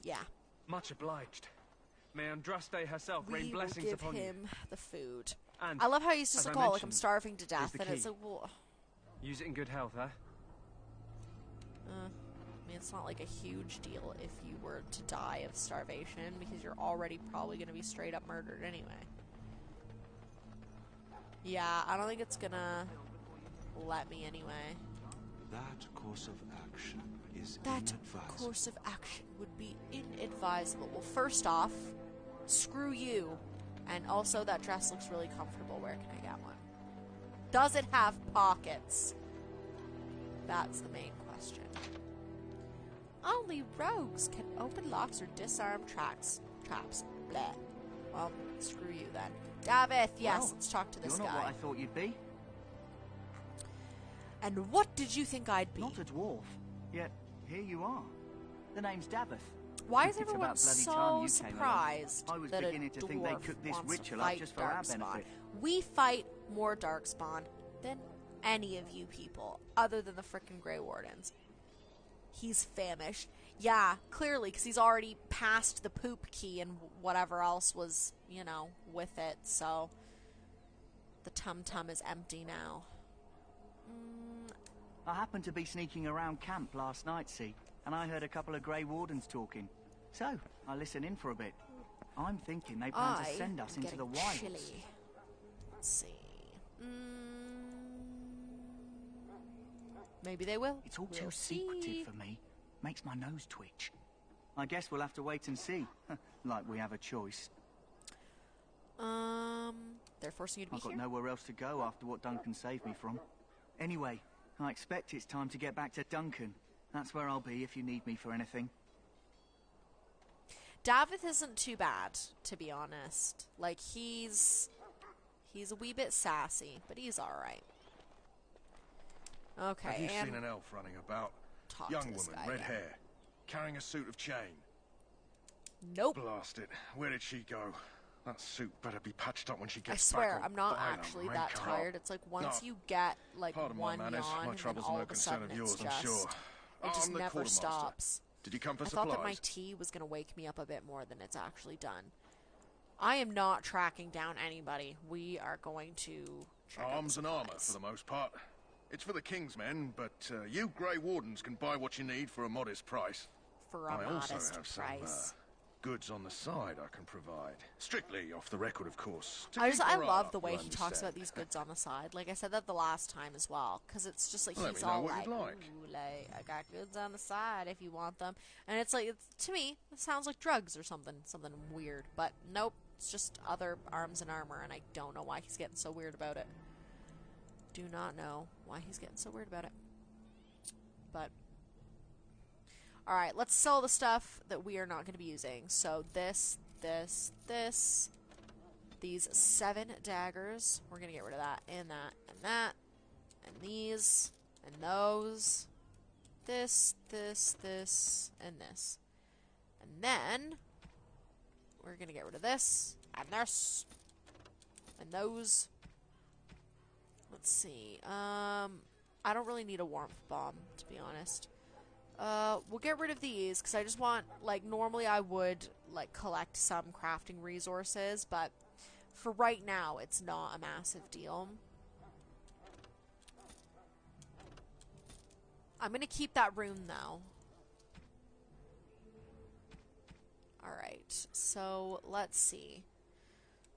Yeah. Much obliged. May Andraste herself rain blessings upon you. We will give him the food. And I love how he's just like, oh, like, I'm starving to death, and it's like, well... Use it in good health, huh? I mean, it's not like a huge deal if you were to die of starvation, because you're already probably going to be straight up murdered anyway. Yeah, I don't think it's gonna let me anyway. That course of action is inadvisable. That course of action would be inadvisable. Well, first off, screw you. And also, that dress looks really comfortable. Where can I get one? Does it have pockets? That's the main question. Only rogues can open locks or disarm traps. Bleh. Well, screw you then. Davith, yes, well, let's talk to this guy. You're not what I thought you'd be. And what did you think I'd be? Not a dwarf. Yet, here you are. The name's Davith. Why is everyone so surprised I was that beginning to think they cooked this ritual up just for our benefit. We fight more Darkspawn than any of you people, other than the frickin' Grey Wardens. He's famished. Yeah, clearly, because he's already passed the poop key and whatever else was, you know, with it, so the tum-tum is empty now. I happened to be sneaking around camp last night, see, and I heard a couple of Grey Wardens talking. So, I listened in for a bit. I'm thinking they plan to send us into the wilds. Chilly. Let's see. Maybe they will. It's all too secretive for me. Makes my nose twitch. I guess we'll have to wait and see. Like we have a choice. They're forcing you to be here? I've got nowhere else to go after what Duncan saved me from. Anyway, I expect it's time to get back to Duncan. That's where I'll be if you need me for anything. Davith isn't too bad, to be honest. Like, he's a wee bit sassy, but he's alright. Okay, have you seen an elf running about? Young woman, red hair, carrying a suit of chain. Nope. Blast it. Where did she go? That suit better be patched up when she gets back. I swear, back. I'm not actually that tired. It's like once you get like one yawn, and then all of a sudden it's just, it just never stops. Did you come for I supplies? thought that my tea was going to wake me up a bit more than it's actually done. I am not tracking down anybody. We are going to check arms and armor for the most part. It's for the King's men, but you Grey Wardens can buy what you need for a modest price. For a modest also have price. Some goods on the side I can provide. Strictly off the record, of course. I love the way he talks about these goods on the side. Like I said that the last time as well, because it's just like he's all like, "Ooh, like, I got goods on the side if you want them," and it's like, to me, it sounds like drugs or something weird. But nope, it's just other arms and armor, and I don't know why he's getting so weird about it. Do not know why he's getting so weird about it. But alright, let's sell the stuff that we are not going to be using. So this, these 7 daggers, we're going to get rid of that, and that, and these, and those, this, and this. And then we're going to get rid of this, and this, and those. Let's see. I don't really need a warmth bomb, to be honest. We'll get rid of these, because I just want, like, normally I would, like, collect some crafting resources, but for right now, it's not a massive deal. I'm gonna keep that rune, though. Alright, so let's see.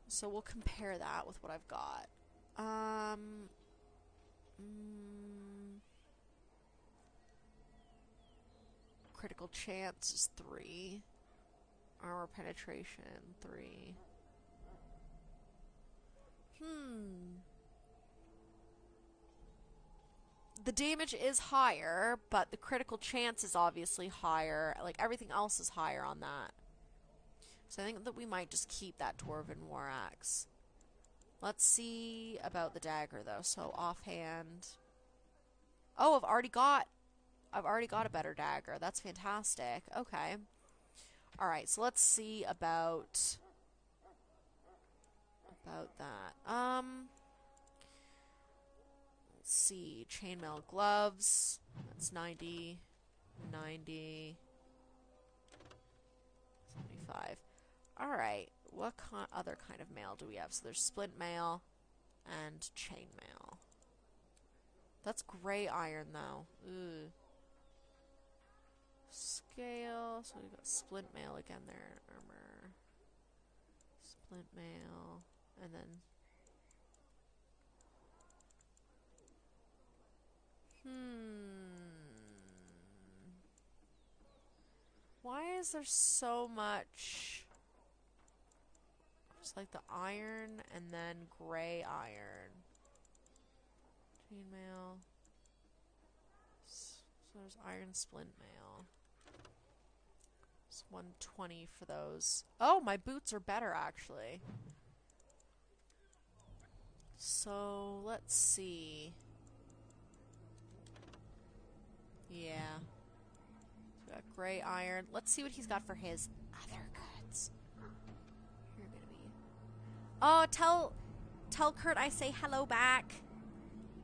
So we'll compare that with what I've got. Critical chance is 3. Armor penetration 3. The damage is higher, but the critical chance is obviously higher. Like, everything else is higher on that. So I think that we might just keep that Dwarven War Axe. Let's see about the dagger, though. So, offhand... Oh, I've already got a better dagger. That's fantastic. Okay. Alright, so let's see about that. Let's see. Chainmail gloves. That's 90. 90. 75. Alright. What other kind of mail do we have? So there's splint mail and chainmail. That's gray iron, though. Ugh. Scale. So we've got splint mail again there. Armor. Splint mail. And then... Why is there so much... Just like the iron and then gray iron. Chainmail. So there's iron splint mail. It's 120 for those. Oh, my boots are better actually. So let's see. Yeah. So we got gray iron. Let's see what he's got for his other goods. You're gonna be. Oh, tell Kurt I say hello back.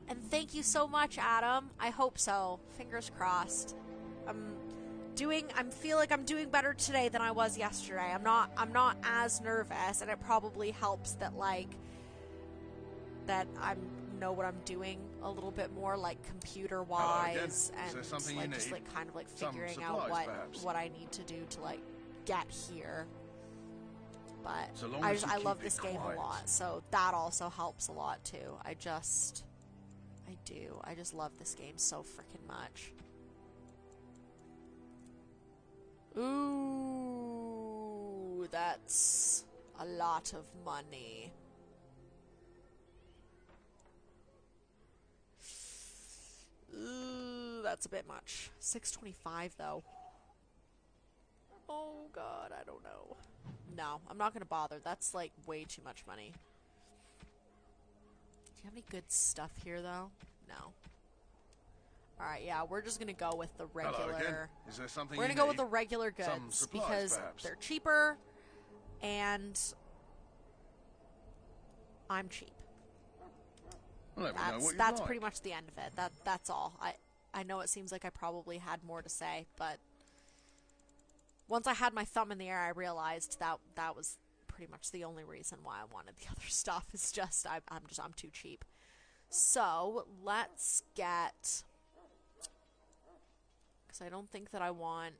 And thank you so much, Adam. I hope so. Fingers crossed. I'm feel like I'm doing better today than I was yesterday. I'm not as nervous, and it probably helps that that I know what I'm doing a little bit more, like computer wise, and like just like kind of like figuring out what I need to do to like get here. But I love this game a lot, so that also helps a lot too. I just love this game so freaking much. Ooh, that's a lot of money. Ooh, that's a bit much. 625 though. Oh god, I don't know. No, I'm not gonna bother. That's like way too much money. Do you have any good stuff here though? No. Alright, yeah, we're just gonna go with the regular. Is there something we're gonna go with the regular goods because they're cheaper and I'm cheap. Well, that's pretty much the end of it. That's all. I know it seems like I probably had more to say, but once I had my thumb in the air, I realized that was pretty much the only reason why I wanted the other stuff. Is just I'm too cheap. So let's get, because I don't think that I want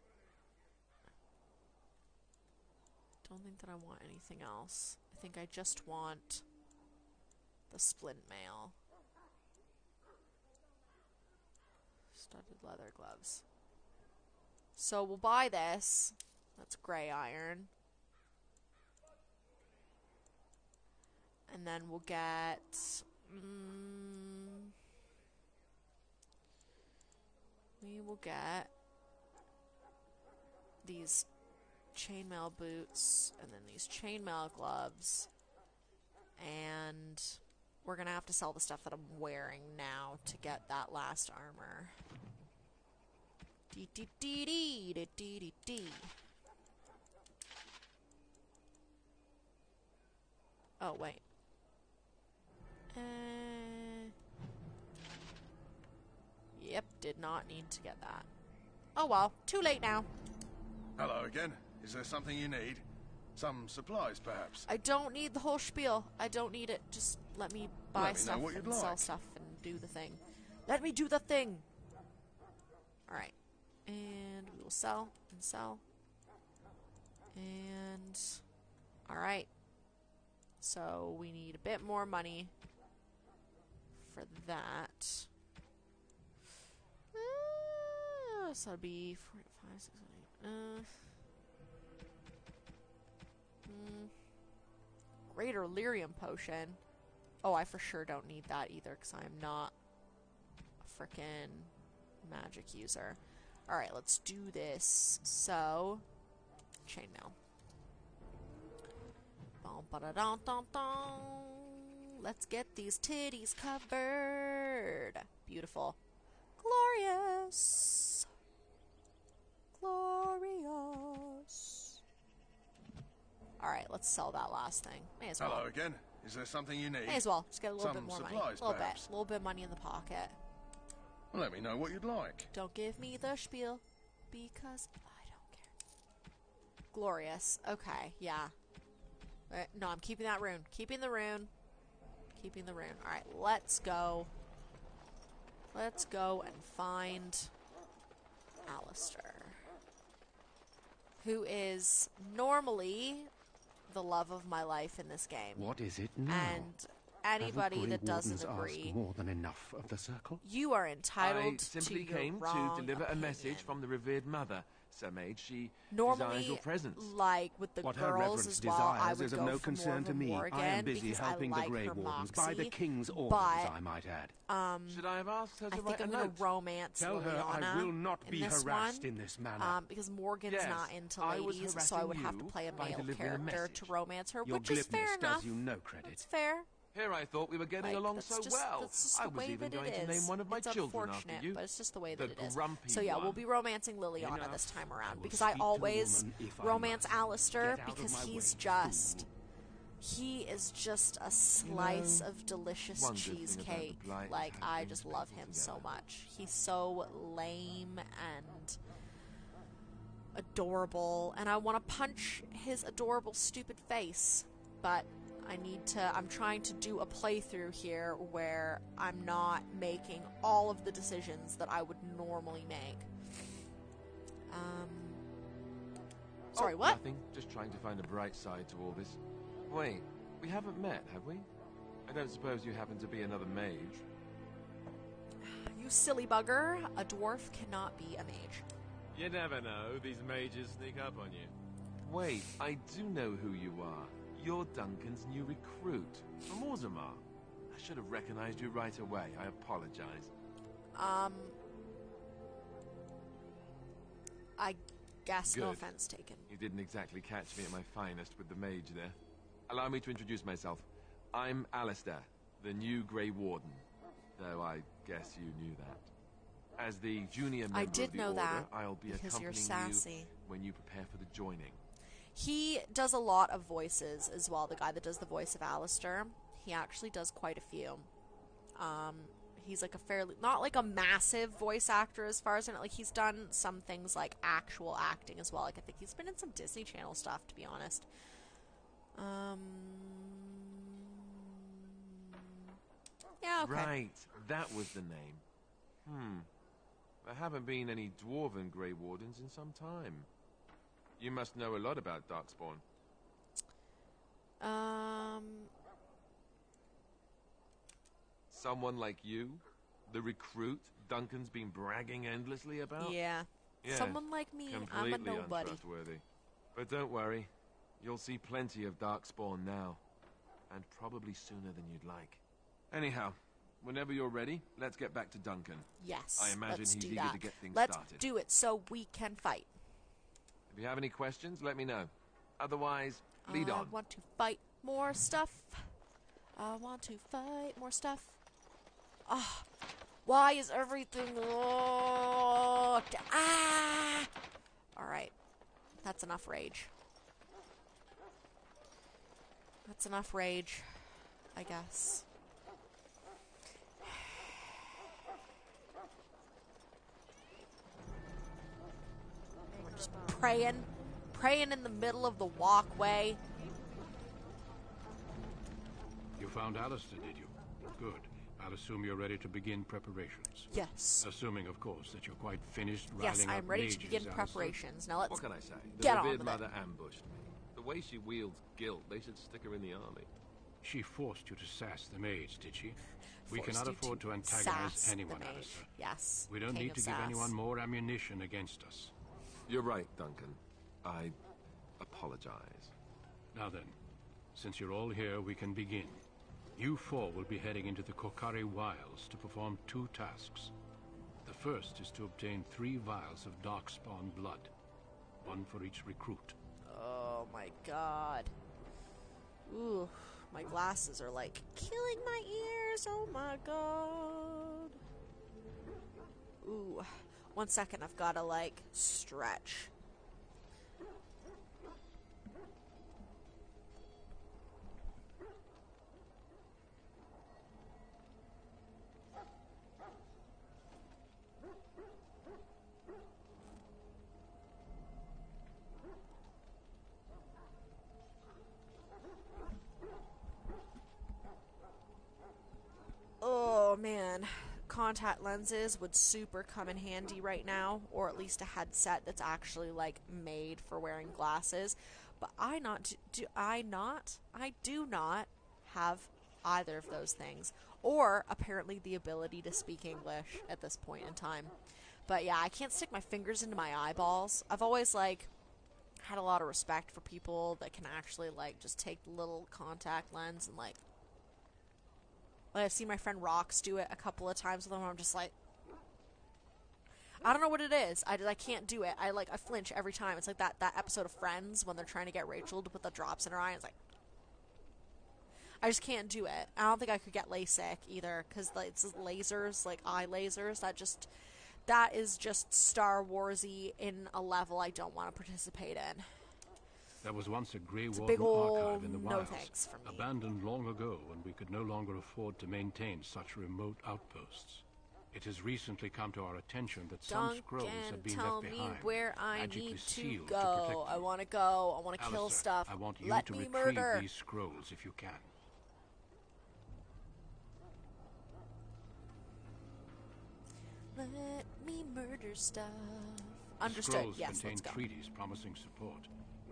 anything else. I think I just want the splint mail. Studded leather gloves. So we'll buy this. That's gray iron. And then we'll get we will get these chainmail boots and then these chainmail gloves, and we're gonna have to sell the stuff that I'm wearing now to get that last armor. Oh, wait. Yep, did not need to get that. Oh well, too late now. Hello again. Is there something you need? Some supplies, perhaps? I don't need the whole spiel. I don't need it. Just let me buy stuff and sell stuff and do the thing. Let me do the thing! Alright. And we will sell and sell. And alright. So we need a bit more money for that. So it'll be 4, 5, 6, 7, 8. Greater lyrium potion. Oh, I for sure don't need that either because I'm not a frickin' magic user. Alright, let's do this. So, chainmail. Let's get these titties covered. Beautiful. Glorious. Glorious. Alright, let's sell that last thing. May as well. Hello again. Is there something you need? May as well. Just get a little bit more money. A little perhaps? bit. A little bit of money in the pocket. Well, let me know what you'd like. Don't give me the spiel, because I don't care. Glorious. Okay, yeah. No, I'm keeping that rune. Keeping the rune. Keeping the rune. Alright, let's go. Let's go and find Alistair, who is normally the love of my life in this game. What is it now? And anybody that doesn't agree, more than enough of the circle? You are entitled to I simply your came wrong to deliver opinion. a message from the revered mother. Sir Mage, she Normally, desires your presence. like with the What her girls reverence as well, I desires would is of go no for concern more of to a me. Morgan I am busy because helping I like the Grey her Wardens moxie, by the King's orders, but, I might add. Should I have asked her to I write think I'm a going note? to romance Tell her Liliana I will not in be this harassed one, in this manner. because Morgan's Yes, not into I was ladies, so I would have to harassing play a you by male delivering a character message. to romance her, Your which is fair glibness enough. does you no credit. It's fair. Here I thought we were getting Like, along that's so just, well. That's just I the was way even that going it to is. name one of my it's children after unfortunate, you. but it's just the way The that it is. grumpy So yeah, one. we'll be romancing Liliana Enough. this time I around will because I speak to the always woman if I romance must. Alistair Get out of because my he's way, just he is just a slice of delicious one good thing about the cheesecake. Blight Like is how I things just make love it him together. so much. He's so lame and adorable, and I want to punch his adorable stupid face, but I'm trying to do a playthrough here where I'm not making all of the decisions that I would normally make. Sorry, what? Nothing. Just trying to find a bright side to all this. Wait, we haven't met, have we? I don't suppose you happen to be another mage? You silly bugger. A dwarf cannot be a mage. You never know. These mages sneak up on you. Wait, I do know who you are. You're Duncan's new recruit from Orzammar. I should have recognized you right away. I apologize. I guess Good. no offense taken. You didn't exactly catch me at my finest with the mage there. Allow me to introduce myself. I'm Alistair, the new Grey Warden. Though I guess you knew that. As the junior member of the Order, I'll be accompanying you when you prepare for the joining. He does a lot of voices as well, the guy that does the voice of Alistair. He actually does quite a few. He's like a fairly, not like a massive voice actor as far as I know. Like, he's done some things like actual acting as well. Like, I think he's been in some Disney Channel stuff, to be honest. Yeah, okay. Right, that was the name. There haven't been any Dwarven Grey Wardens in some time. You must know a lot about Darkspawn. Someone like you? The recruit Duncan's been bragging endlessly about? Yeah. Someone like me, I'm a nobody. Completely untrustworthy. But don't worry. You'll see plenty of Darkspawn now. And probably sooner than you'd like. Anyhow, whenever you're ready, let's get back to Duncan. Yes, I imagine let's he's do eager that. to get things Let's started. do it so we can fight. If you have any questions, let me know. Otherwise, lead on. I want to fight more stuff. I want to fight more stuff. Ah, why is everything locked? Ah! Alright. That's enough rage. That's enough rage, I guess. We're just praying in the middle of the walkway. You found Alistair, did you? Good. I'll assume you're ready to begin preparations. Yes. Assuming, of course, that you're quite finished Yes, riling I'm up ready mages, to begin Alistair. preparations. Now let's What can I say? The get on revered with mother it. ambushed me. The way she wields guilt, they should stick her in the army. She forced you to sass the maids, did she? We Forced cannot you afford to to antagonize sass anyone, the mage. Alistair. Yes. We don't King need of to give sass. anyone more ammunition against us. You're right, Duncan. I apologize. Now then, since you're all here, we can begin. You four will be heading into the Kokari Wilds to perform 2 tasks. The first is to obtain 3 vials of Darkspawn blood, 1 for each recruit. Oh my god. Ooh, my glasses are like killing my ears. Oh my god. Ooh, 1 second, I've gotta like stretch. Oh man, contact lenses would super come in handy right now, or at least a headset that's actually like made for wearing glasses. But I do not have either of those things, or apparently the ability to speak English at this point in time. But yeah, I can't stick my fingers into my eyeballs. I've always like had a lot of respect for people that can actually like just take the little contact lens and like I've seen my friend Rox do it a couple of times with them where I'm just like, I don't know what it is. I can't do it. I flinch every time. It's like that episode of Friends when they're trying to get Rachel to put the drops in her eye. It's like, I just can't do it. I don't think I could get LASIK either because it's lasers, like eye lasers. That is just Star Warsy in a level I don't want to participate in. There was once a Grey Warden big ol' archive in the no wilds, thanks for me. abandoned long ago when we could no longer afford to maintain such remote outposts. It has recently come to our attention that some scrolls have been tell left me behind, where I magically need to sealed go. to protect you. I want to go. I want to kill Alistair, stuff. I want you Let to me retrieve murder. these scrolls if you can. Let me murder stuff. Understood. Scrolls Yes, contain let's go. treaties promising support.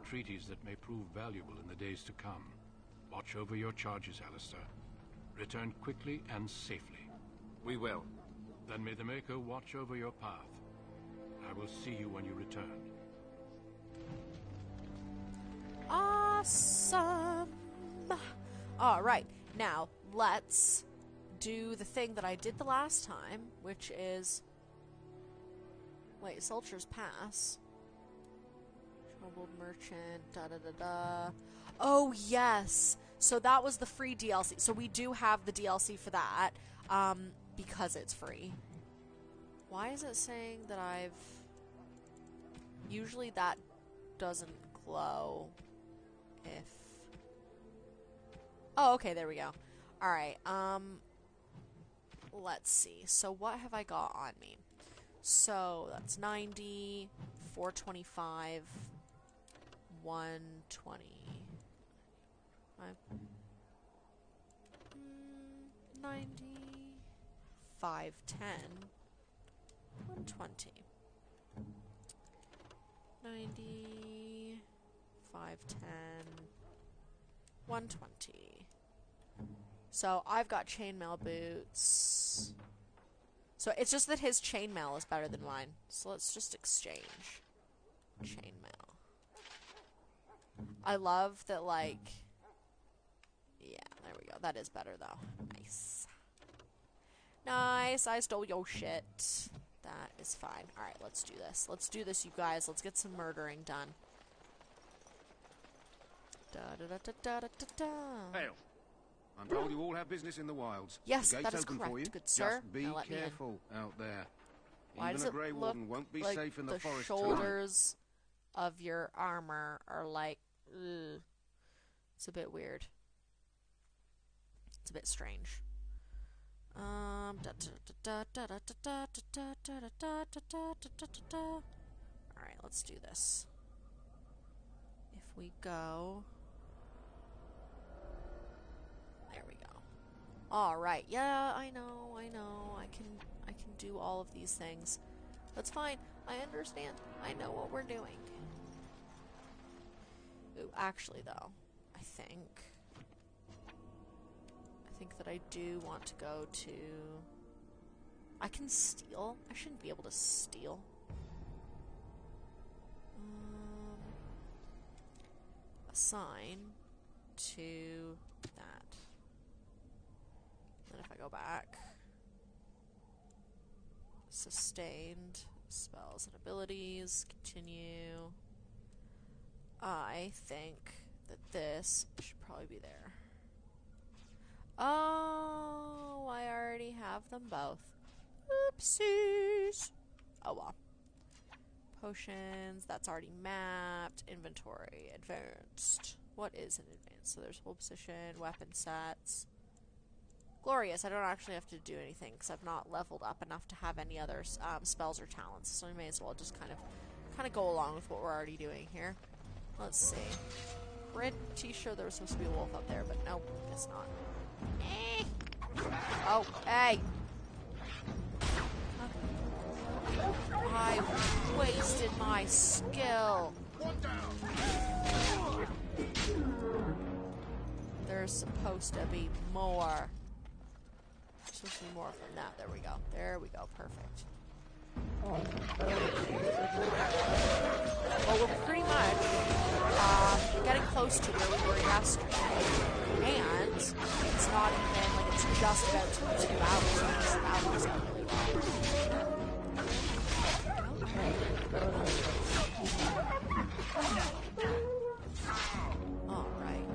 Treaties that may prove valuable in the days to come. Watch over your charges, Alistair. Return quickly and safely. We will. Then may the Maker watch over your path. I will see you when you return. Awesome. All right, now let's do the thing that I did the last time, which is Soldier's Pass. Troubled Merchant. Da da da da. Oh yes. So that was the free DLC. So we do have the DLC for that, because it's free. Why is it saying that I've... Usually that doesn't glow if... Oh, okay, there we go. Alright, let's see. So what have I got on me? So that's 90, 425, 120. 90, 510, 120. 90, 510, 120. So I've got chainmail boots. So it's just that his chainmail is better than mine. So let's just exchange chainmail. I love that, like... Yeah, there we go. That is better, though. Nice. Nice. I stole your shit. That is fine. Alright, let's do this. Let's do this, you guys. Let's get some murdering done. Hail. I'm told you all have business in the wilds. Yes, the gate's that is open correct, for you. good sir. Just be Now let me in. careful out there. Why Even does a it Grey look Warden won't be like safe in the forest shoulders of your armor are like, ugh. It's a bit weird. It's a bit strange. Alright, let's do this. If we go... There we go. Alright, yeah, I know. I can do all of these things. That's fine. I understand. I know what we're doing. Ooh, actually, though, I think that I do want to go to... I can steal? I shouldn't be able to steal. Assign to that. Then if I go back... Sustained. Spells and abilities. Continue. I think that this should probably be there. Oh, I already have them both. Oopsies. Oh well. Potions, that's already mapped. Inventory, advanced. What is an advanced? So there's hold position, weapon sets. Glorious, I don't actually have to do anything because I've not leveled up enough to have any other spells or talents. So we may as well just kind of go along with what we're already doing here. Let's see. Pretty sure there was supposed to be a wolf up there, but nope, it's not. Oh, hey! I wasted my skill. There's supposed to be more. There's supposed to be more from that. There we go. There we go. Perfect. Well, we're pretty much getting close to where we were yesterday, and it's not even like it's just about to be 2 hours. So that works out really well. All right.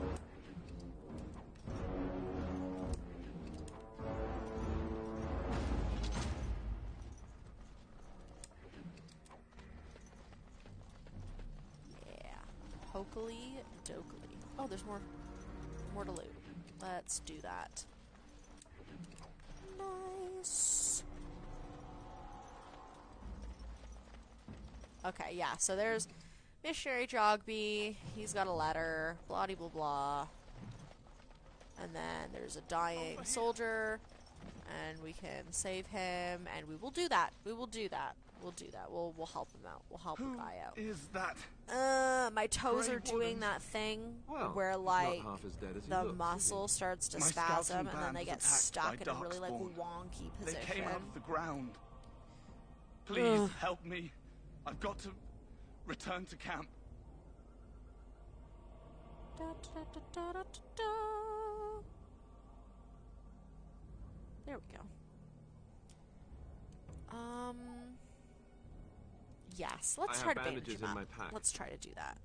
Hokely dokely. Oh, there's more to loot. Let's do that. Nice. Okay, yeah, so there's Missionary Jogby. He's got a letter. Blah blah blah. And then there's a dying soldier. And we can save him. And we will do that. We will do that. We'll do that. We'll help him out. We'll help the guy out. Is that? My toes are doing that thing where, like, the muscle starts to spasm and then they get stuck in a really, like, wonky position. They came out of the ground. Please help me. I've got to return to camp. There we go. Yes, let's try to bandage him up. Let's try to do that.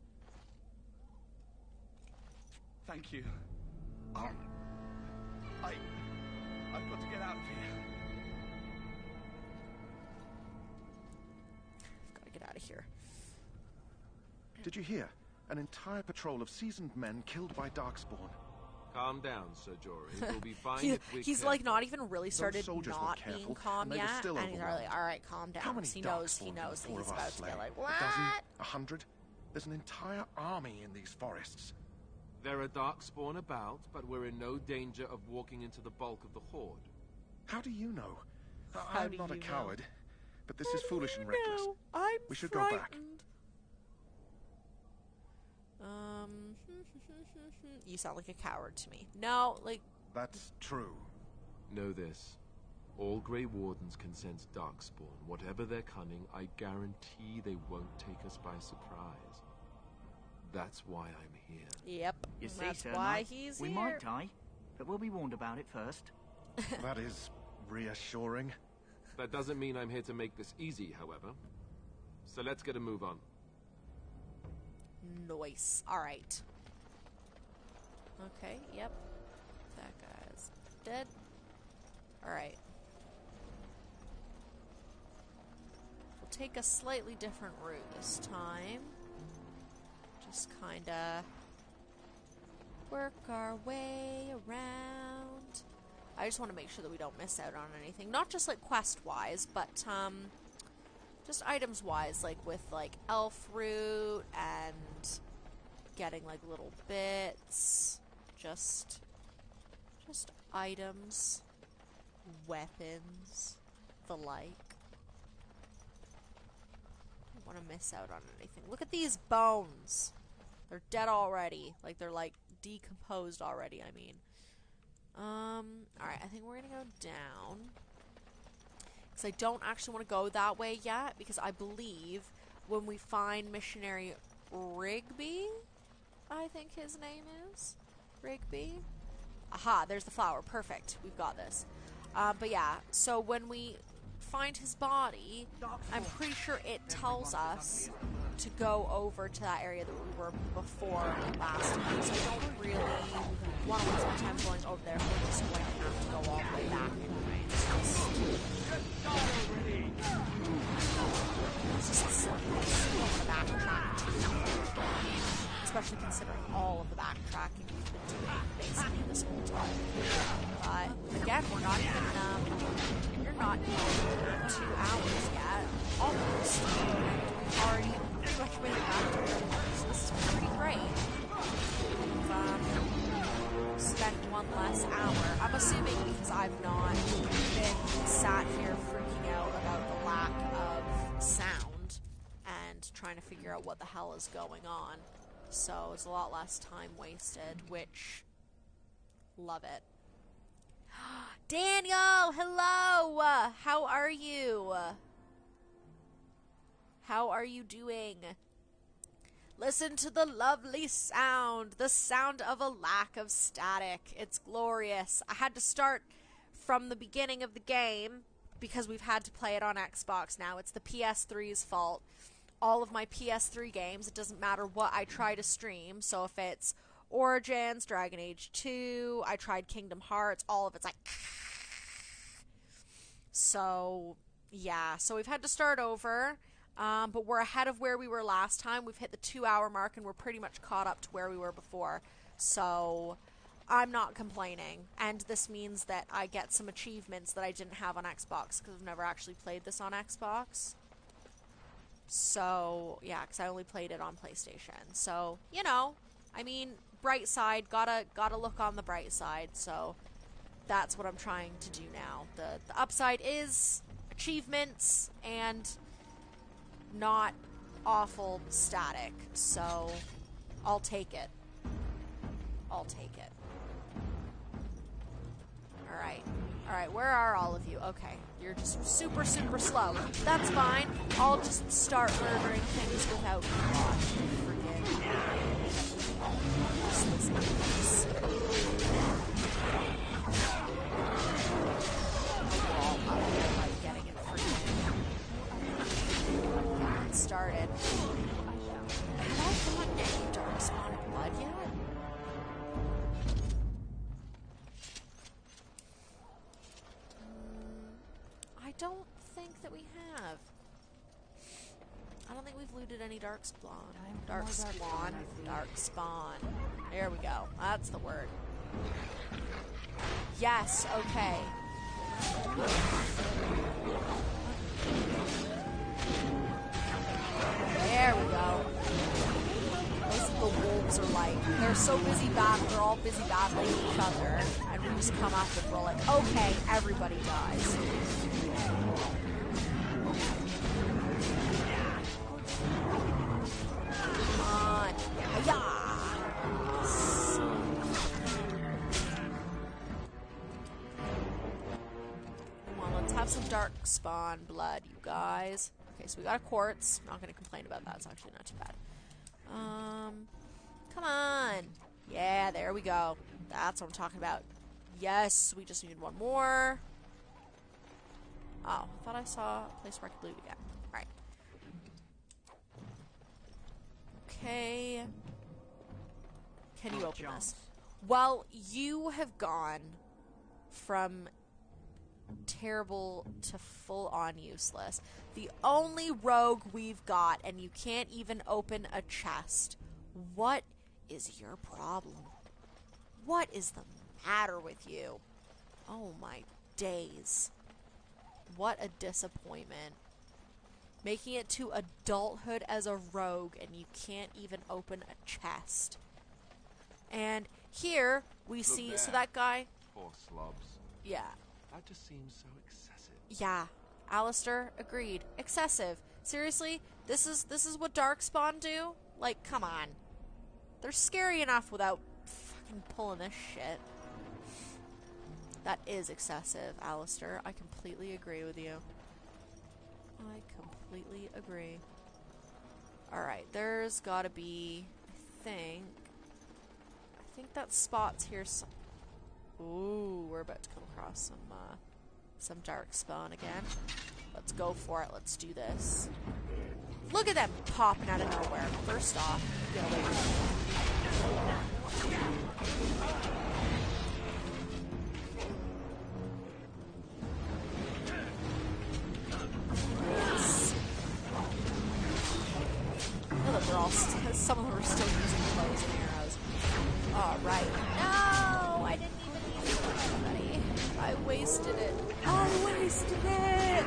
Thank you. I've got to get out of here. I've got to get out of here. Did you hear? An entire patrol of seasoned men killed by Darkspawn. Calm down, Sir Jory. We'll be fine if we He's like not even really started not careful, being calm yet, and he's like, "All right, calm down." How many He knows that he's about to get like, "What?" 100? There's an entire army in these forests. There are Darkspawn about, but we're in no danger of walking into the bulk of the horde. How do you know? I'm not a coward, but this is foolish and reckless. We should go back. You sound like a coward to me. No, like... That's true. Know this. All Grey Wardens can sense Darkspawn. Whatever their cunning, I guarantee they won't take us by surprise. That's why I'm here. Yep. You see, that's Sir why Knight, he's we here. might die, but we'll be warned about it first. That is reassuring. That doesn't mean I'm here to make this easy, however. So let's get a move on. Nice. Alright. Okay, yep. That guy's dead. Alright. We'll take a slightly different route this time. Just kinda work our way around. I just want to make sure that we don't miss out on anything. Not just like quest-wise, but just items-wise, like with like elf root and getting like little bits. Just items, weapons, the like. Don't want to miss out on anything. Look at these bones. They're dead already. Like they're like decomposed already, I mean. Alright, I think we're gonna go down. Because I don't actually want to go that way yet, because I believe when we find Missionary Rigby, I think his name is Rigby. Aha, there's the flower. Perfect. We've got this. But yeah, so when we find his body, I'm pretty sure it tells us to go over to that area that we were before last time. So I don't really want to waste my time going over there if we're just going to have to go all the way back anyway. It's just silly. I don't want to backtrack too far. Especially considering all of the backtracking we've been doing basically this whole time. But again, we're not even, you're not even 2 hours yet. Almost. We've already pretty much made it back to where we were, so this is pretty great. We've spent one less hour. I'm assuming because I've not been sat here freaking out about the lack of sound and trying to figure out what the hell is going on. So it's a lot less time wasted, which, love it. Daniel, hello! How are you? How are you doing? Listen to the lovely sound, the sound of a lack of static. It's glorious. I had to start from the beginning of the game because we've had to play it on Xbox now. It's the PS3's fault. All of my PS3 games, it doesn't matter what I try to stream. So if it's Origins, Dragon Age 2, I tried Kingdom Hearts, all of it's like... So, yeah. So we've had to start over, but we're ahead of where we were last time. We've hit the 2-hour mark, and we're pretty much caught up to where we were before. So I'm not complaining. And this means that I get some achievements that I didn't have on Xbox, because I've never actually played this on Xbox. So, yeah, because I only played it on PlayStation. So, you know, I mean, bright side, gotta look on the bright side. So, that's what I'm trying to do now. The upside is achievements and not awful static. So, I'll take it. I'll take it. Alright, where are all of you? Okay, you're just super, super slow. That's fine. I'll just start murdering things without getting it freaking started. Have I gotten any Darkspawn blood yet? I don't think that we have. I don't think we've looted any Darkspawn. Darkspawn. There we go. That's the word. Yes, okay. There we go. That's what the wolves are like. They're so busy battling. They're all busy battling each other. And we just come up and we're like, okay, everybody dies. Come on. Hiya! Come on, let's have some Darkspawn blood, you guys. Okay, so we got a quartz. Not gonna complain about that. It's actually not too bad. Come on. Yeah, there we go. That's what I'm talking about. Yes, we just need one more. Oh, I thought I saw a place where I could loot again. Alright. Okay. Can you open this? Well, you have gone from terrible to full-on useless. The only rogue we've got, and you can't even open a chest. What is your problem? What is the matter with you? Oh my days. What a disappointment. Making it to adulthood as a rogue and you can't even open a chest. And here we see, so that guy... Poor slobs. Yeah. That just seems so excessive. Yeah. Alistair, agreed. Excessive. Seriously? This is what Darkspawn do? Like, come on. They're scary enough without fucking pulling this shit. That is excessive, Alistair. I completely agree with you. I completely agree. Alright, there's gotta be, I think that spot's here. Ooh, we're about to come across some Darkspawn again. Let's go for it. Let's do this. Look at them popping out of nowhere. First off, get away from me. Yes. Look, they're all some of them are still using bows and arrows. Alright. No! I didn't even use anybody. I wasted it. I wasted it!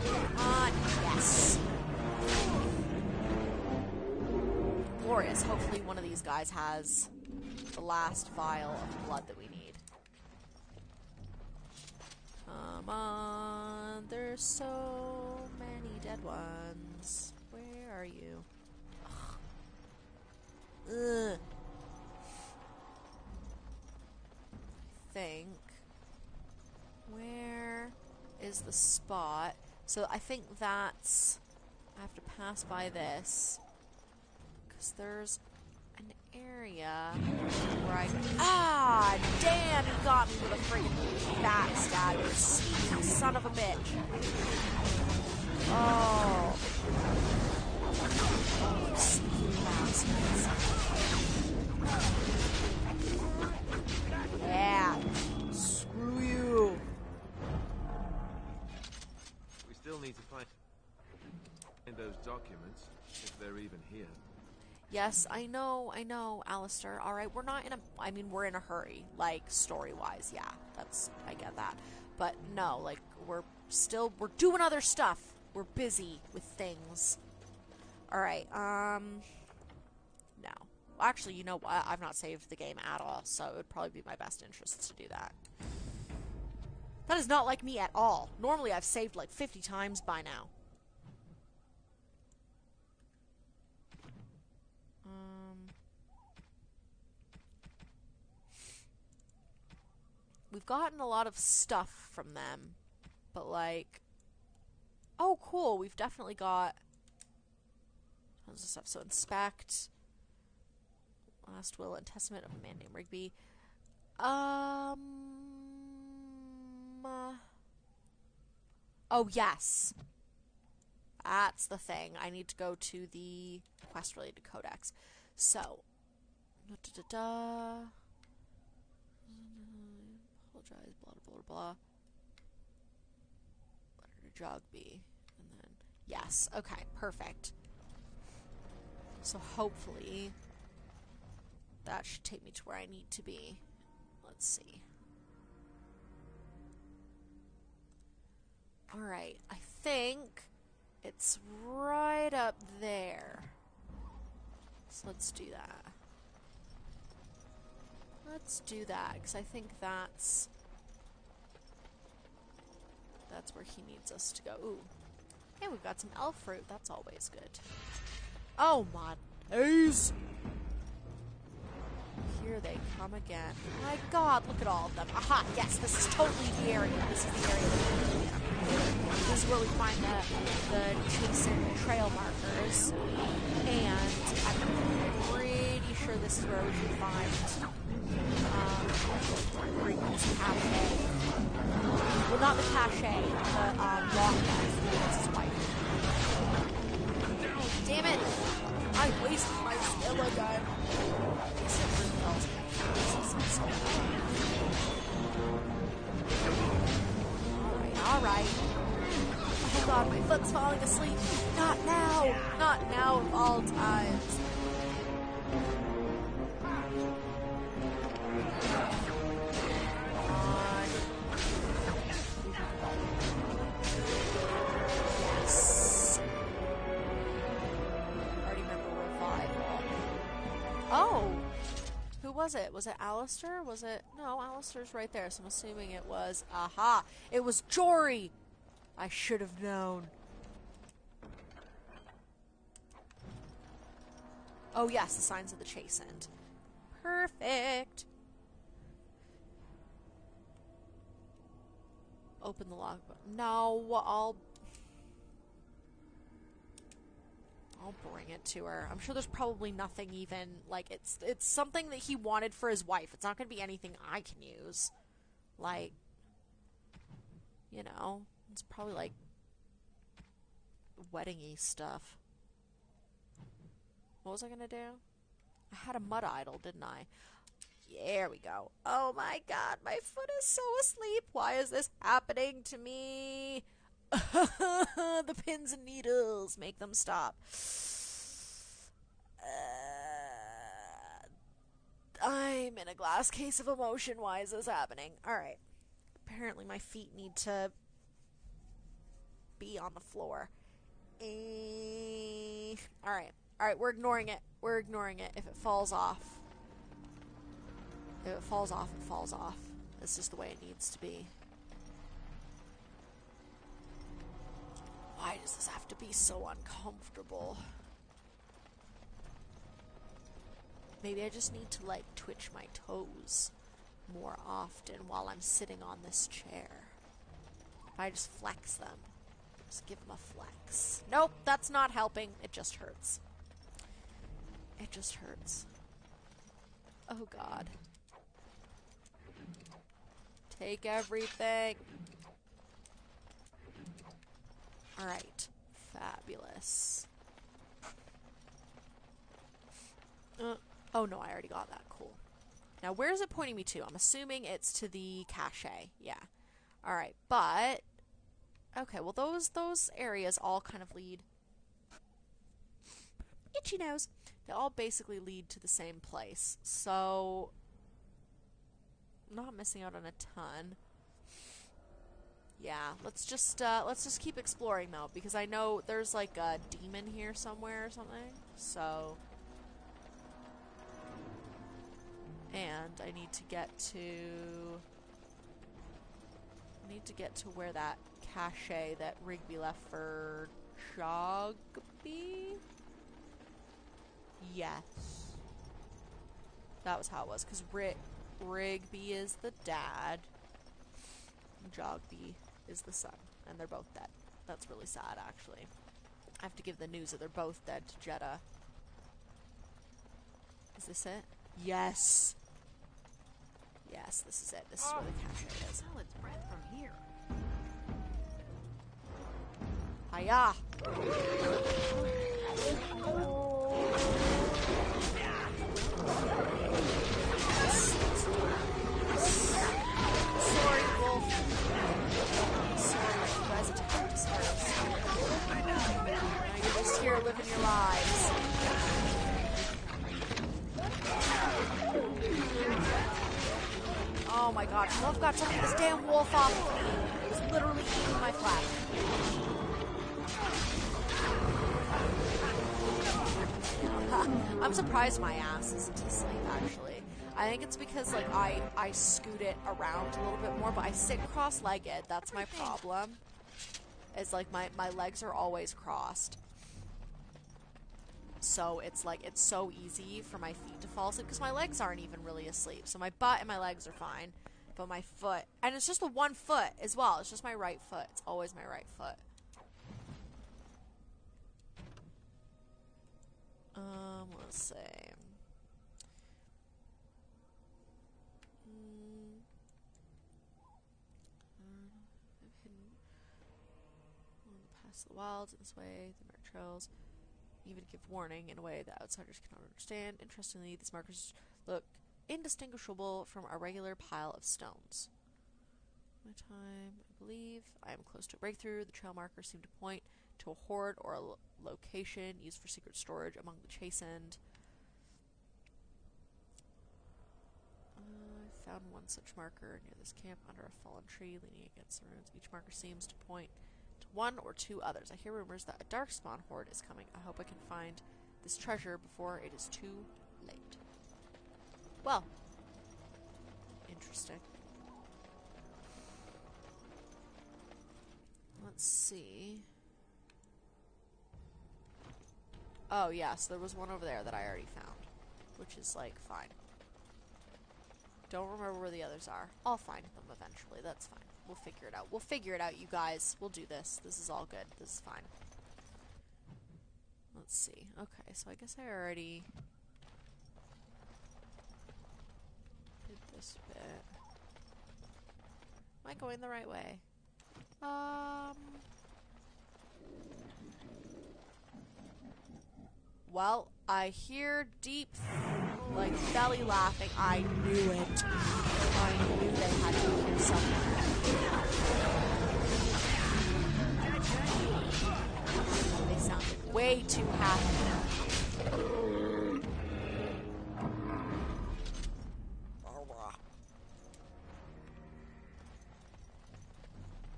Come on. Yes. Glorious. Hopefully one of these guys has the last vial of blood that we need. Come on. There's so many dead ones. Where are you? Ugh. Think. Where is the spot? So I think that's... I have to pass by this. Because there's an area where I... Ah! Damn, he got me with a friggin' backstab, you sneaky son of a bitch. Oh. Oh, sneaky bastards. Yeah. Screw you. We still need to find those documents, if they're even here. Yes, I know, Alistair. Alright, we're not in a... I mean, we're in a hurry. Like, story-wise, yeah. I get that. But no, like, we're doing other stuff. We're busy with things. Alright, no. Actually, you know what? I've not saved the game at all, so it would probably be my best interest to do that. That is not like me at all. Normally, I've saved like 50 times by now. We've gotten a lot of stuff from them, but like... Oh, cool. We've definitely got... tons of stuff. So, inspect... Last will and testament of a man named Rigby. Oh, yes. That's the thing. I need to go to the quest-related codex. So. Apologize, blah, blah, blah. Letter to Jogby. And then, yes. Okay, perfect. So, hopefully... that should take me to where I need to be. Let's see. Alright, I think it's right up there. So let's do that. Let's do that, because I think that's where he needs us to go. Ooh. Hey, we've got some elf fruit. That's always good. Oh my days! Here they come again. My god, look at all of them. Aha, yes, this is totally the area. This is the area that we need. This is where we find the Chasen trail markers. And I'm pretty sure this is where we can find Rigby's cache. Well, not the cache, the rock that's his wife. Damn it! I wasted my skill again. Alright. Oh god, my foot's falling asleep. Not now! Not now of all times. Yes. Already remember revival. Oh! Who was it? Was it Alistair? Was it... No, Alistair's right there, so I'm assuming it was... Aha! It was Jory! I should have known. Oh yes, the signs of the Chastened. Perfect! Open the logbook. No, I'll bring it to her. I'm sure there's probably nothing even, like, it's something that he wanted for his wife. It's not going to be anything I can use. Like, you know, it's probably, like, wedding-y stuff. What was I going to do? I had a mud idol, didn't I? There we go. Oh my god, my foot is so asleep. Why is this happening to me? The pins and needles make them stop. I'm in a glass case of emotion. Why is this happening? Alright. Apparently my feet need to be on the floor. Alright. Alright, we're ignoring it. We're ignoring it. If it falls off. If it falls off, it falls off. This is the way it needs to be. Why does this have to be so uncomfortable? Maybe I just need to, like, twitch my toes more often while I'm sitting on this chair. If I just flex them. Just give them a flex. Nope, that's not helping. It just hurts. It just hurts. Oh, God. Take everything. Alright. Fabulous. Oh no, I already got that. Cool. Now, where is it pointing me to? I'm assuming it's to the cache. Yeah. Alright, but... Okay, well, those areas all kind of lead... Itchy nose. They all basically lead to the same place. So, not missing out on a ton. Yeah, let's just keep exploring though, because I know there's like a demon here somewhere or something. So, and I need to get to where that cache that Rigby left for Jogby? Yes. That was how it was, because Rigby is the dad, and Jogby is the son, and they're both dead. That's really sad, actually. I have to give the news that they're both dead to Jeddah. Is this it? Yes! Yes, this is it. This is where the cache is. Smell its breath from here. Hiya! Sorry, Wolf. Sorry, you guys attacked us first. Now you're just here living your lives. Oh my god, I've got to get this damn wolf off of me. It was literally eating my flag. I'm surprised my ass isn't asleep, actually. I think it's because, like, I scoot it around a little bit more, but I sit cross-legged. That's my problem. It's like my legs are always crossed. So it's like, it's so easy for my feet to fall asleep, because my legs aren't even really asleep. So my butt and my legs are fine, but my foot, and it's just the one foot as well. It's just my right foot. It's always my right foot. Let's see. Past the wilds in this way, the marked trails even give warning in a way that outsiders cannot understand. Interestingly, these markers look indistinguishable from a regular pile of stones. My time, I believe I am close to a breakthrough. The trail markers seem to point to a hoard or a location used for secret storage among the chastened. I found one such marker near this camp under a fallen tree leaning against the ruins. Each marker seems to point to one or two others. I hear rumors that a darkspawn horde is coming. I hope I can find this treasure before it is too late. Well, interesting. Let's see. Oh, yeah, so there was one over there that I already found, which is, like, fine. Don't remember where the others are. I'll find them eventually. That's fine. We'll figure it out. We'll figure it out, you guys. We'll do this. This is all good. This is fine. Let's see. Okay, so I guess I already did this bit. Am I going the right way? Well, I hear deep, like, belly laughing. I knew it. I knew they had to be here somewhere. They sounded way too happy.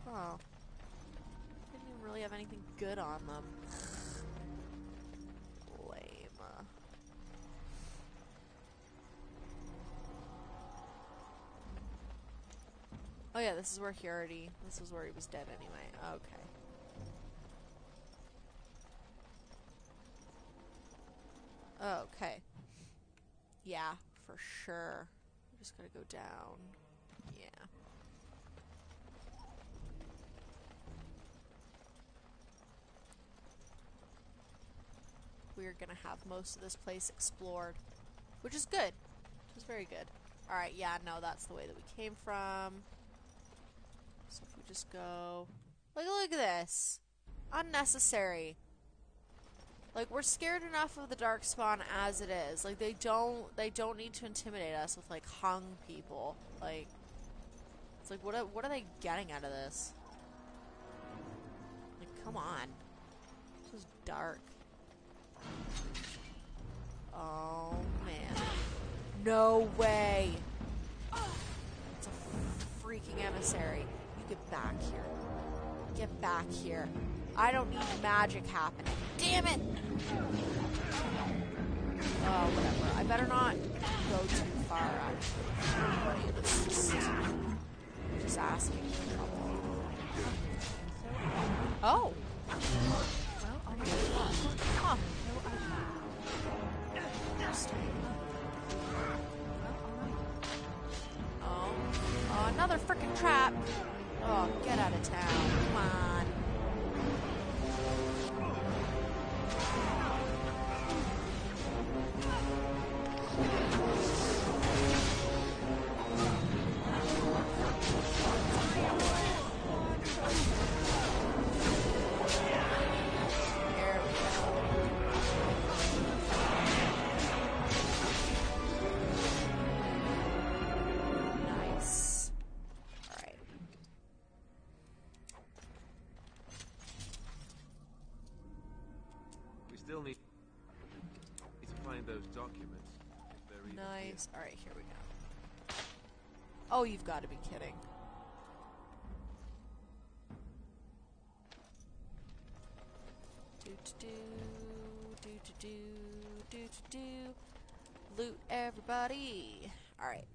Oh. Didn't even really have anything good on them. Oh yeah, this is where this was where he was dead anyway. Okay. Okay. Yeah, for sure. We just gotta go down. Yeah. We're gonna have most of this place explored, which is good. Which is very good. Alright, yeah, no, that's the way that we came from. So if we just go... Look at this. Unnecessary. Like, we're scared enough of the Darkspawn as it is. Like, they don't need to intimidate us with, like, hung people. Like, it's like, what are they getting out of this? Like, come on. This is dark. Oh, man. No way. It's a freaking emissary. You get back here. Get back here. I don't need magic happening. Damn it! Oh, whatever. I better not go too far, actually. This is just asking for trouble. Oh! Huh. Oh, another frickin' trap. Oh, get out of town. Come on. Still need to find those documents. Nice. Alright, here we go. Oh, you've got to be kidding. Loot everybody. Alright.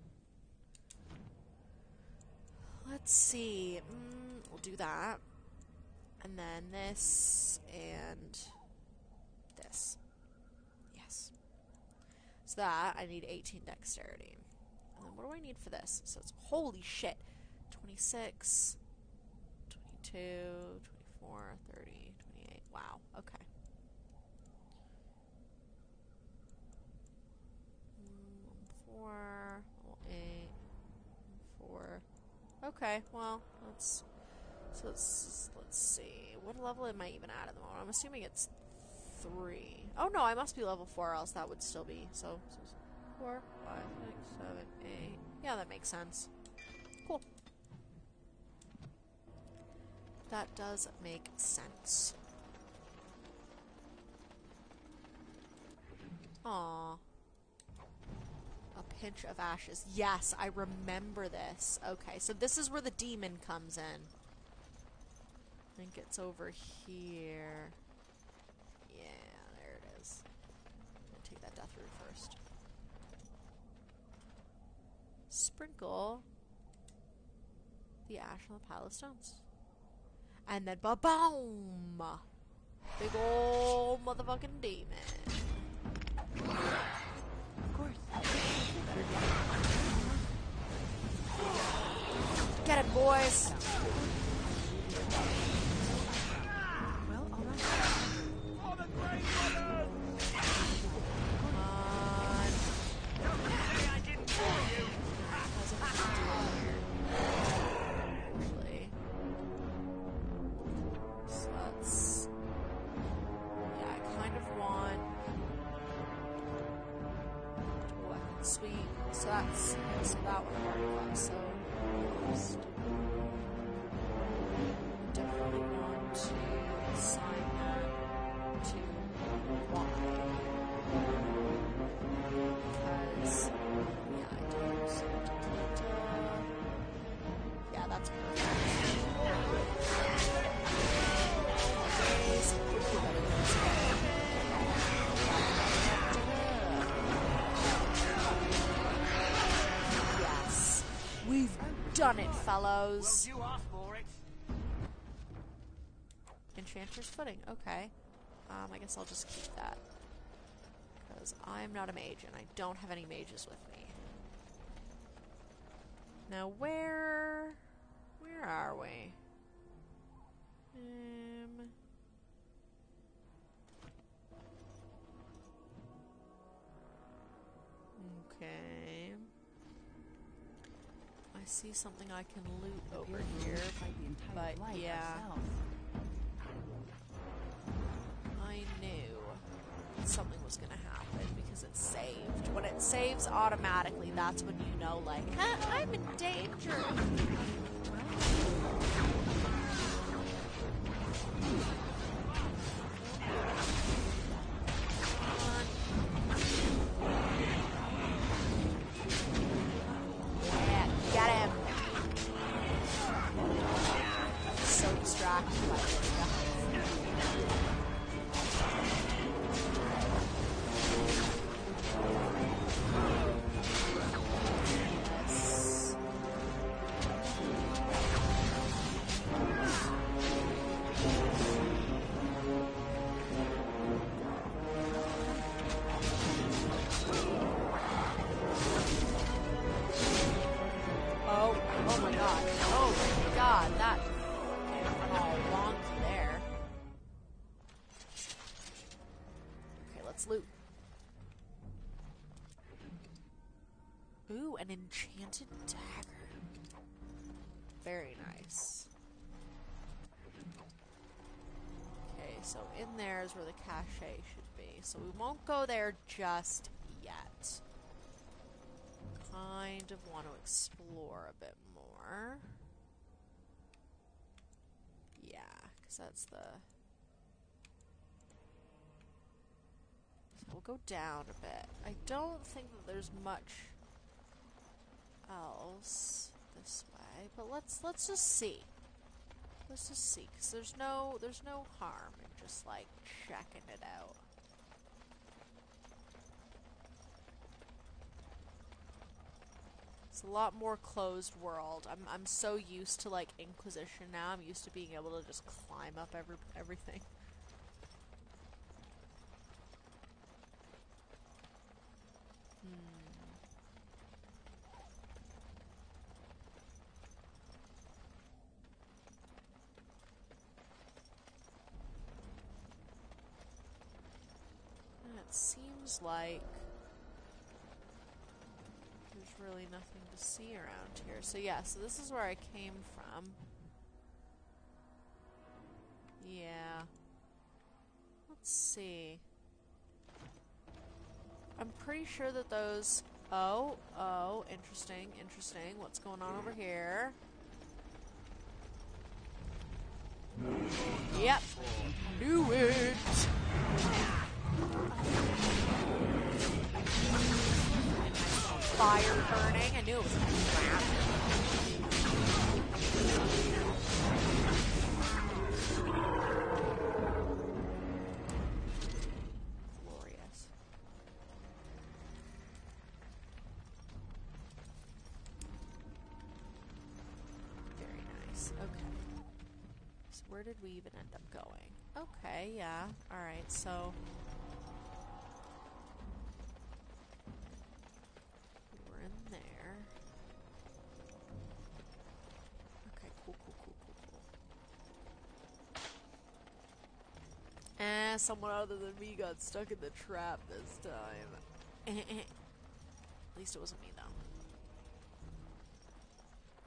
Let's see. We'll do that. And then this and this. Yes. So that, I need 18 dexterity. And then what do I need for this? So it's, holy shit. 26, 22, 24, 30, 28. Wow. Okay. 4, 8, 4. Okay, well, let's see. What level am I even at the moment? I'm assuming it's 3. Oh no, I must be level 4, else that would still be. So 4, 5, 6, 7, 8. Yeah, that makes sense. Cool. That does make sense. Aww. A pinch of ashes. Yes, I remember this. Okay, so this is where the demon comes in. I think it's over here. Yeah, there it is. I'm gonna take that death root first. Sprinkle the ash on the pile of stones. And then ba-boom! Big ol' motherfucking demon. Of course. Get it, boys! Well, alright. For the Grey Woman! Come on. Don't say I didn't warn you! Actually. So that's... Yeah, I kind of want... weapon sweep. So that's... So that one already got, so... First. Definitely want to assign that to Y. Because... Yeah, I do. So, yeah, that's perfect. Yes. We've done it, fellows. Well, you asked for it. Enchanter's Footing. Okay. I guess I'll just keep that. Because I'm not a mage, and I don't have any mages with me. Now, where are we? Okay. I see something I can loot over here, but yeah. I knew something was gonna happen because it saved. When it saves automatically, that's when you know, like, I'm in danger. By the area. Oh my god. Oh my god, that went all wonky there. Okay, let's loot. Ooh, an enchanted dagger. Very nice. Okay, so in there is where the cache should be. So we won't go there just yet. Kind of want to explore a bit more. Yeah, because that's the... So we'll go down a bit. I don't think that there's much else this way, but let's just see. Let's just see, because there's no harm in just like checking it out. It's a lot more closed world. I'm so used to like Inquisition now. I'm used to being able to just climb up everything. It seems like there's really nothing to see around here. So yeah, so this is where I came from. Yeah. Let's see. I'm pretty sure that those... Oh, interesting, interesting. What's going on over here? Yep. Knew it! Fire burning. I knew it was going to be loud. Glorious. Very nice. Okay. So where did we even end up going? Okay, yeah. Alright, so... Someone other than me got stuck in the trap this time. At least it wasn't me, though.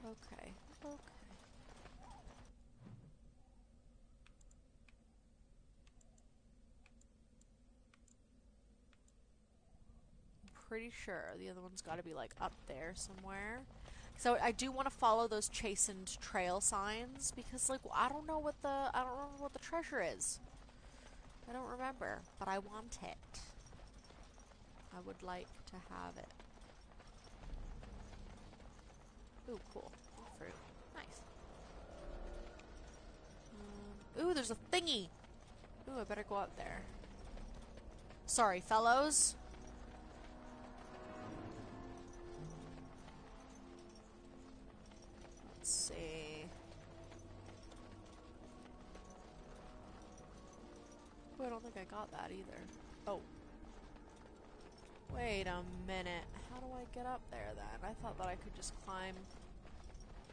Okay, okay. I'm pretty sure the other one's got to be, like, up there somewhere. So I do want to follow those chastened trail signs, because, like, I don't know what the treasure is. I don't remember, but I want it. I would like to have it. Ooh, cool. Fruit. Nice. Ooh, there's a thingy! Ooh, I better go up there. Sorry, fellows. Let's see. I don't think I got that either. Oh. Wait a minute. How do I get up there then? I thought that I could just climb.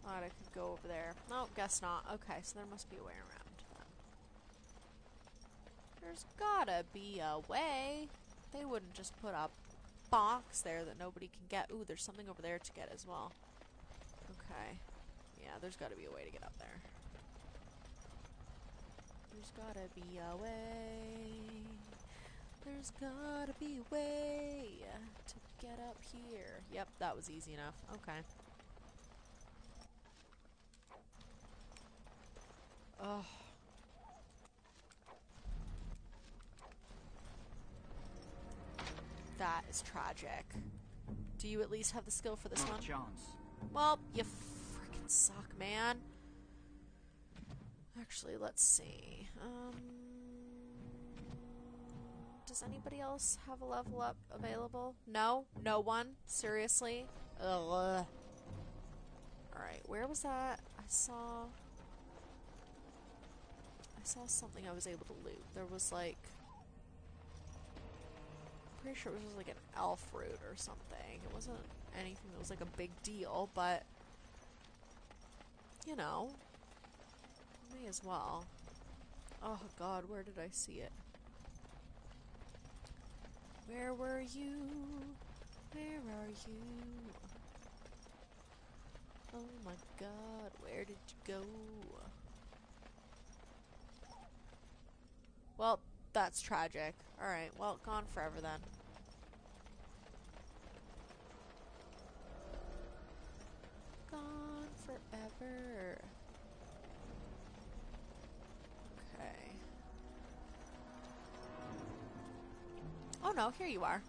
Thought I could go over there. No, guess not. Okay, so there must be a way around then. There's gotta be a way. They wouldn't just put a box there that nobody can get. Ooh, there's something over there to get as well. Okay. Yeah, there's gotta be a way to get up there. There's gotta be a way. There's gotta be a way to get up here. Yep, that was easy enough. Okay. Ugh. That is tragic. Do you at least have the skill for this one? Chance. Well, you freaking suck, man. Actually, let's see. Does anybody else have a level up available? No? No one? Seriously? Ugh. Alright, where was that? I saw something I was able to loot. There was like... I'm pretty sure it was just like an elf root or something. It wasn't anything that was like a big deal, but... You know. May as well. Oh god, where did I see it? Where were you? Where are you? Oh my god, where did you go? Well, that's tragic. Alright, well, gone forever then. Gone forever. Okay. Oh no, here you are.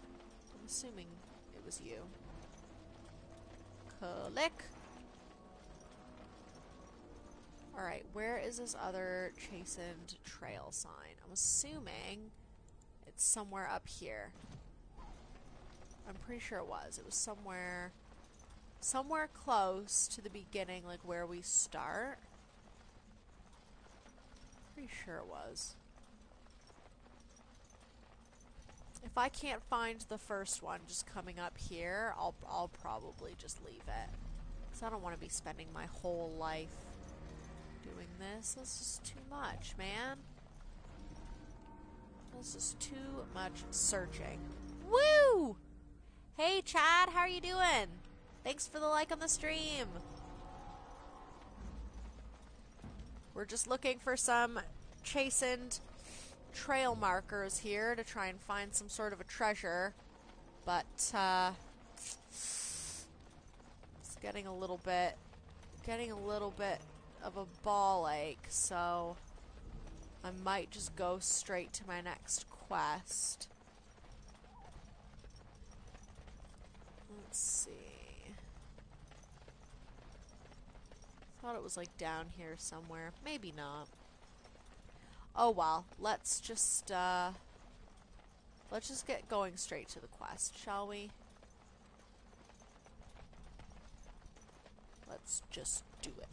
I'm assuming it was you. Click. Alright, where is this other chastened trail sign? I'm assuming it's somewhere up here. I'm pretty sure it was. It was somewhere close to the beginning, like where we start. Pretty sure it was. If I can't find the first one just coming up here, I'll probably just leave it. Because I don't want to be spending my whole life doing this. This is too much, man. This is too much searching. Woo! Hey, Chad, how are you doing? Thanks for the like on the stream. We're just looking for some chastened trail markers here to try and find some sort of a treasure. But, it's getting a little bit of a ball ache, so I might just go straight to my next quest. Let's see. Thought it was like down here somewhere. Maybe not. Oh well, let's just get going straight to the quest, shall we? Let's just do it.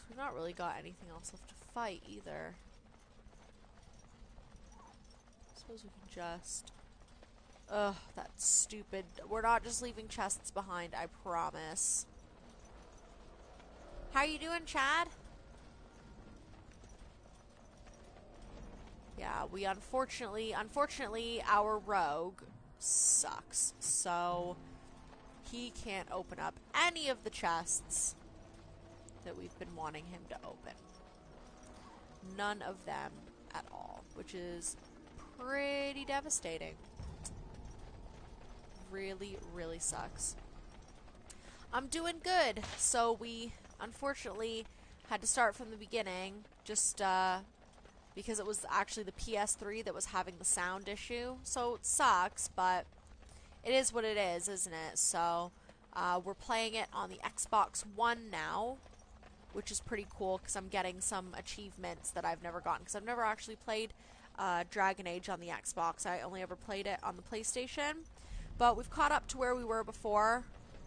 We've not really got anything else left to fight either. I suppose we can just... Ugh, that's stupid. We're not just leaving chests behind, I promise. How you doing, Chad? Yeah, we unfortunately, our rogue sucks. So, he can't open up any of the chests that we've been wanting him to open. None of them at all, which is pretty devastating. Really, really sucks. I'm doing good. So we unfortunately had to start from the beginning, just because it was actually the PS3 that was having the sound issue. So it sucks, but it is what it is, isn't it? So we're playing it on the Xbox One now, which is pretty cool because I'm getting some achievements that I've never gotten, because I've never actually played Dragon Age on the Xbox. I only ever played it on the PlayStation. But we've caught up to where we were before.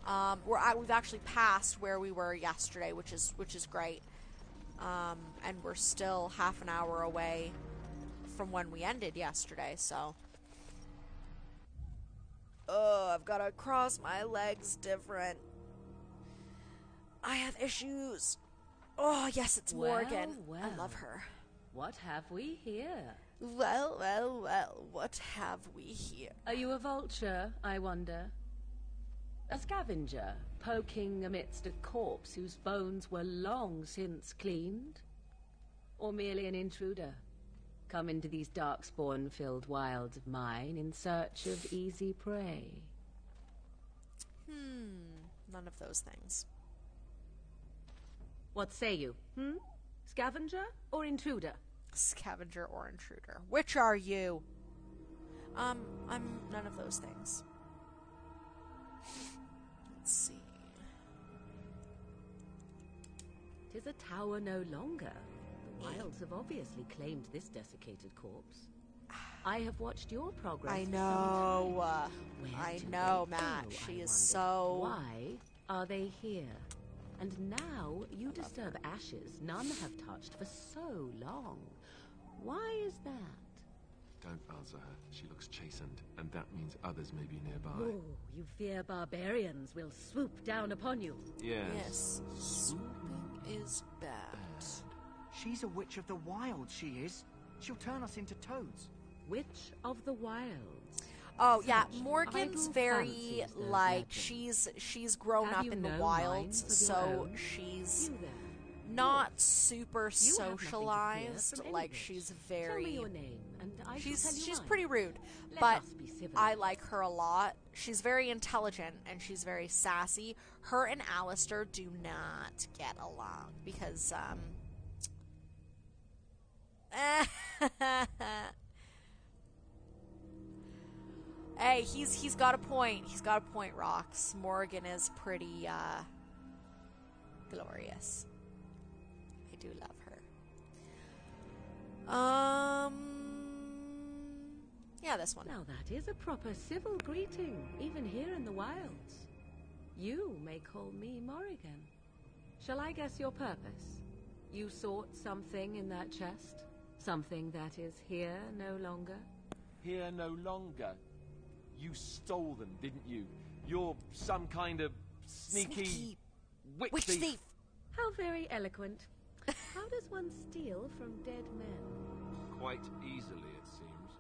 We've actually passed where we were yesterday, which is great. And we're still half an hour away from when we ended yesterday, so... Oh, I've got to cross my legs different. I have issues. Oh, yes, it's Morgan. Well, I love her. What have we here? Well, what have we here? Are you a vulture, I wonder? A scavenger, poking amidst a corpse whose bones were long since cleaned? Or merely an intruder, come into these darkspawn-filled wilds of mine in search of easy prey? None of those things. What say you, Scavenger or intruder? Scavenger or intruder. Which are you? I'm none of those things. Let's see. is a tower no longer. The wilds have obviously claimed this desiccated corpse. I have watched your progress. I for know. some time. Where I do know, they Matt. go, She I is wondered. so... Why are they here? And now you disturb ashes none have touched for so long. Why is that? Don't answer her. She looks chastened, and that means others may be nearby. Oh, you fear barbarians will swoop down upon you. Yes. Swooping is bad. She's a witch of the wild, she is. She'll turn us into toads. Witch of the wilds. Oh yeah, Such Morgan's idle very fancies, those like legends. she's grown Have up you in the no wilds, minds of your so own? she's You there. not super You have nothing to fear socialized. from Like any she's witch. very Tell me your name, and I shall tell you she's mine. pretty rude, Let but us be civilized. I like her a lot. She's very intelligent and she's very sassy. Her and Alistair do not get along because hey, he's got a point. He's got a point, Rox. Morgan is pretty glorious. I do love her. Yeah, this one. Now that is a proper civil greeting, even here in the wilds. You may call me Morrigan. Shall I guess your purpose? You sought something in that chest? Something that is here no longer? Here no longer. You stole them, didn't you? You're some kind of sneaky witch thief. How very eloquent. How does one steal from dead men? Quite easily, it seems.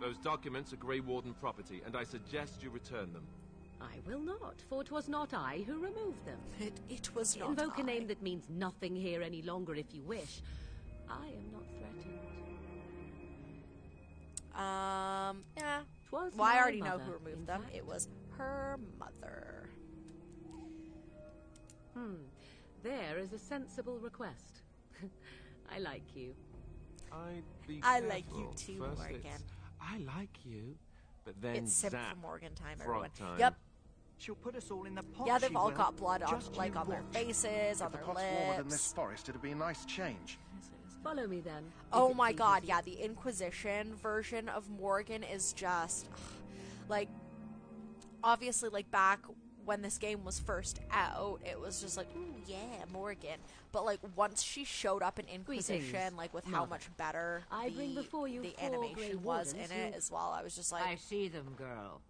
Those documents are Grey Warden property, and I suggest you return them. I will not, for 'twas not I who removed them. It was not Invoke I. a name that means nothing here any longer if you wish. I am not threatened. Yeah. 'Twas Well, I my already know mother, who removed in them. fact. It was her mother. There is a sensible request. I like you. I like you too, First Morgan. it's, I like you, but then It's Simp zap, for Morgan time, frog everyone. time. Yep. She'll put us all in the pot. Yeah, they've she all will. got blood on, Just like you on their watch. faces, on If the their pot's warmer than this lips. forest, it'd be a nice change. Follow me then. Oh if it my pleases god, you. yeah, the Inquisition version of Morgan is just like obviously like back when this game was first out, it was just like, ooh yeah, Morgan. But like once she showed up in Inquisition, Greetings, like with how Mother. much better I bring before you the 4 animation Grey was in Wardens it who- as well, I was just like I see them, girl.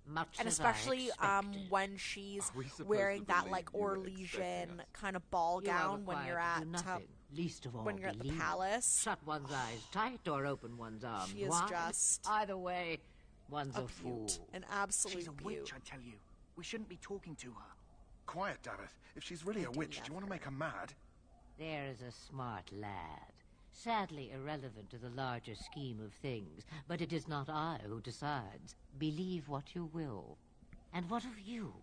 Much and as I especially expected. when she's Are we supposed wearing to that believe like you were Orlesian expecting us? kind of ball You are gown when you're required at to do nothing, least of all when you're at the believe. palace. Shut one's eyes tight or open one's arms She is wide. just Either way, one's a fool. An absolute She's a beaut. witch, I tell you. We shouldn't be talking to her. Quiet, Davith. If she's really a witch, do you want to make her mad? There is a smart lad. Sadly irrelevant to the larger scheme of things, but it is not I who decides. Believe what you will. And what of you?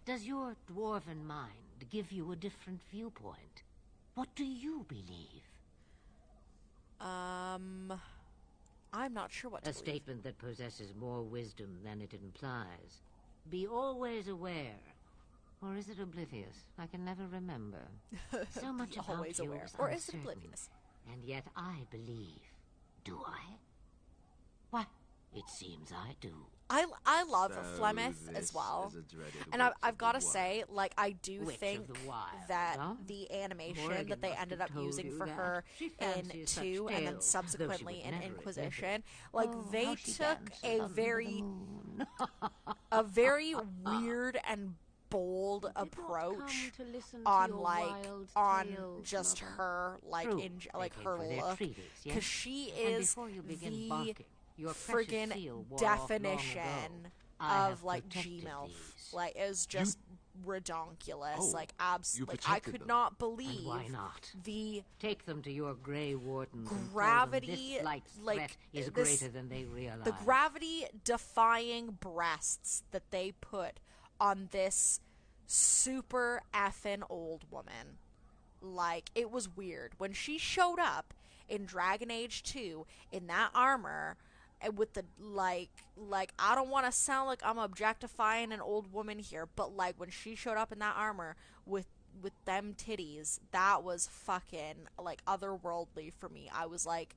Does your dwarven mind give you a different viewpoint? What do you believe? I'm not sure what to A believe. statement that possesses more wisdom than it implies. Be always aware. Or is it oblivious? I can never remember. So much Be about always you aware. is Or is it uncertain. oblivious? And yet I believe. Do I? Why, it seems I do. I love So Flemeth this as well. is a dreaded And witch I've of got to the say, like, I do Witch of think the wild, that huh? the animation Morgan that they must ended have up told using you for that. her She in fancies such 2 and then tales, though she subsequently would in never admit Inquisition, it. like, Oh, they how she took dances a under very, the moon. a very weird and bold approach come to listen to on your like wild on tales, just Mother? her like True. in They like came her for their look treaties, yes? because she And is before you begin the barking, your precious seal friggin' wore off long definition ago. I of have like protected Gmail these. like is just redonkulous Oh, like you absolutely like, I protected could them. not And believe why not? the Take them to your Grey Wardens and tell them gravity, this slight like, threat is this- greater than they realize. the gravity defying breasts that they put on this super effing old woman. Like, it was weird. When she showed up in Dragon Age 2 in that armor and with the like I don't want to sound like I'm objectifying an old woman here, but like when she showed up in that armor with with them titties, that was fucking, like, otherworldly for me. I was like,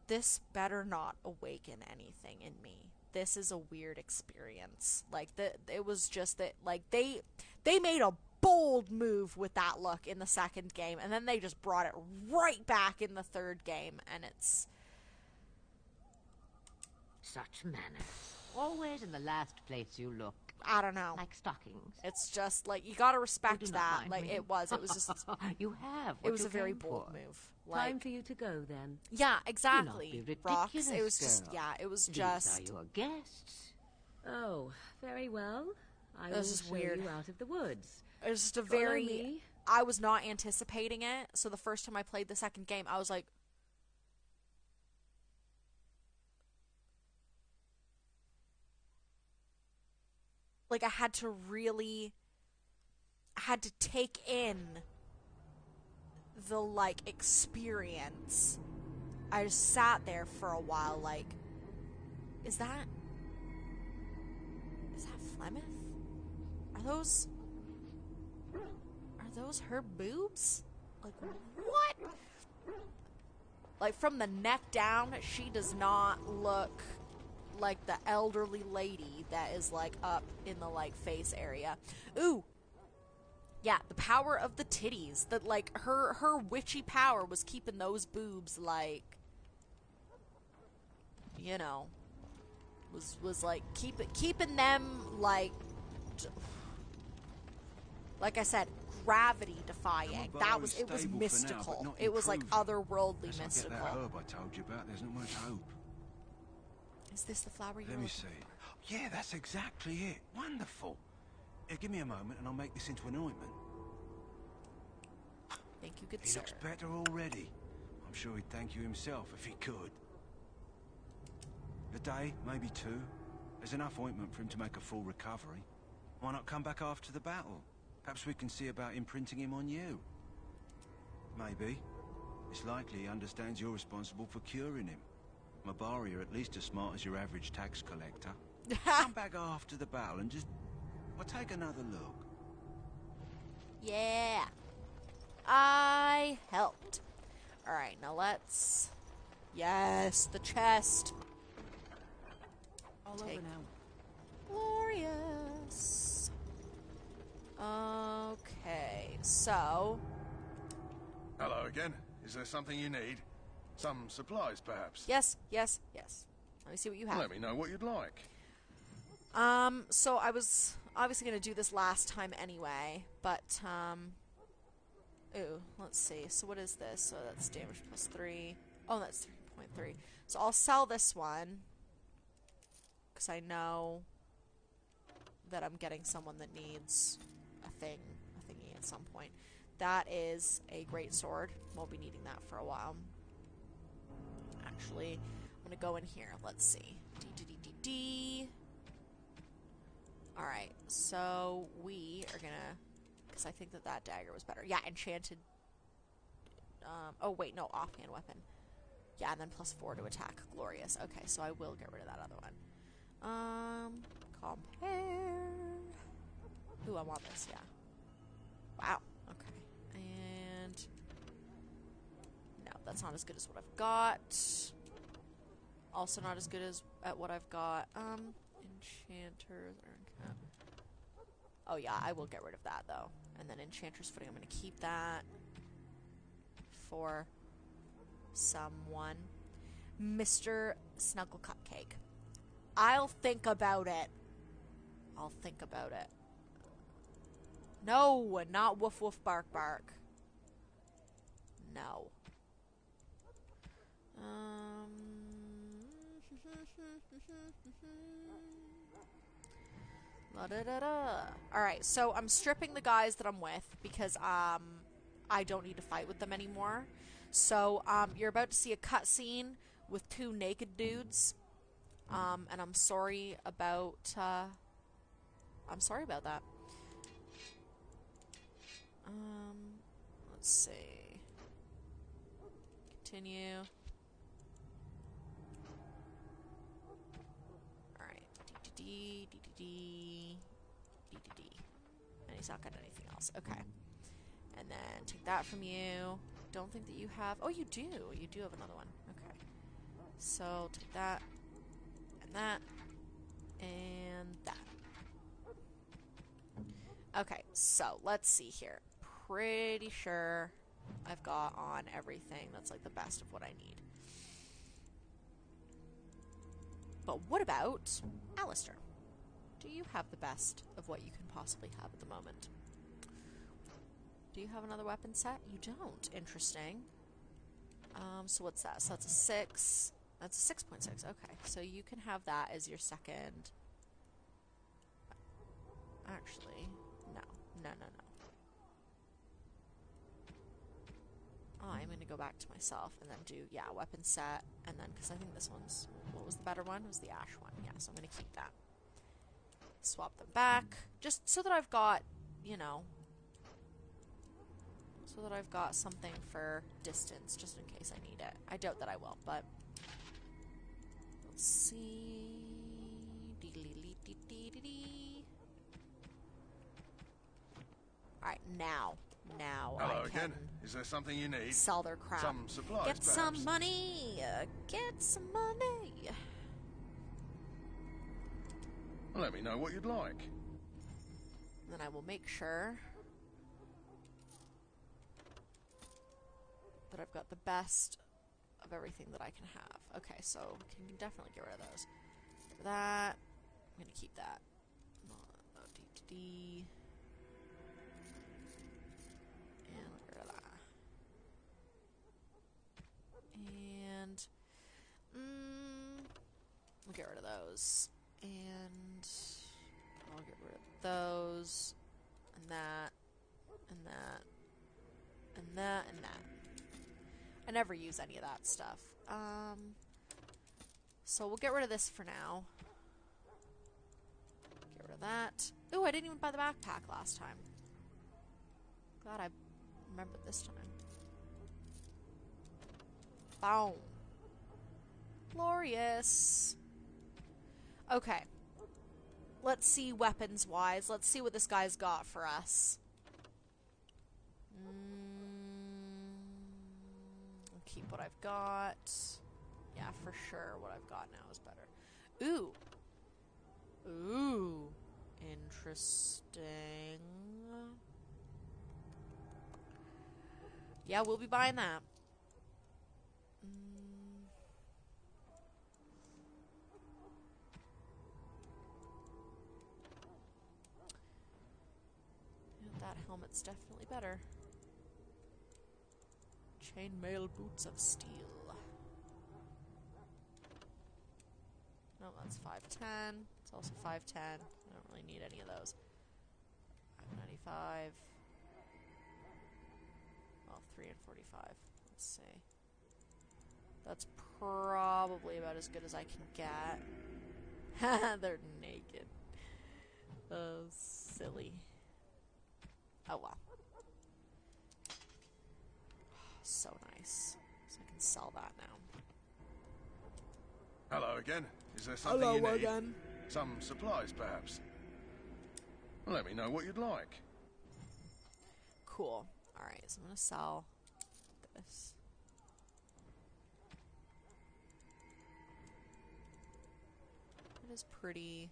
this better not awaken anything in me. This is a weird experience. Like, it was just that, like, they made a bold move with that look in the second game, and then they just brought it right back in the third game, and it's... Such manners. Always in the last place you look. I don't know. Like stockings. It's just, like, you gotta respect do not that. mind Like, me. it was just... You have It was what a you very came bold for. move. Like, Time for you to go, then. yeah, exactly. Do not be Rox. It ridiculous, was just, girl. yeah, it was These just... are your guests. Oh, very well. I It will was just show weird. you out of the woods. It was just a Follow very... me. I was not anticipating it, so the first time I played the second game, I was like... Like, I had to really... I had to take in the, like, experience. I just sat there for a while, like... Is that Flemeth? Are those her boobs? Like, what? Like, from the neck down, she does not look like the elderly lady that is, like, up in the, like, face area. Ooh! Yeah, the power of the titties. That, like, her witchy power was keeping those boobs, like... You know... Was like, keeping them, like... Like I said, gravity defying. That was, it was mystical. It was like otherworldly mystical. Get that herb I told you about. There's not much hope. Is this the flower you're Let me see. Yeah, that's exactly it. Wonderful. Here, give me a moment and I'll make this into an ointment. Thank you, good He sir. looks better already. I'm sure he'd thank you himself if he could. A day, maybe two. There's enough ointment for him to make a full recovery. Why not come back after the battle? Perhaps we can see about imprinting him on you. Maybe. It's likely he understands you're responsible for curing him. Mabari are at least as smart as your average tax collector. Come back after the battle and just... well, take another look. Yeah. I helped. Alright, now let's... Yes, the chest. All over now. Glorious. Okay, so... Hello again. Is there something you need? Some supplies, perhaps? Yes, yes, yes. Let me see what you have. Let me know what you'd like. So I was obviously going to do this last time anyway, but, ooh, let's see. So what is this? So that's damage plus 3. Oh, that's 3.3. So I'll sell this one, because I know that I'm getting someone that needs a thingy at some point. That is a great sword. Won't be needing that for a while. Actually, I'm going to go in here. Let's see. D. Alright, so we are going to... Because I think that dagger was better. Yeah, enchanted... oh, wait, no, offhand weapon. Yeah, and then plus 4 to attack. Glorious. Okay, so I will get rid of that other one. Compare... Ooh, I want this, yeah. Wow, okay. And... No, that's not as good as what I've got. Also not as good as at what I've got. Enchanters or oh yeah, I will get rid of that though. And then Enchanter's Footing, I'm gonna keep that for someone. Mr. Snuggle Cupcake. I'll think about it. I'll think about it. No, not woof woof bark bark. No. Alright, so I'm stripping the guys that I'm with because I don't need to fight with them anymore. So you're about to see a cutscene with 2 naked dudes. And I'm sorry about that. Let's see. Continue. Alright. D. And he's not got anything else. Okay. And then take that from you. Don't think that you have... Oh, you do. You do have another one. Okay. So, take that. And that. And that. Okay, so, let's see here. Pretty sure I've got on everything that's like the best of what I need. But what about Alistair? Do you have the best of what you can possibly have at the moment? Do you have another weapon set? You don't. Interesting. So what's that? So that's a 6. That's a 6.6. Okay. So you can have that as your second. Actually, no. No. I'm going to go back to myself and then do, yeah, weapon set. And then, because I think this one's, what was the better one? It was the ash one. Yeah, so I'm going to keep that. Swap them back. Just so that I've got, you know, so that I've got something for distance, just in case I need it. I doubt that I will, but let's see. Alright, now Hello I can again. Is there something you need? sell their crap. Some supplies, Get perhaps? some money! Get some money! Let me know what you'd like. Then I will make sure that I've got the best of everything that I can have. Okay, so we can definitely get rid of those. For that, I'm going to keep that. D. And get rid of that. And we'll get rid of those. And I'll get rid of those. And that. And that. And that. And that. I never use any of that stuff. So we'll get rid of this for now. Get rid of that. Ooh, I didn't even buy the backpack last time. Glad I remembered this time. Boom. Glorious. Okay. Let's see weapons-wise. Let's see what this guy's got for us. I'll keep what I've got. Yeah, for sure what I've got now is better. Ooh. Ooh. Interesting. Yeah, we'll be buying that. Yeah, that helmet's definitely better. Chainmail boots of steel. No, that's 510. It's also 510. I don't really need any of those. 595. Well, 3 and 45. Let's see. That's probably about as good as I can get. They're naked. Oh, silly. Oh, well. So nice. So I can sell that now. Hello again. Is there something you need? Hello again. Some supplies, perhaps? Let me know what you'd like. Cool. Alright, so I'm going to sell this. It is pretty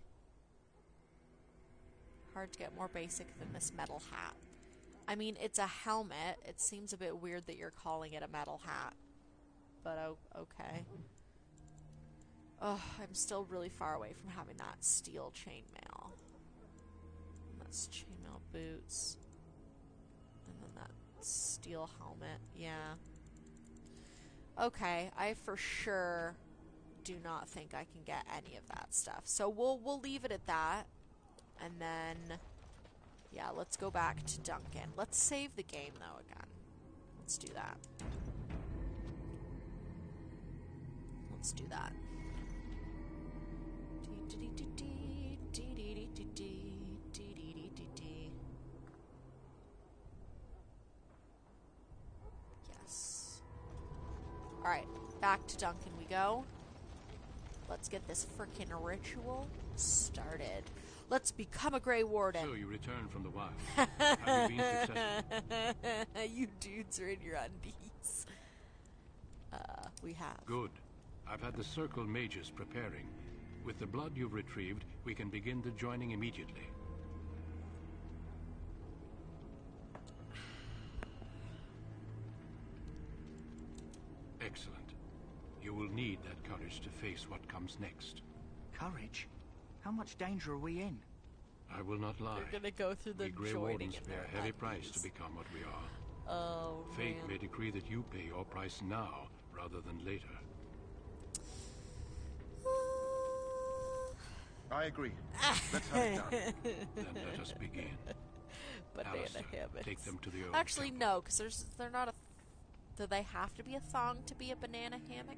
hard to get more basic than this metal hat. I mean, it's a helmet. It seems a bit weird that you're calling it a metal hat. But okay. Oh, I'm still really far away from having that steel chainmail. That's chainmail boots. And then that steel helmet. Yeah. Okay, I for sure do not think I can get any of that stuff. So we'll leave it at that. And then yeah, let's go back to Duncan. Let's save the game though again. Let's do that. Let's do that. Yes. Alright, back to Duncan we go. Let's get this frickin' ritual started. Let's become a Grey Warden. So you returned from the wild. Have you been successful? You dudes are in your undies. We have. Good. I've had the Circle mages preparing. With the blood you've retrieved, we can begin the joining immediately. Excellent. You will need that courage to face what comes next. Courage? How much danger are we in? I will not lie. We're gonna go through the We Grey joining Wardens in pay their a heavy undies. price to become what we are. Oh, Fate man. may decree that you pay your price now, rather than later. I agree. Let's have it done. Then let us begin. Banana Alistair, hammocks. take them to the old Actually, no, because they're not a... Do they have to be a thong to be a banana hammock?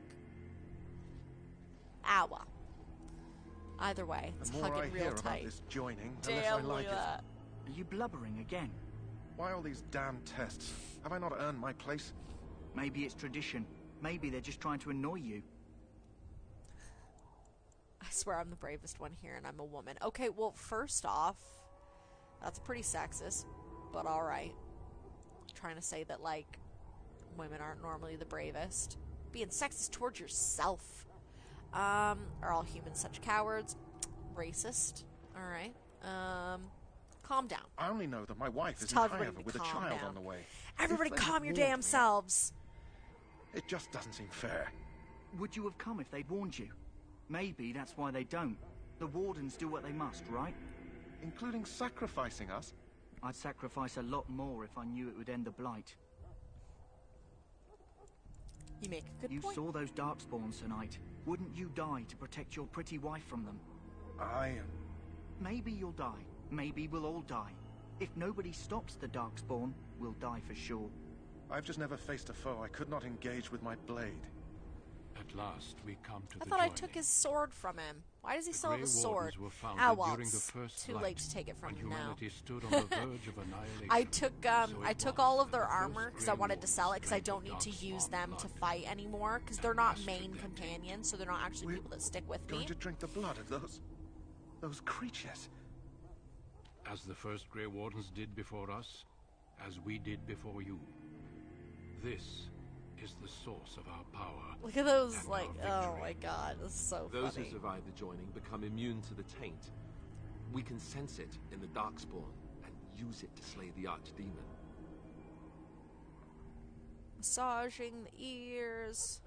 Owa. Either way, it's The more hugging I real hear tight. about this joining, the less Damn, I like look at that. it. Are you blubbering again? Why all these damn tests? Have I not earned my place? Maybe it's tradition. Maybe they're just trying to annoy you. I swear I'm the bravest one here and I'm a woman. Okay, well, first off, that's pretty sexist, but alright. Trying to say that, like, women aren't normally the bravest. Being sexist towards yourself. Are all humans such cowards? Racist. Alright. Calm down. I only know that my wife is in Tell everybody Highover to with a calm child down. on the way. Everybody If they calm your had warned damn me, selves. It just doesn't seem fair. Would you have come if they'd warned you? Maybe that's why they don't. The Wardens do what they must, right? Including sacrificing us? I'd sacrifice a lot more if I knew it would end the Blight. You make a good You point. saw those Darkspawns tonight. Wouldn't you die to protect your pretty wife from them? Maybe you'll die. Maybe we'll all die. If nobody stops the Darkspawn, we'll die for sure. I've just never faced a foe I could not engage with my blade. At last, we come to I the thought I joining. took his sword from him. Why does he The still have Grey a sword? Wardens were founded Ah, well, during the it's First too Light, late to take it from when him now. humanity stood on the verge of annihilation. I took So it took was all of that their the first armor because I Grey wanted to sell it because I Wardens don't drank need the to use Darkspawn them to blood. fight anymore because they're not main companions, so they're not actually people that stick with Going me. to drink the blood of those creatures. As the first Grey Wardens did before us, as we did before you. This is the source of our power. Look at those, and like, our oh my god, this is so Those funny. who survive the joining become immune to the taint. We can sense it in the Darkspawn and use it to slay the Archdemon. Massaging the ears.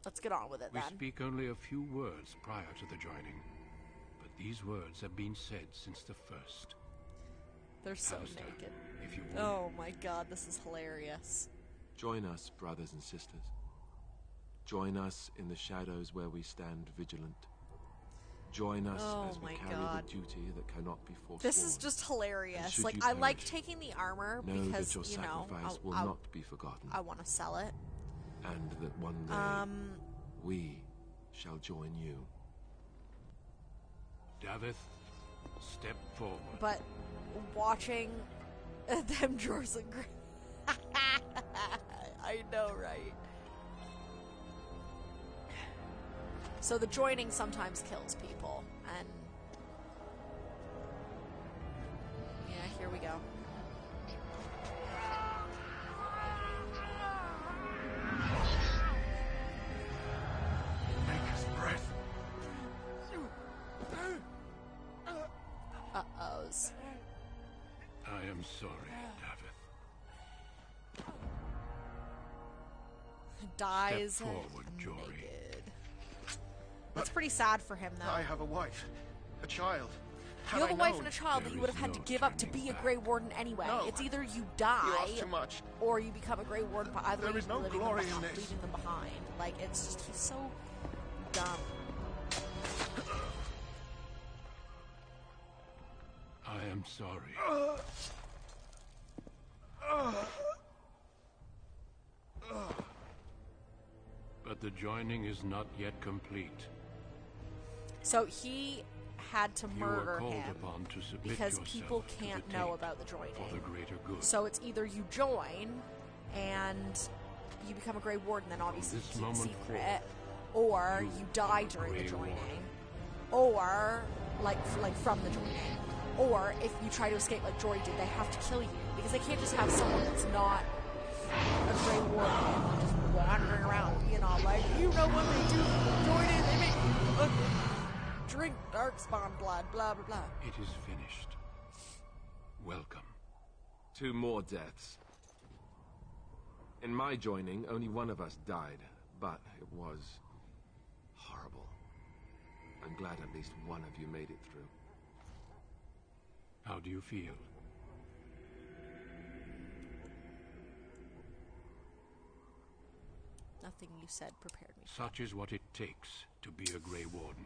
Let's get on with it We then. speak only a few words prior to the joining, but these words have been said since the first. They're so Alistair, naked. if you would. Oh my god, this is hilarious. Join us, brothers and sisters. Join us in the shadows where we stand vigilant. Join us Oh as we my carry God. the duty that cannot be forsworn. This is just And hilarious. should Like, you I like perish, taking the armor know because, that your you know, sacrifice will I'll- not be forgotten, I want to sell it. and that one day we shall join you. Davith, step forward. But watching them drawers look great. I know, right? So the joining sometimes kills people, and yeah, here we go. Make us breath. Uh-ohs. I am sorry, Davith. Dies Step forward, Jory. naked. That's pretty sad for him, though. I have a wife, a child. You have a wife and a child that you would have had to give up to be a Grey Warden anyway. No. It's either you die You ask too much. or you become a Grey Warden, but either There way is you're no leaving glory them in behind, this. leaving them behind. Like, it's just, he's so dumb. I am sorry. But the joining is not yet complete. So he had to You are murder called him upon to submit because yourself people to can't the know taint about the joining. for the greater good. So it's either you join and you become a Grey Warden, then obviously this you keep moment secret, forward, or you die during the joining, or like from the joining, or if you try to escape like Jory did, they have to kill you because they can't just have someone that's not a Grey Warden just wandering around, like, when they do join in, they make drink Darkspawn blood, blah blah blah. It is finished. Welcome. 2 more deaths. In my joining, only one of us died, but it was horrible. I'm glad at least one of you made it through. How do you feel? Nothing you said prepared me. Such is what it takes to be a Grey Warden.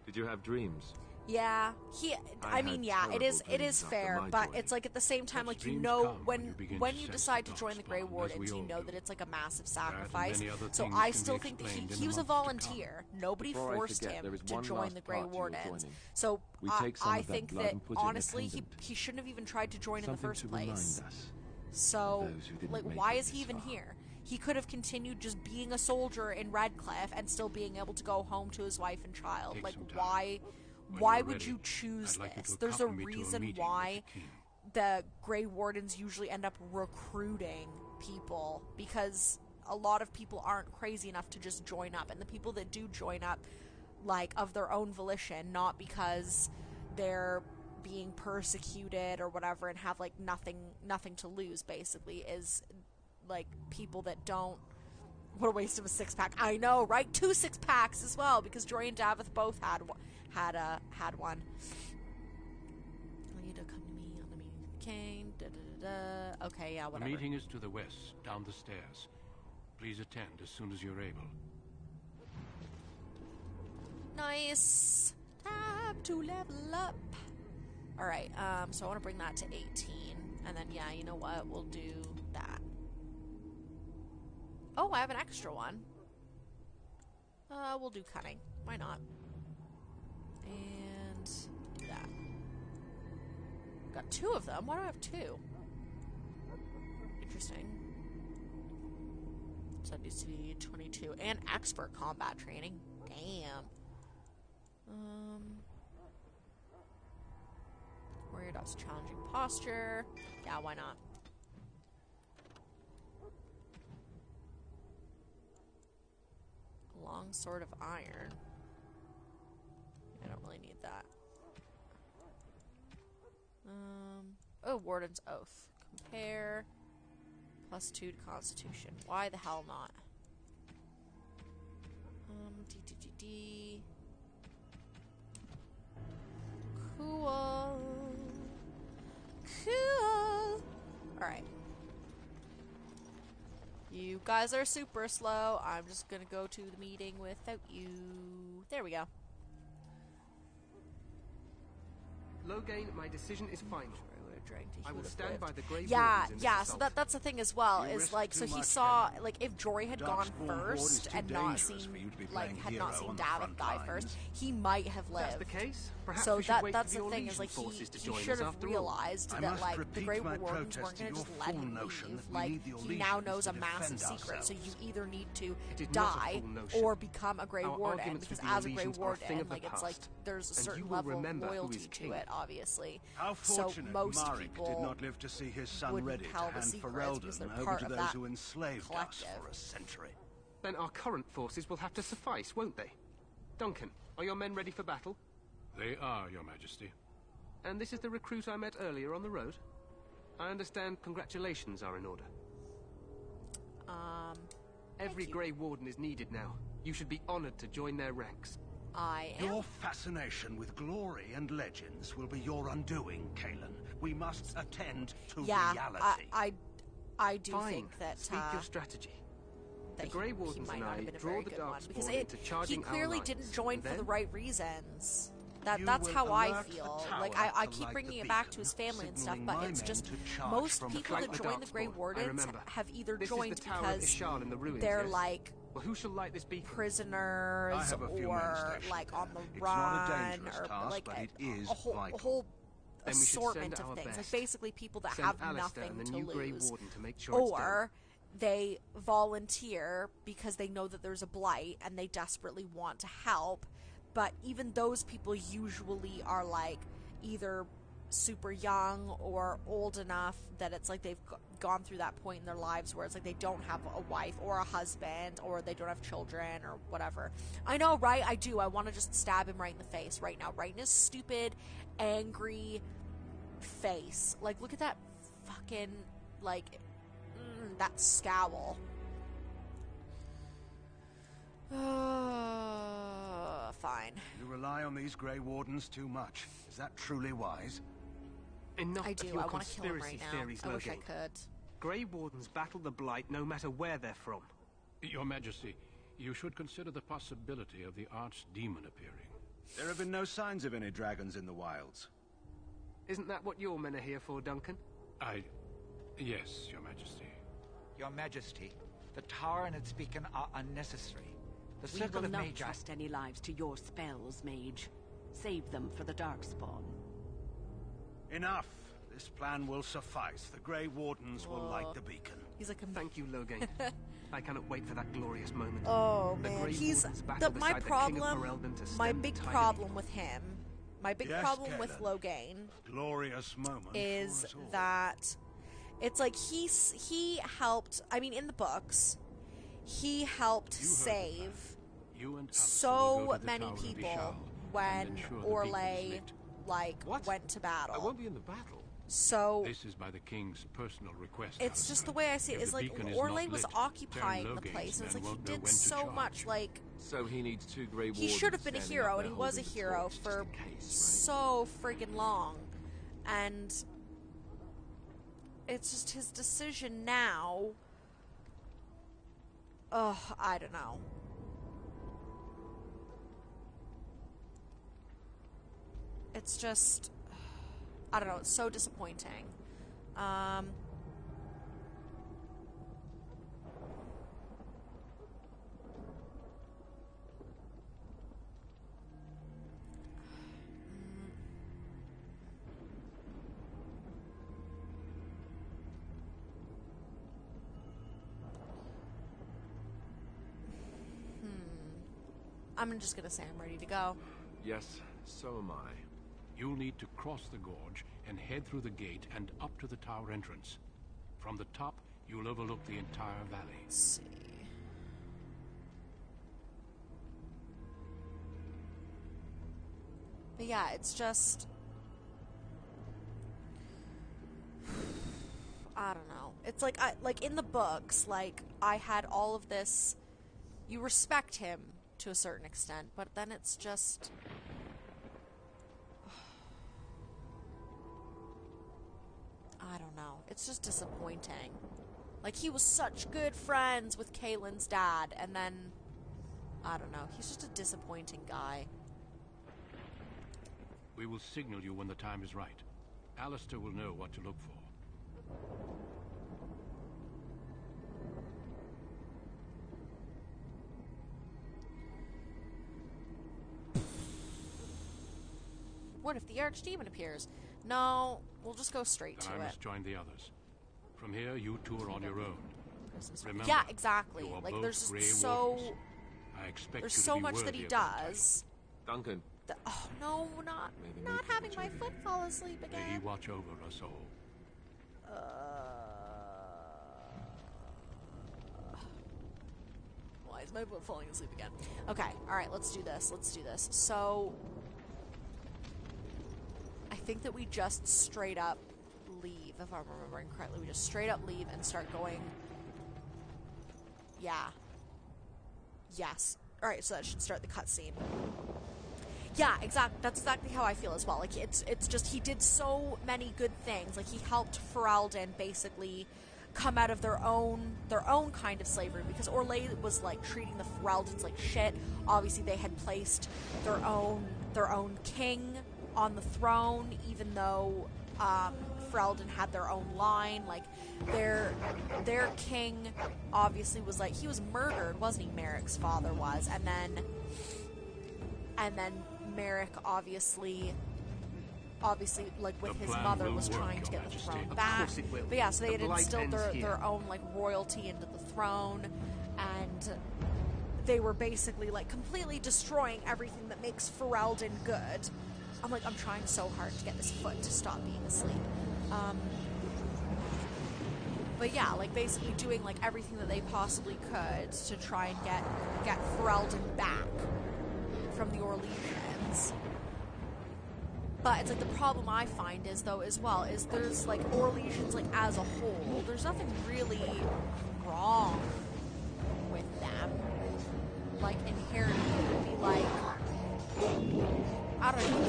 Did you have dreams? Yeah, it is fair, but it's like at the same time, like, when you decide to join the Grey Wardens, you know that it's like a massive sacrifice. So I still think that he was a volunteer. Nobody forced him to join the Grey Wardens. So I think that honestly, he shouldn't have even tried to join in the first place. So, like, why is he even here? He could have continued just being a soldier in Redcliffe and still being able to go home to his wife and child. Like, why would you choose this? There's a reason why the Grey Wardens usually end up recruiting people, because a lot of people aren't crazy enough to just join up, and the people that do join up, like, of their own volition, not because they're being persecuted or whatever and have like nothing to lose, basically, is like people that don't. What a waste of a 6-pack. I know, right? 2 6-packs as well, because Jory and Davith both had one. I need to come to me on the meeting with the king. Okay, yeah, whatever. The meeting is to the west, down the stairs. Please attend as soon as you're able. Nice. Time to level up. Alright, so I want to bring that to 18. And then, yeah, you know what? We'll do that. Oh, I have an extra one. We'll do cunning. Why not? And do that. Got 2 of them. Why do I have 2? Interesting. So it needs to be 22. And expert combat training. Damn. Warrior Dog's challenging posture. Yeah, why not? Long sword of iron. I don't really need that. Oh, Warden's Oath. Compare. +2 to Constitution. Why the hell not? D. Cool. Alright. You guys are super slow. I'm just gonna go to the meeting without you. There we go. Logain, my decision is final. I will stand by the Grey Yeah, Wardens in yeah, this so assault. that's the thing as well, is like, so he saw, like, if Jory had gone first and not seen, like, had not seen Davith die first, he might have lived. That's the case. Perhaps So we should wait that's for the the thing, is like, forces to he join should us have after all. realized that, like, the Grey Wardens weren't going to just let him leave. Like, he now knows a massive secret, so you either need to die or become a Grey Warden, because as a Grey Warden, like, it's like, there's a certain level of loyalty to it, obviously. How So fortunate most Marek people did not live to see his son wouldn't ready to tell the hand secrets because Ferelden they're over part to of those that who enslaved us collective. for a century. Then our current forces will have to suffice, won't they? Duncan, are your men ready for battle? They are, Your Majesty. And this is the recruit I met earlier on the road? I understand congratulations are in order. Every Grey Warden is needed now. You should be honored to join their ranks. I am. Your fascination with glory and legends will be your undoing, Kalen. We must attend to reality. I do Fine. think that Speak your strategy. that The Grey he Wardens might and not I have been a draw very the good one, because Darkspawn into he charging clearly our didn't lines. join And for the then right reasons. You That's will how I alert the feel. tower Like, I to keep light bringing the it back to beacon, his family and stuff, signaling but my it's men just to charge most from people the that front. join the Grey Darkspawn, I Wardens remember. have either This joined is the Tower of because Ishal in the ruins, they're yes? like Well, who shall light this beacon? prisoners I have a few men or stationed like on the It's run not a dangerous or task, like but it a is whole vital. Then we should assortment send of our things. Like best. basically people that Send have Alistair nothing and the to new Grey lose. Warden to make sure it's done. Or they volunteer because they know that there's a blight and they desperately want to help. But even those people usually are like either super young or old enough that it's like they've gone through that point in their lives where it's like they don't have a wife or a husband, or they don't have children or whatever. I know, right? I do. I want to just stab him right in the face right now, right in his stupid, angry face. Like, look at that fucking, like, that scowl. Fine. You rely on these Grey Wardens too much. Is that truly wise? Enough I do. of your I want to kill him conspiracy right now. theories, I wish I Logan. could. Grey Wardens battle the Blight no matter where they're from. Your Majesty, you should consider the possibility of the archdemon appearing. There have been no signs of any dragons in the wilds. Isn't that what your men are here for, Duncan? Yes, Your Majesty. Your Majesty, the tower and its beacon are unnecessary. The We circle will of not Magi... trust any lives to your spells, mage. Save them for the Darkspawn. Enough. This plan will suffice. The Grey Wardens will light the beacon. He's like, thank you, Logan. I cannot wait for that glorious moment. Oh The man, Grey he's Wardens battle my beside problem. The King of Ferelden to My stem big the tide of problem evil. with him, my big Yes, problem with Caitlin. Logain, Glorious moment is for us all. that it's like he helped. I mean, in the books, he helped save You and Alistair will so go to the many Tower of people Ishal when and ensure the beacon is Orlais lit. went to battle. I won't be in the battle. So This is by the king's personal request. it's Alistair. just the way I see it. If Is the like beacon is Orlais not was lit, occupying then the Logain's place, and it's men like he won't know did when to so charge. much. Like So he needs 2 Grey he Wardens should have been a standing hero, up and he there was a holding the hero torch, for just in case, so friggin' long, and it's just his decision now. Ugh, I don't know. It's just, I don't know, it's so disappointing. I'm just gonna say I'm ready to go. Yes, so am I. You'll need to cross the gorge and head through the gate and up to the tower entrance. From the top, you'll overlook the entire valley. Let's see. But yeah, it's just, I don't know. It's like like in the books, like I had all of this. You respect him to a certain extent, but then it's just. I don't know. It's just disappointing. Like, he was such good friends with Kaylin's dad, and then, I don't know. He's just a disappointing guy. We will signal you when the time is right. Alistair will know what to look for. What if the Archdemon appears? No, we'll just go straight Then to I it. must join the others. From here, you two are on your own. Remember, Yeah, exactly. you are Like, both there's Grey just so... Wardens. I expect There's you to so be much that worthy he of that title. does. Duncan. Oh, no, not having my foot fall asleep May he again. watch over us all. Why is my foot falling asleep again? Okay, alright, let's do this. Let's do this. So, I think that we just straight up leave, if I'm remembering correctly. We just straight up leave and start going. Yeah. Yes. Alright, so that should start the cutscene. Yeah, exactly. That's exactly how I feel as well. Like, it's just, he did so many good things. Like, he helped Ferelden basically come out of their own kind of slavery, because Orlais was like treating the Fereldans like shit. Obviously, they had placed their own king on the throne, even though Ferelden had their own line. Like, their king obviously was like, he was murdered, wasn't he? Merrick's father was, and then Merrick obviously obviously, like, with his mother, was trying to get the throne back. But yeah, so they had instilled their own, like, royalty into the throne, and they were basically, like, completely destroying everything that makes Ferelden good. I'm trying so hard to get this foot to stop being asleep. But yeah, like, basically doing, like, everything that they possibly could to try and get Ferelden back from the Orlesians. But it's like the problem I find is, though, as well, is there's, like, Orlesians, like, as a whole, there's nothing really wrong with them. Like, inherently, it would be like, I don't know, you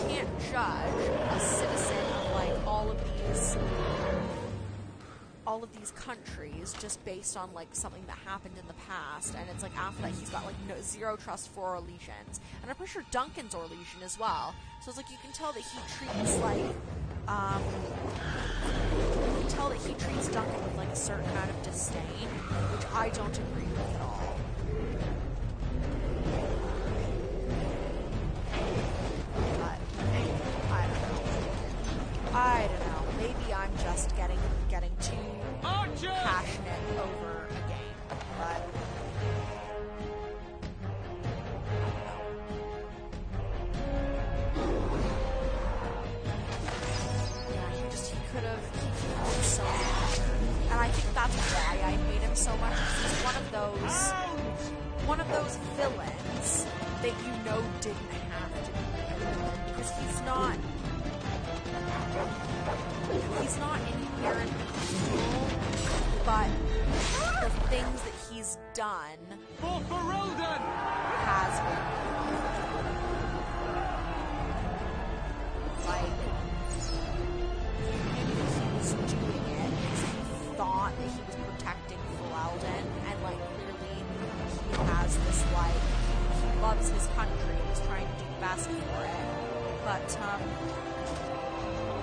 can't judge a citizen of, like, all of these countries just based on, like, something that happened in the past. And it's like, after that, he's got, like, zero trust for Orlesians. And I'm pretty sure Duncan's Orlesian as well. So it's like, you can tell that he treats, like, Duncan with, like, a certain kind of disdain, which I don't agree with at all. But I don't know. Maybe I'm just getting too passionate over a game. But he could have so much. And I think that's why I hate him so much. He's one of those villains that you know didn't have to be. Because he's not inherently evil, but the things that he's done has been like, maybe he was doing it because he thought that he was protecting Ferelden, and like clearly he has this, like, he loves his country and he's trying to do the best for it, but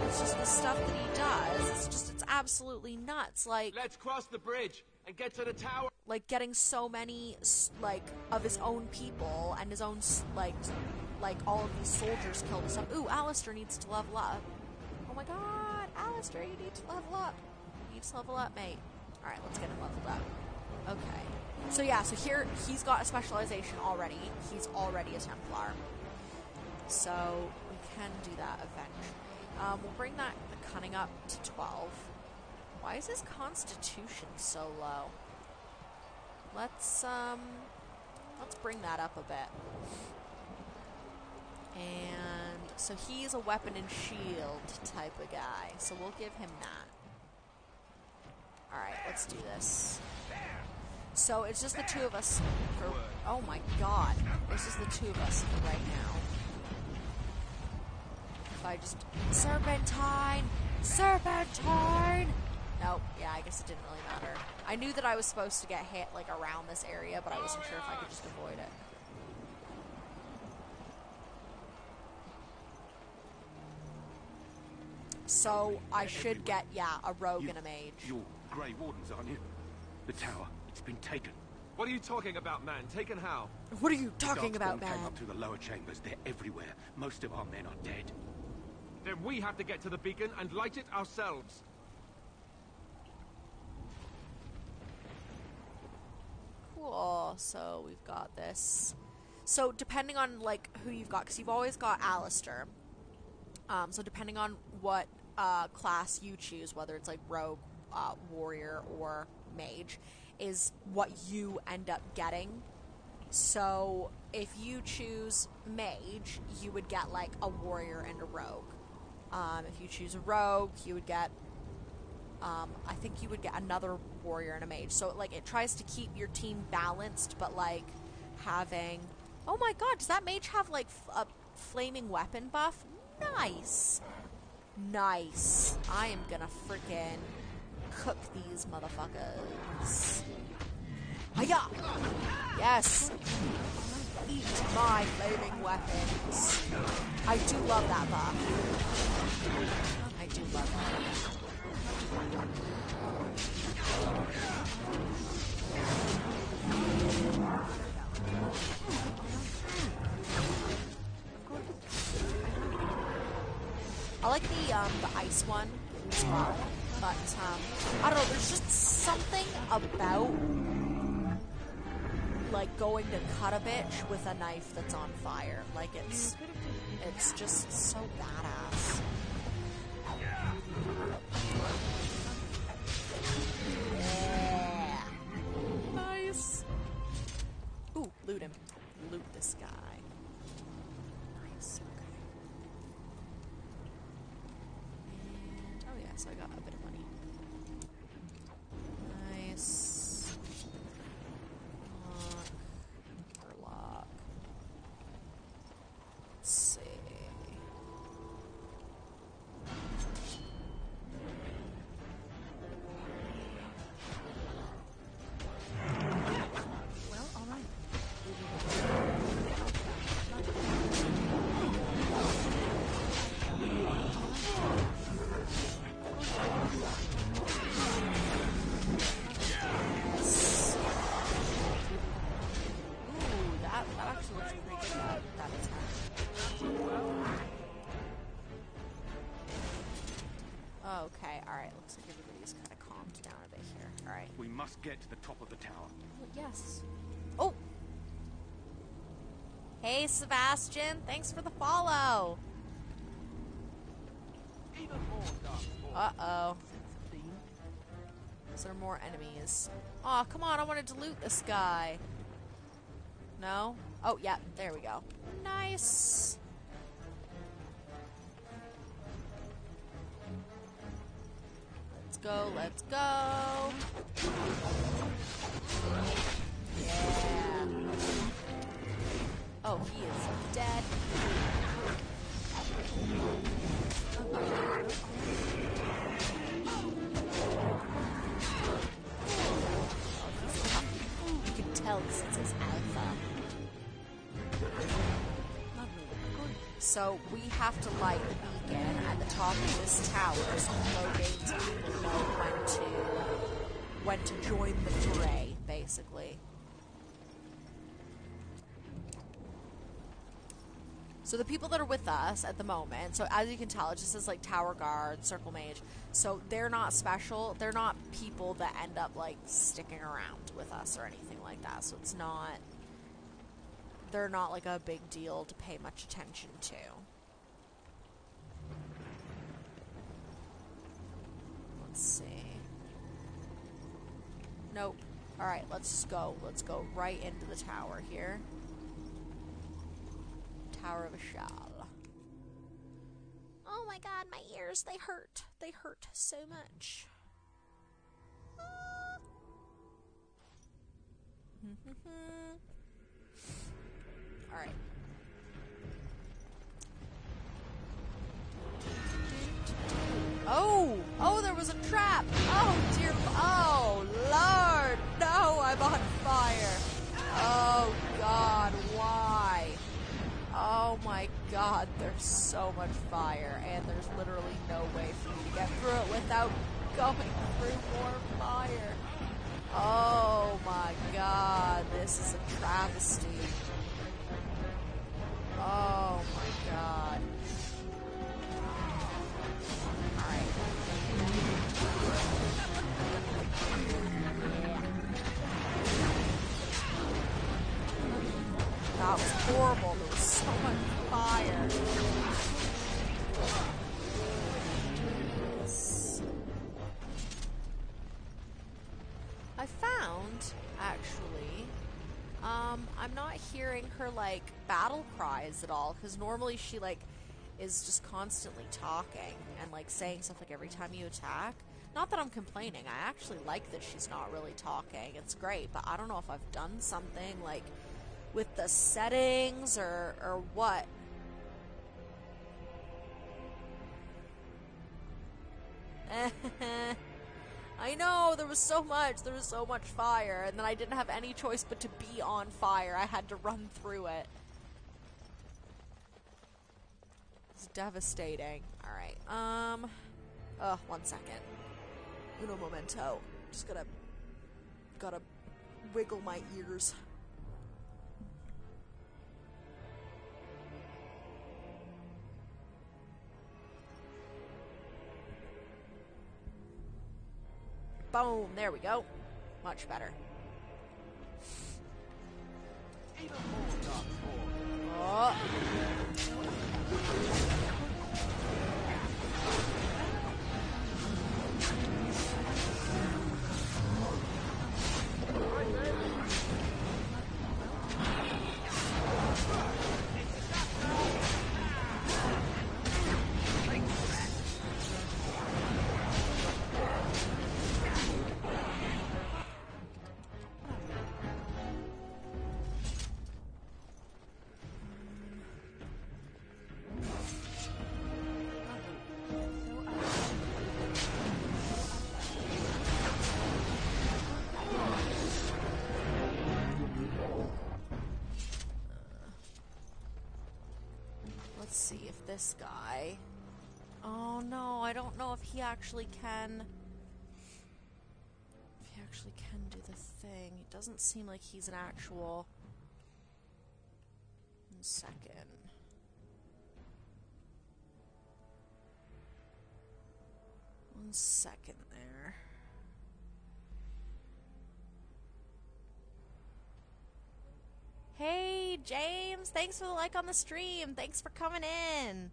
it's just the stuff that he does. It's absolutely nuts. Like, let's cross the bridge and get to the tower. Like, getting so many, like, of his own people and his own, like all of these soldiers killed and stuff. Ooh, Alistair needs to level up. Oh my god, Alistair, you need to level up. You need to level up, mate. Alright, let's get him leveled up. Okay. So yeah, so here, he's got a specialization already. He's already a Templar. So, we can do that eventually. We'll bring the cunning up to 12. Why is his constitution so low? Let's bring that up a bit. And so he's a weapon and shield type of guy. So we'll give him that. Alright, let's do this. So it's just the two of us for... Oh my god. It's just the two of us for right now. If I just... Serpentine! Serpentine! Nope. Yeah, I guess it didn't really matter. I knew that I was supposed to get hit, like, around this area, but I wasn't sure if I could just avoid it. So, I should get, yeah, a rogue and a mage. You're Grey Wardens, aren't you? The tower, it's been taken. What are you talking about, man? Taken how? What are you talking about, man? Came up through the lower chambers. They're everywhere. Most of our men are dead. Then we have to get to the beacon and light it ourselves. Cool. So we've got this. So depending on, like, who you've got, because you've always got Alistair. So depending on what class you choose, whether it's like rogue, warrior, or mage, is what you end up getting. So if you choose mage, you would get like a warrior and a rogue. If you choose a rogue, you would get I think you would get another warrior and a mage. So like it tries to keep your team balanced, but like having... Oh my god, does that mage have like a flaming weapon buff? Nice. Nice. I am gonna freaking cook these motherfuckers. Hiya! Yes! Eat my flaming weapons. I do love that buff. I do love that. like the ice one as well, but I don't know. There's just something about like going to cut a bitch with a knife that's on fire. Like it's just so badass. Yeah. Nice. Ooh, loot him. Loot this guy. Nice. Okay. And oh yeah, so I got a bit of money. Nice. Lock. Let's see. Well, all right. Ooh, that actually looks pretty good, that attack. Okay, alright, looks like everybody's kind of calmed down a bit here. Alright. We must get to the top of the tower. Well, yes. Oh! Hey, Sebastian, thanks for the follow! Uh-oh. Is there more enemies? Aw, come on, I wanted to loot this guy. No? Oh, yeah, there we go. Nice! Let's go, let's go! Yeah! Oh, he is dead. You can tell since it's alpha. So we have to light the beacon at the top of this tower so low games people know when to join the fray, basically. So the people that are with us at the moment, so as you can tell, it just says like Tower Guard, Circle Mage. So they're not special. They're not people that end up like sticking around with us or anything like that. So it's not, they're not like a big deal to pay much attention to. Let's see. Nope. Alright, let's just go. Let's go right into the tower here. Tower of Ashal. Oh my god, my ears, they hurt. They hurt so much. Alright. Oh! Oh, there was a trap! Oh, dear. Oh, Lord! No, I'm on fire! Oh, God, why? Oh my god, there's so much fire, and there's literally no way for me to get through it without going through more fire. Oh my god, this is a travesty. Oh my god. Alright. That was horrible. There was so much fire. I found, actually, I'm not hearing her, like, battle cries at all, because normally she, like, is just constantly talking and, like, saying stuff, like, every time you attack. Not that I'm complaining. I actually like that she's not really talking. It's great, but I don't know if I've done something, like, with the settings or what. I know, there was so much fire, and then I didn't have any choice but to be on fire. I had to run through it. It's devastating. Alright, 1 second. Uno momento. Just gotta wiggle my ears. Boom, there we go. Much better. Oh. Let's see if this guy... Oh no, I don't know if he actually can... If he actually can do the thing. It doesn't seem like he's an actual... 1 second. One second there. Hey, James! Thanks for the like on the stream. Thanks for coming in.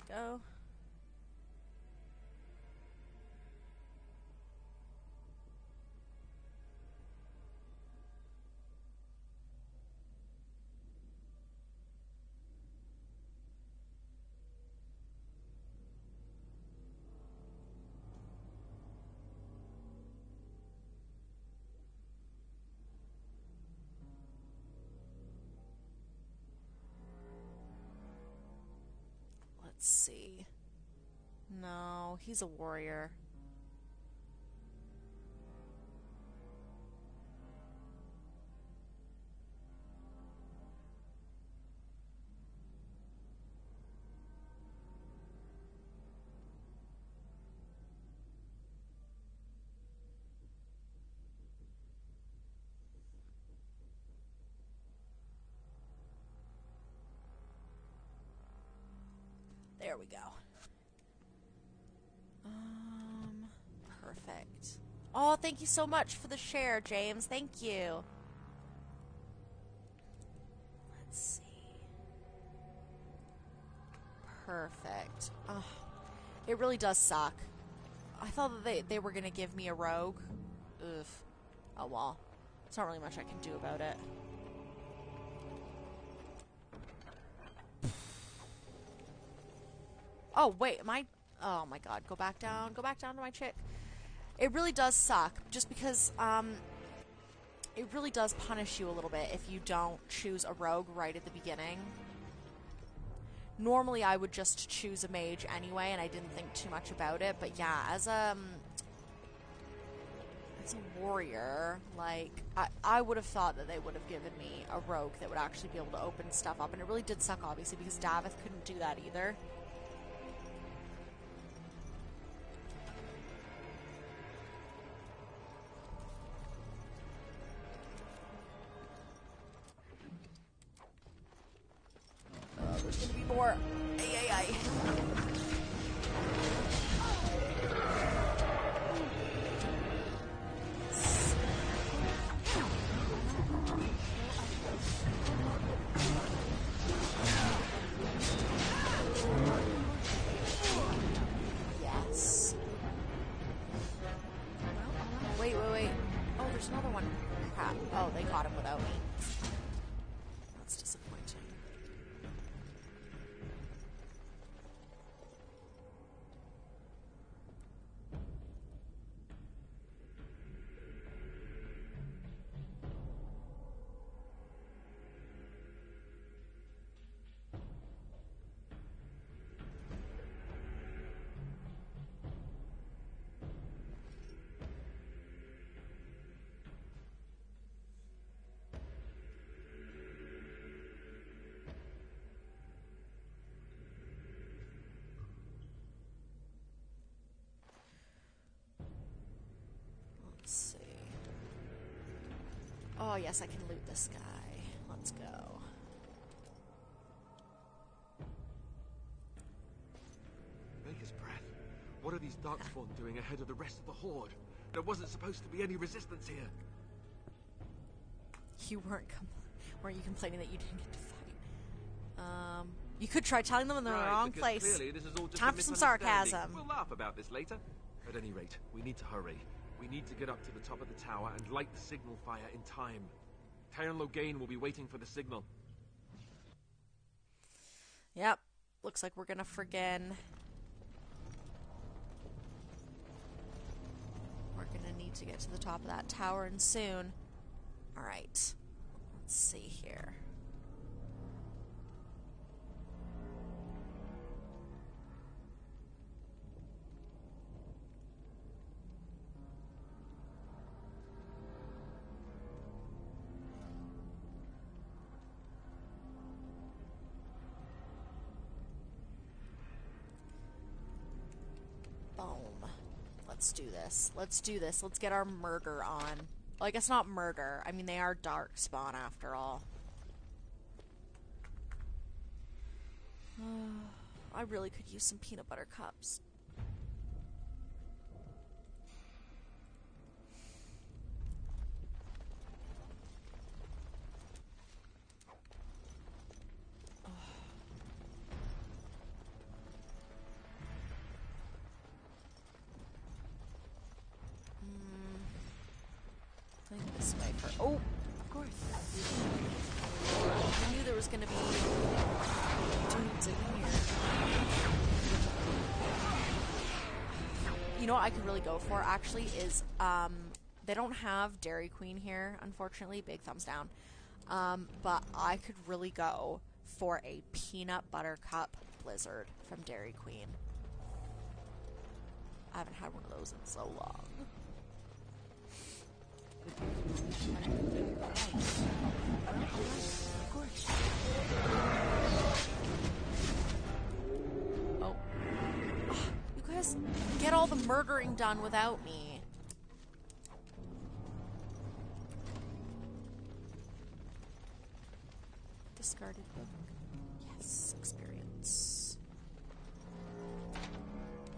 Go. Let's see. No, he's a warrior. There we go. Perfect. Oh, thank you so much for the share, James. Thank you. Let's see. Perfect. Oh, it really does suck. I thought that they were going to give me a rogue. Ugh. Oh, well. There's not really much I can do about it. Oh, wait, am I... Oh, my God. Go back down. Go back down to my chick. It really does suck, just because, it really does punish you a little bit if you don't choose a rogue right at the beginning. Normally, I would just choose a mage anyway, and I didn't think too much about it, but yeah, as a warrior, like, I would have thought that they would have given me a rogue that would actually be able to open stuff up, and it really did suck, obviously, because Davith couldn't do that either. There's gonna be more. Ay, ay, ay. Yes. Wait. Oh, there's another one. Crap. Oh, they got him without me. That's disappointing. Oh, yes, I can loot this guy. Let's go. Maker's breath. What are these Darkspawn doing ahead of the rest of the Horde? There wasn't supposed to be any resistance here. You weren't you complaining that you didn't get to fight? You could try telling them in the wrong place. Clearly this is all just Time for some sarcasm. We'll laugh about this later. At any rate, we need to hurry. We need to get up to the top of the tower and light the signal fire in time. Tyron Loghain will be waiting for the signal. Yep. Looks like we're gonna friggin'... We're gonna need to get to the top of that tower and soon. Alright. Let's see here. Boom. Let's do this. Let's do this. Let's get our murder on. Well, I guess not murder. I mean, they are Darkspawn after all. I really could use some peanut butter cups. This way for of course. I knew there was gonna be dudes in here. You know what I could really go for actually is they don't have Dairy Queen here, unfortunately. Big thumbs down. But I could really go for a peanut butter cup blizzard from Dairy Queen. I haven't had one of those in so long. Oh. You guys get all the murdering done without me. Discarded book. Yes, experience.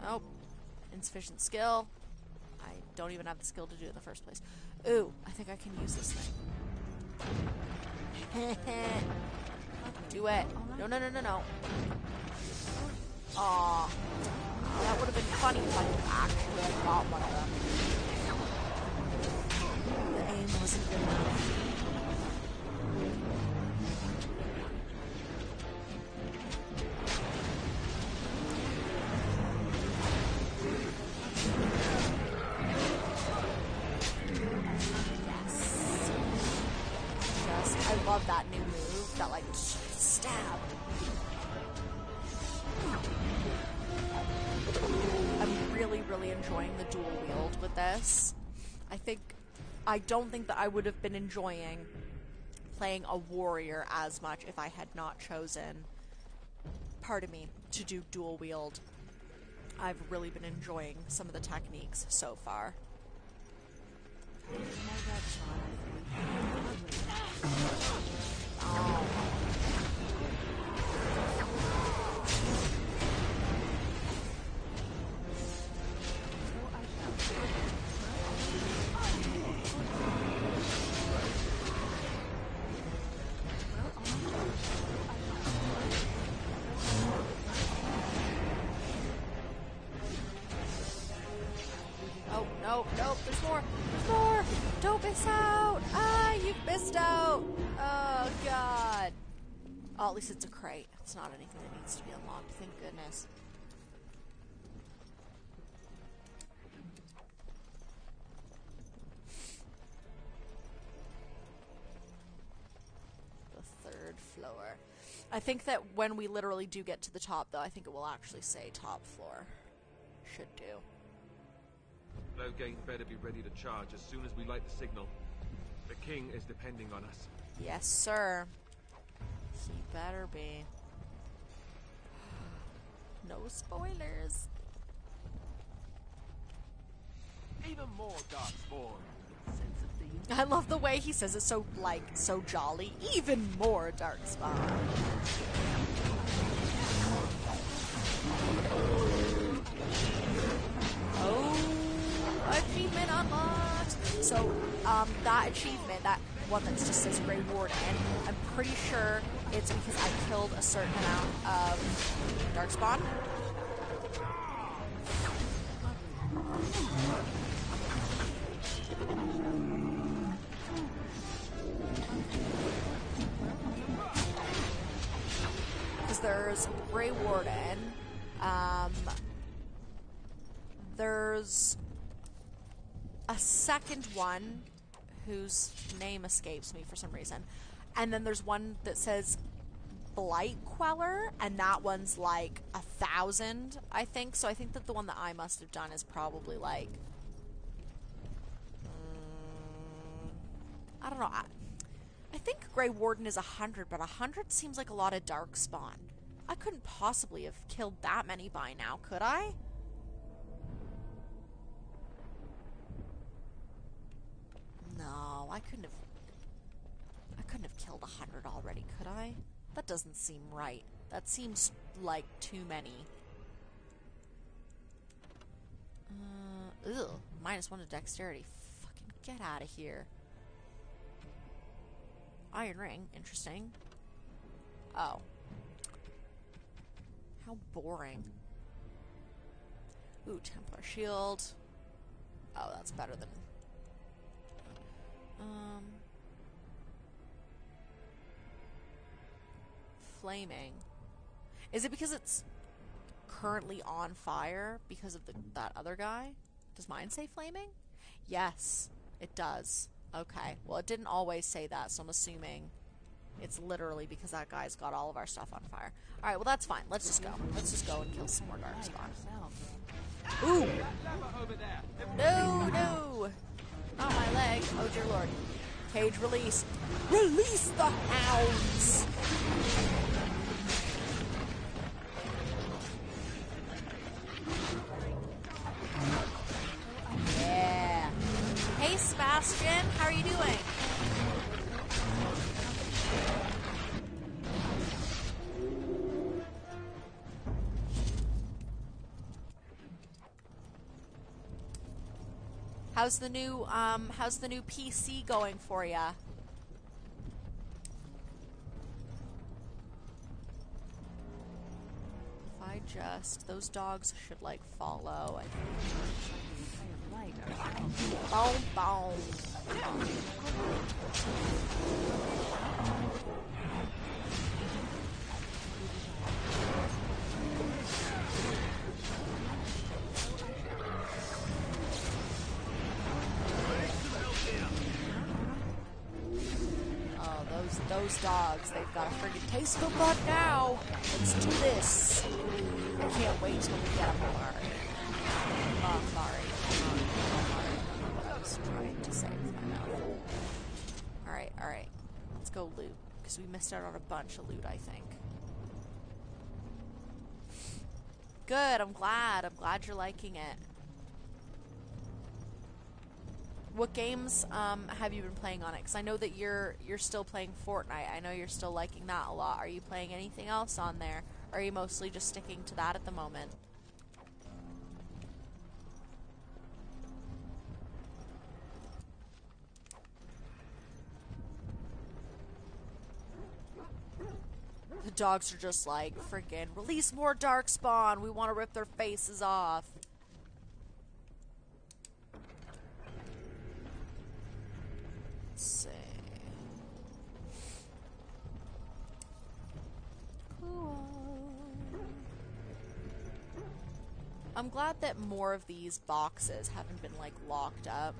Oh, insufficient skill. I don't even have the skill to do it in the first place. Ooh, I think I can use this thing. Do it. No, no, no, no, no. Aw. That would have been funny if I actually had got one of them. The aim wasn't good enough. I love that new move, that like stab. I'm really, really enjoying the dual wield with this. I don't think that I would have been enjoying playing a warrior as much if I had not chosen, pardon me, to do dual wield. I've really been enjoying some of the techniques so far. Oh, no, no, there's more! There's more! Don't miss out! Ah, you've missed out! Oh, God. Oh, at least it's a crate. It's not anything that needs to be unlocked, thank goodness. The third floor. I think that when we literally do get to the top, though, I think it will actually say top floor. Should do. Loghain better be ready to charge as soon as we light the signal. The king is depending on us. Yes, sir. He better be. No spoilers. Even more Darkspawn. Sense of the I love the way he says it so, like, so jolly. Even more Darkspawn. Oh, achievement unlocked. So, that achievement, that one that just says Grey Warden, I'm pretty sure it's because I killed a certain amount of Darkspawn. Because there's Grey Warden, there's a second one whose name escapes me for some reason, and then there's one that says Blight Queller, and that one's like 1,000, I think. So I think that the one that I must have done is probably like, I don't know. I think Grey Warden is 100, but 100 seems like a lot of Darkspawn. I couldn't possibly have killed that many by now, could I? No, I couldn't have killed 100 already, could I? That doesn't seem right. That seems like too many. Ugh. -1 to dexterity. Fucking get out of here. Iron ring. Interesting. Oh. How boring. Ooh, Templar shield. Oh, that's better than... Flaming. Is it because it's currently on fire because of that other guy? Does mine say flaming? Yes, it does. Okay. Well, it didn't always say that, so I'm assuming it's literally because that guy's got all of our stuff on fire. Alright, well that's fine. Let's just go. Let's just go and kill some more Darkspawn. Ooh! No, no! Not my leg. Oh dear lord. Cage release. Release the hounds! Yeah. Hey Sebastian, how are you doing? How's the new PC going for ya? If I just... Those dogs should, like, follow, I think. Boom, boom. Those dogs, they've got a friggin' taste of blood now. Let's do this. I can't wait till we get a Mari. I was trying to say with my mouth. Alright. Let's go loot. Because we missed out on a bunch of loot, I think. Good, I'm glad. I'm glad you're liking it. What games have you been playing on it? Because I know that you're still playing Fortnite. I know you're still liking that a lot. Are you playing anything else on there? Or are you mostly just sticking to that at the moment? The dogs are just like, freaking, release more Darkspawn! We want to rip their faces off. Let's see. Cool. I'm glad that more of these boxes haven't been, like, locked up.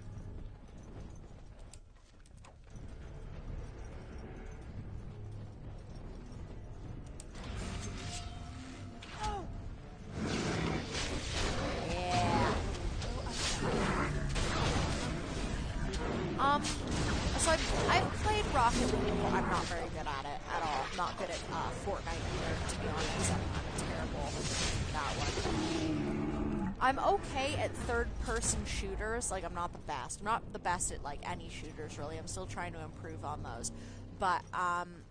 So I've played Rocket League before. I'm not very good at it at all. I'm not good at Fortnite either, to be honest. I'm terrible at that one. I'm okay at third-person shooters. Like, I'm not the best. I'm not the best at, like, any shooters, really. I'm still trying to improve on those. But,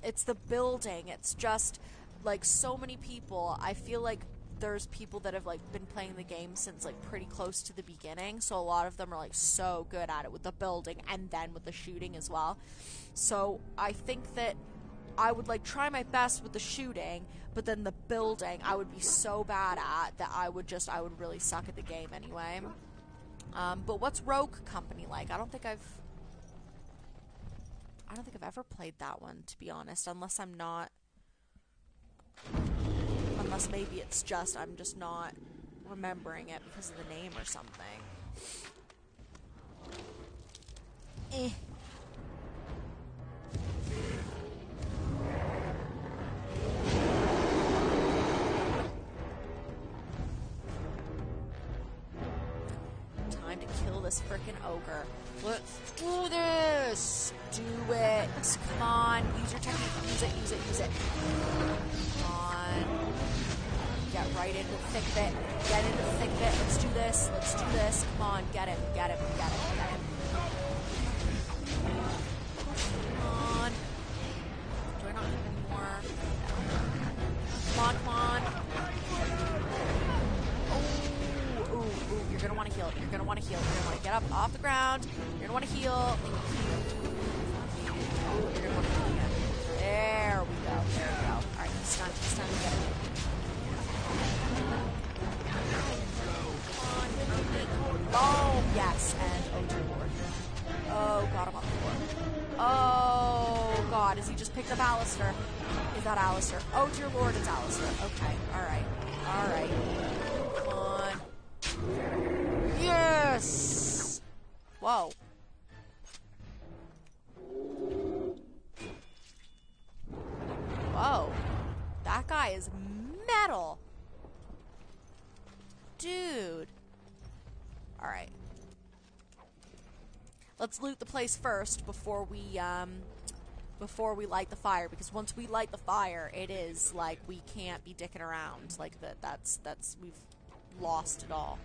it's the building. It's just, like, so many people. I feel like there's people that have, like, been playing the game since, like, pretty close to the beginning. So a lot of them are, like, so good at it with the building and then with the shooting as well. So I think that I would, like, try my best with the shooting, but then the building I would be so bad at that I would really suck at the game anyway. But what's Rogue Company like? I don't think I've ever played that one, to be honest, unless maybe it's just I'm just not remembering it because of the name or something. Time to kill this frickin' ogre. Let's do this! Do it! Come on, use your technique. Use it, use it, use it. Come on. Get right into the thick of it. Get into the thick of it. Let's do this. Let's do this. Come on, get him, get him, get him, get him. Come on. Do I not have any more? Come on, come on. Ooh, ooh, you're gonna want to heal. You're gonna want to heal. You're gonna want to get up off the ground. You're gonna want to heal. Ooh, you're gonna want to heal again. There we go. There we go. Alright, he's done. He's done. Get him. Oh, yes, and oh dear lord. Oh, got him up the floor. Oh, God, has he just picked up Alistair? Is that Alistair? Oh, dear lord, it's Alistair. Okay, alright. Alright. Come on. Yes! Whoa. Whoa. That guy is metal. Dude. Alright. Let's loot the place first before we light the fire, because once we light the fire, it is like we can't be dicking around. Like that's we've lost it all.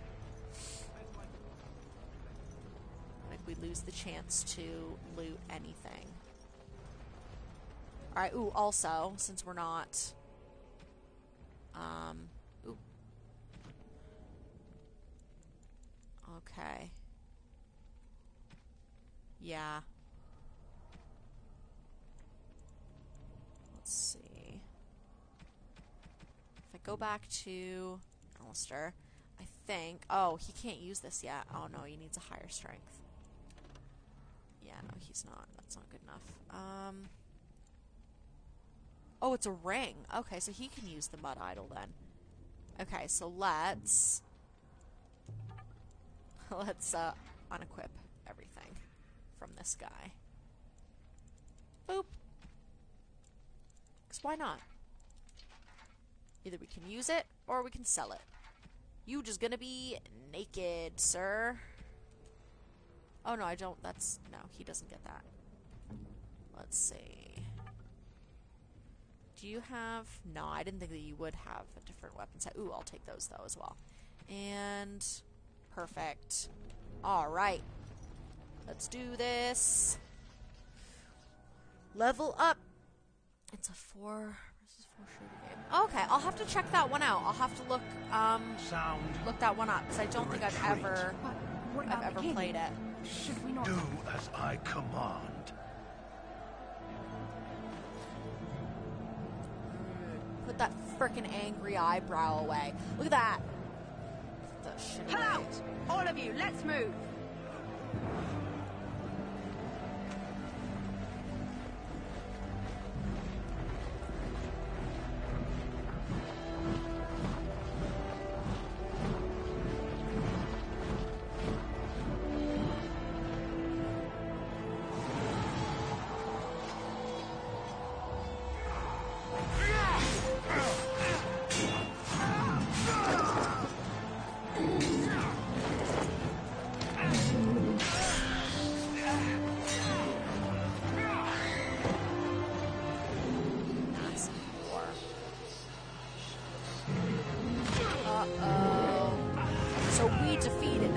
Like we lose the chance to loot anything. Alright, ooh, also, since we're not ooh. Okay. Yeah. Let's see. If I go back to Alistair, I think... Oh, he can't use this yet. Oh, no, he needs a higher strength. Yeah, no, he's not. That's not good enough. Oh, it's a ring. Okay, so he can use the Mud Idol then. Okay, so let's unequip everything from this guy. Boop. Because why not? Either we can use it, or we can sell it. You just gonna be naked, sir. Oh, no, I don't. That's... No, he doesn't get that. Let's see. Do you have... No, I didn't think that you would have a different weapon set. Ooh, I'll take those, though, as well. And... Perfect. Alright. Let's do this. Level up. It's a 4 versus 4 shooter game. Okay, I'll have to check that one out. I'll have to look look that one up, because I don't think I've ever played it. Should we not do as I command? Put that frickin' angry eyebrow away. Look at that. The shitty Pull out! All of you, let's move!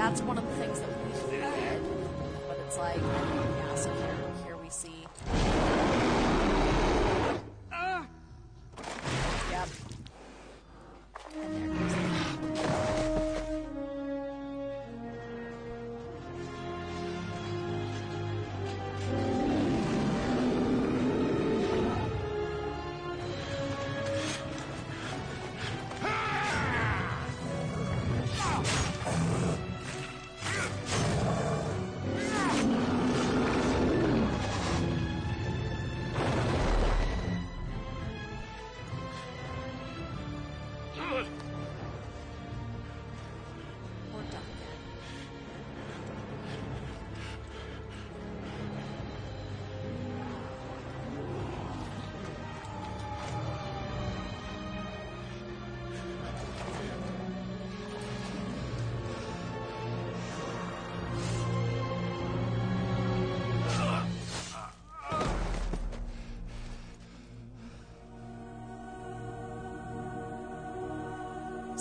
that's one of the things that we did. But it's like, yeah, so here we see. Yep. And there goes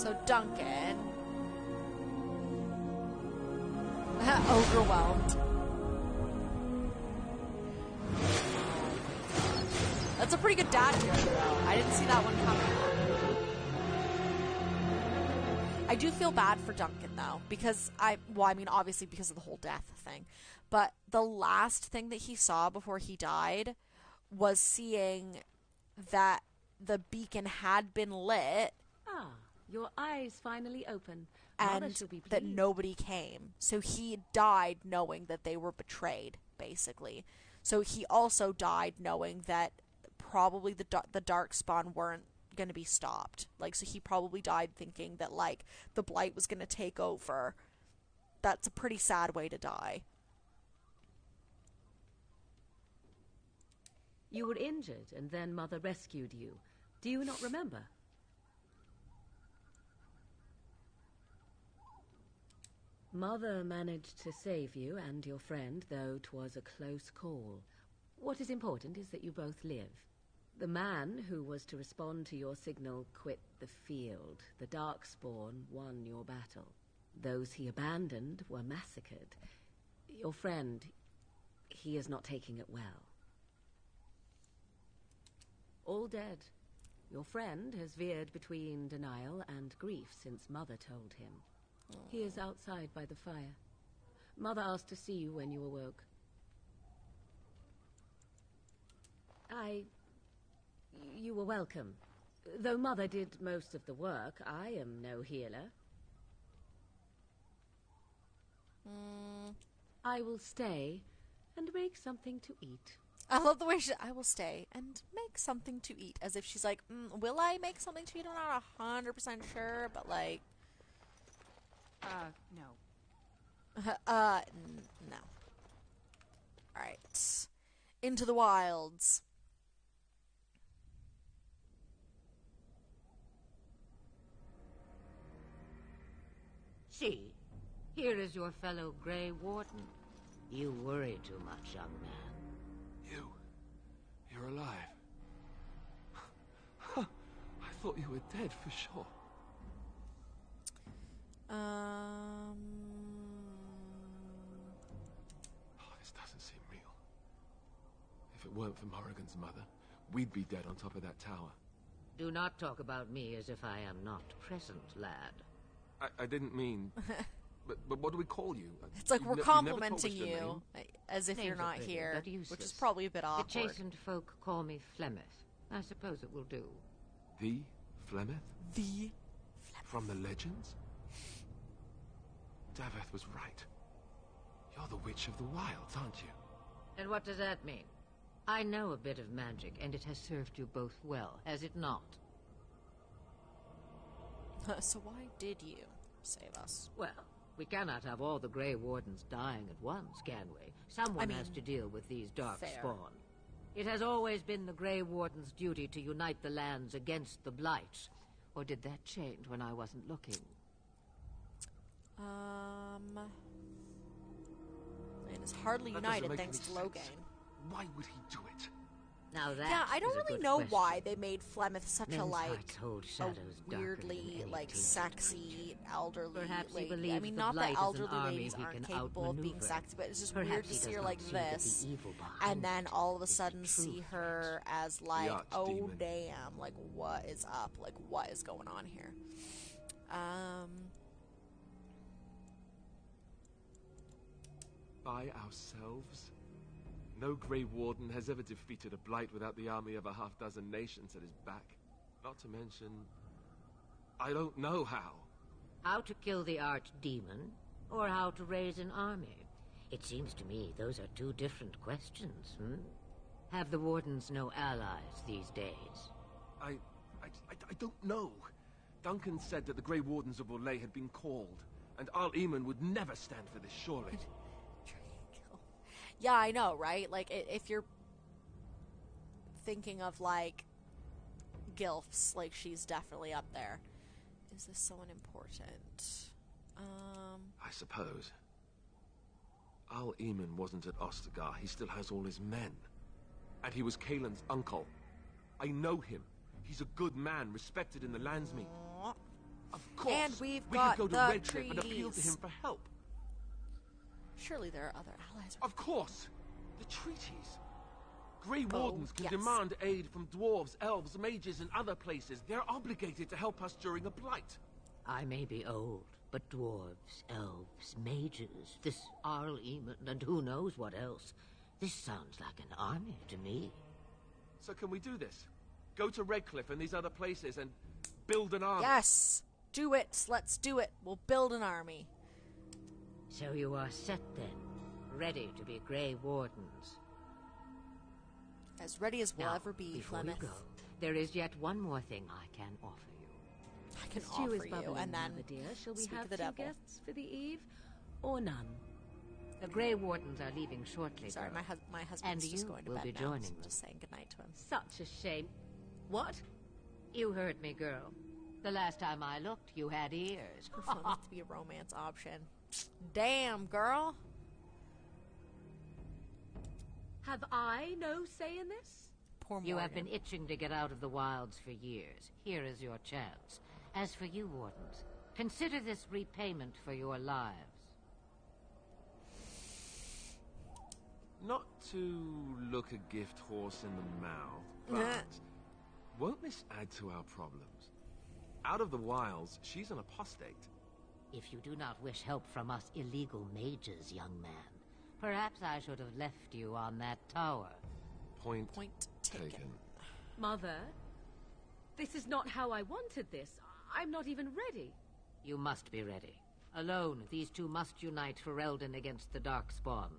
So Duncan, overwhelmed. That's a pretty good dad joke, though. I didn't see that one coming. I do feel bad for Duncan, though, because obviously because of the whole death thing, but the last thing that he saw before he died was seeing that the beacon had been lit. Ah. Your eyes finally open. And that nobody came. So he died knowing that they were betrayed, basically. So he also died knowing that probably the Darkspawn weren't going to be stopped. Like, so he probably died thinking that, like, the Blight was going to take over. That's a pretty sad way to die. You were injured, and then Mother rescued you. Do you not remember? Mother managed to save you and your friend, though 'twas a close call. What is important is that you both live. The man who was to respond to your signal quit the field. The Darkspawn won your battle. Those he abandoned were massacred. Your friend, he is not taking it well. All dead. Your friend has veered between denial and grief since Mother told him. He is outside by the fire. Mother asked to see you when you awoke. You were welcome. Though Mother did most of the work, I am no healer. I will stay and make something to eat. I love the way I will stay and make something to eat. As if she's like, will I make something to eat? I'm not 100% sure, but like... no. No. Alright. Into the wilds. See, here is your fellow Grey Warden. You worry too much, young man. You're alive. I thought you were dead for sure. This doesn't seem real. If it weren't for Morrigan's mother, we'd be dead on top of that tower. Do not talk about me as if I am not present, lad. I didn't mean... but what do we call you? It's like we're complimenting you as if you're not here, which is probably a bit awkward. The chastened folk call me Flemeth. I suppose it will do. The Flemeth? The Flemeth. From the legends? Daveth was right. You're the Witch of the Wilds, aren't you? And what does that mean? I know a bit of magic, and it has served you both well, has it not? So why did you save us? Well, we cannot have all the Grey Wardens dying at once, can we? Someone has to deal with these Darkspawn. It has always been the Grey Warden's duty to unite the lands against the Blight. Or did that change when I wasn't looking? It is hardly united thanks to Logain. Why would he do it? Now that yeah, I don't is a really good know question. why they made Flemeth such Men's a like hearts hold shadows a darker than weirdly any like tainted sexy elderly Perhaps he lady. I believes mean, the not that Blight is an elderly army ladies he aren't can capable of being outmaneuver. sexy, but it's just Perhaps weird he to see does her not like see that the this, evil behind and then it all of a is the sudden true see her as like, oh archdemon. damn, like what is up? Like what is going on here? By ourselves? No Grey Warden has ever defeated a Blight without the army of a half-dozen nations at his back. Not to mention... I don't know how. How to kill the archdemon, or how to raise an army? It seems to me those are two different questions, Have the Wardens no allies these days? I don't know. Duncan said that the Grey Wardens of Orlais had been called, and Al Eamon would never stand for this, surely. Yeah, I know, right? Like, if you're thinking of, like, gilfs, like, she's definitely up there. Is this someone important? I suppose. Al Eamon wasn't at Ostagar. He still has all his men. And he was Kaelin's uncle. I know him. He's a good man, respected in the Landsmeet. Of course, and we could go the to Redcliffe and appeal to treaties. him for help. Surely there are other allies. Of course! The treaties! Grey Oh, Wardens can yes. demand aid from dwarves, elves, mages, and other places. They're obligated to help us during a blight. I may be old, but dwarves, elves, mages, this Arl Eamon, and who knows what else. This sounds like an army to me. So can we do this? Go to Redcliffe and these other places and build an army? Yes! Do it! Let's do it! We'll build an army. So you are set then, ready to be Grey Wardens. As ready as we'll Now, ever be, before Flemeth. you go, there is yet one more thing I can offer you. I can The stew offer is you, bubbling, and then Mother dear. Shall we speak have of the two devil. guests for the eve, or none? The Grey Wardens are leaving shortly. Sorry, girl. my And husband's just you going to will bed be now, joining so I'm them. just saying goodnight to him. Such a shame. What? You heard me, girl. The last time I looked, you had ears. For Flemeth to be a romance option. Damn, girl. Have I no say in this? Poor Morgan. You have been itching to get out of the wilds for years. Here is your chance. As for you, Wardens, consider this repayment for your lives. Not to look a gift horse in the mouth, but won't this add to our problems? Out of the wilds, she's an apostate. If you do not wish help from us illegal mages, young man, perhaps I should have left you on that tower. Point taken. Mother, this is not how I wanted this. I'm not even ready. You must be ready. Alone, these two must unite for Eldon against the Darkspawn.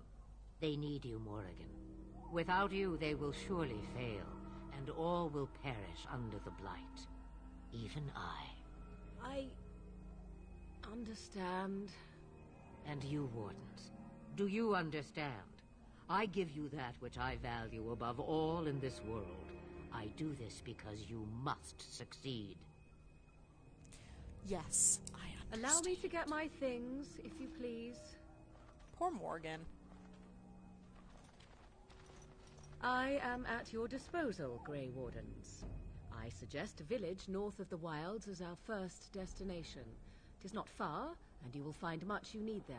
They need you, Morrigan. Without you, they will surely fail, and all will perish under the Blight. Even I. Understand. And you, Wardens, do you understand? I give you that which I value above all in this world. I do this because you must succeed. Yes, I understand. Allow me to get my things, if you please. Poor Morgan. I am at your disposal, Grey Wardens. I suggest a village north of the wilds as our first destination. It is not far, and you will find much you need there.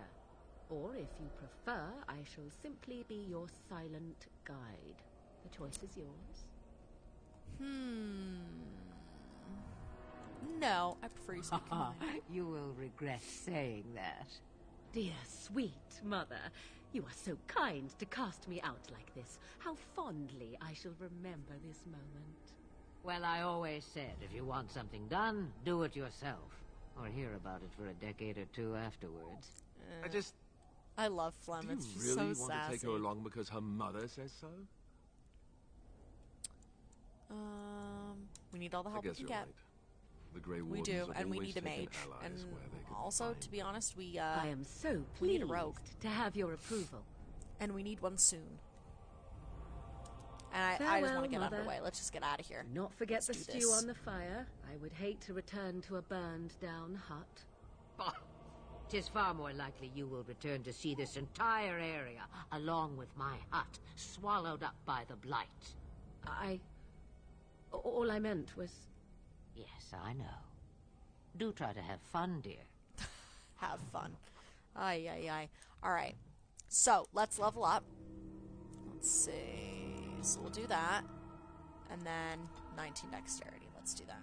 Or, if you prefer, I shall simply be your silent guide. The choice is yours. No, I prefer you speak mine. You will regret saying that. Dear, sweet mother, you are so kind to cast me out like this. How fondly I shall remember this moment. Well, I always said, if you want something done, do it yourself. Or hear about it for a decade or two afterwards. I love Do Flemeth. you She's really so want sassy. to take her along because her mother says so? We need all the help I we guess can you're get. right. The Grey We Wardens do, have and we always need a taken mage. allies And where they could also, find. to be honest, we I am so we need pleased a rogue. to have your approval. And we need one soon. And I just Farewell, want to get out of Mother. the way. Let's just get out of here. Not forget Let's the do stew this. on the fire. I would hate to return to a burned-down hut. 'Tis far more likely you will return to see this entire area, along with my hut, swallowed up by the Blight. All I meant was... Yes, I know. Do try to have fun, dear. Have fun. Ay, ay, ay. Alright. So, let's level up. Let's see. So we'll do that. And then 19 dexterity. Let's do that.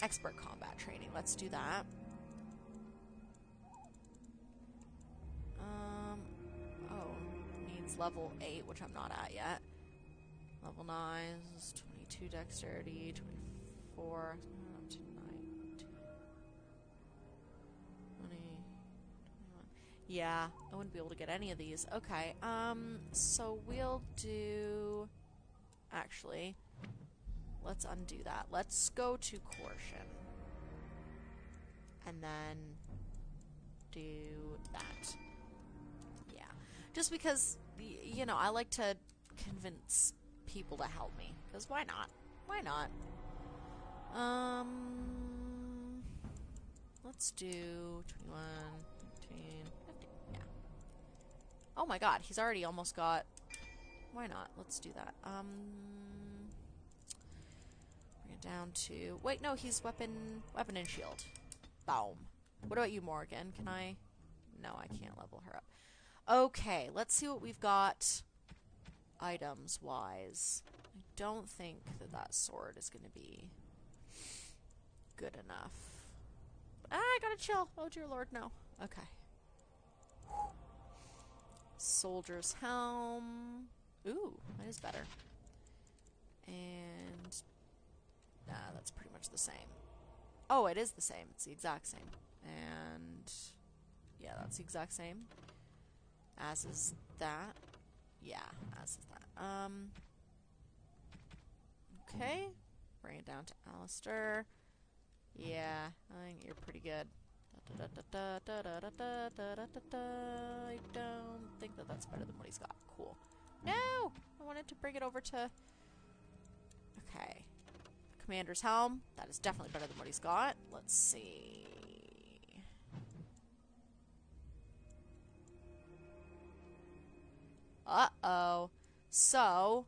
Expert combat training. Let's do that. Oh, needs level 8, which I'm not at yet. Level 9 is 22 dexterity, 24, up to 19, 20, 21. Yeah, I wouldn't be able to get any of these. Okay, so we'll do... Actually, let's undo that. Let's go to coercion. And then do that. Yeah. Just because, you know, I like to convince people to help me. Because why not? Why not? Let's do 21, 19, 15. Yeah. Oh my god, he's already almost got... Why not? Let's do that. Bring it down to... Wait, no, he's weapon and shield. Boom. What about you, Morgan? Can I... No, I can't level her up. Okay, let's see what we've got items-wise. I don't think that sword is going to be good enough. I gotta chill. Oh, dear lord, no. Okay. Soldier's helm. Ooh, that is better. And... Nah, that's pretty much the same. Oh, it is the same. It's the exact same. And... Yeah, that's the exact same. As is that. Yeah, as is that. Okay. Bring it down to Alistair. Yeah, I think you're pretty good. I don't think that that's better than what he's got. Cool. No! I wanted to bring it over to... Okay. Commander's helm. That is definitely better than what he's got. Let's see... Uh-oh. So,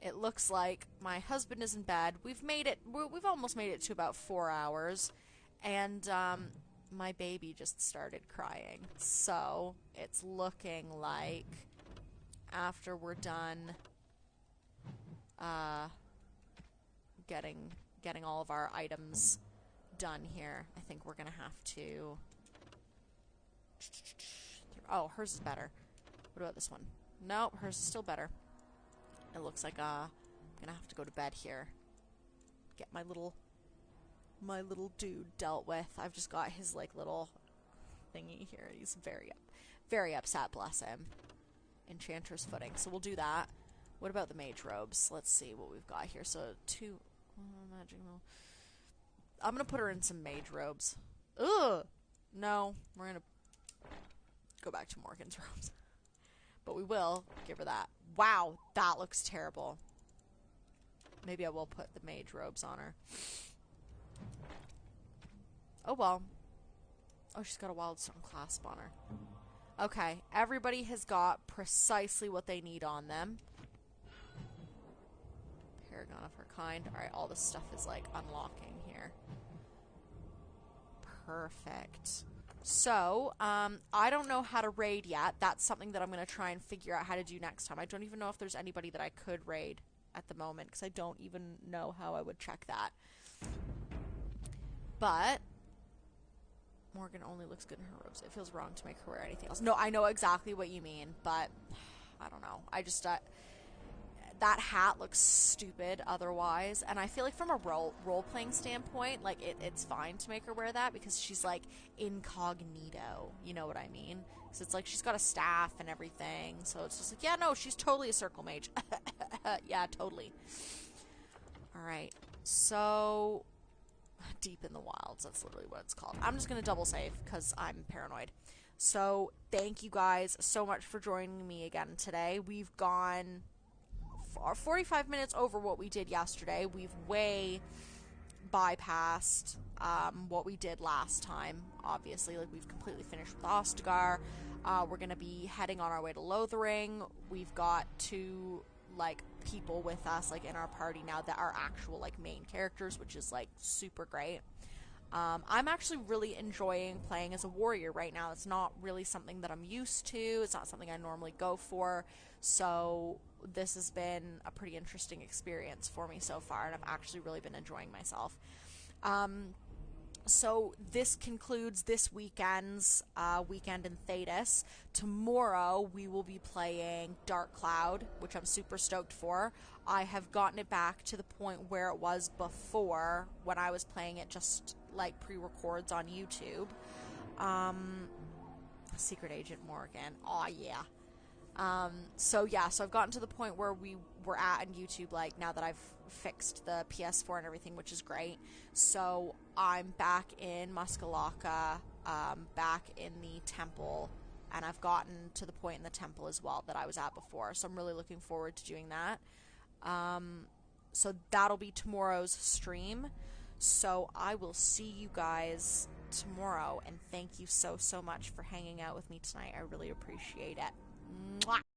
it looks like my husband is in bed. We've almost made it to about 4 hours. And, my baby just started crying. So, it's looking like after we're done, getting all of our items done here, I think we're gonna have to... Oh, hers is better. What about this one? Nope, hers is still better. It looks like I'm gonna have to go to bed here. Get my little dude dealt with. I've just got his like little thingy here. He's very upset, bless him. Enchanter's footing. So we'll do that. What about the mage robes? Let's see what we've got here. So magic. I'm gonna put her in some mage robes. Ugh. No, we're gonna go back to Morgan's robes. But we will give her that. Wow, that looks terrible. Maybe I will put the mage robes on her. Oh well. Oh, she's got a Wildstone clasp on her. Okay, everybody has got precisely what they need on them. Paragon of her kind. Alright, all this stuff is like unlocking here. Perfect. So, I don't know how to raid yet. That's something that I'm going to try and figure out how to do next time. I don't even know if there's anybody that I could raid at the moment, because I don't even know how I would check that. But, Morgan only looks good in her robes. It feels wrong to make her wear anything else. No, I know exactly what you mean, but I don't know. I just, that hat looks stupid otherwise, and I feel like from a role-playing standpoint, like, it's fine to make her wear that, because she's, like, incognito, you know what I mean? So it's like, she's got a staff and everything, so it's just like, yeah, no, she's totally a circle mage. Yeah, totally. Alright, so, Deep in the Wilds, that's literally what it's called. I'm just gonna double save, because I'm paranoid. So, thank you guys so much for joining me again today. We've gone... 45 minutes over what we did yesterday. We've way bypassed what we did last time, obviously. Like, we've completely finished with Ostagar. We're going to be heading on our way to Lothering. We've got 2 like people with us like in our party now that are actual like main characters, which is like super great. I'm actually really enjoying playing as a warrior right now. It's not really something that I'm used to. It's not something I normally go for. So this has been a pretty interesting experience for me so far, and I've actually really been enjoying myself. So this concludes this weekend's weekend in Thedas. Tomorrow we will be playing Dark Cloud, which I'm super stoked for. I have gotten it back to the point where it was before when I was playing it just like pre-records on YouTube. Secret Agent Morgan. Oh yeah. So I've gotten to the point where we were at in YouTube, like now that I've fixed the PS4 and everything, which is great. So I'm back in Muskalaka, back in the temple, and I've gotten to the point in the temple as well that I was at before. So I'm really looking forward to doing that. So that'll be tomorrow's stream. So I will see you guys tomorrow, and thank you so much for hanging out with me tonight. I really appreciate it. Mwah!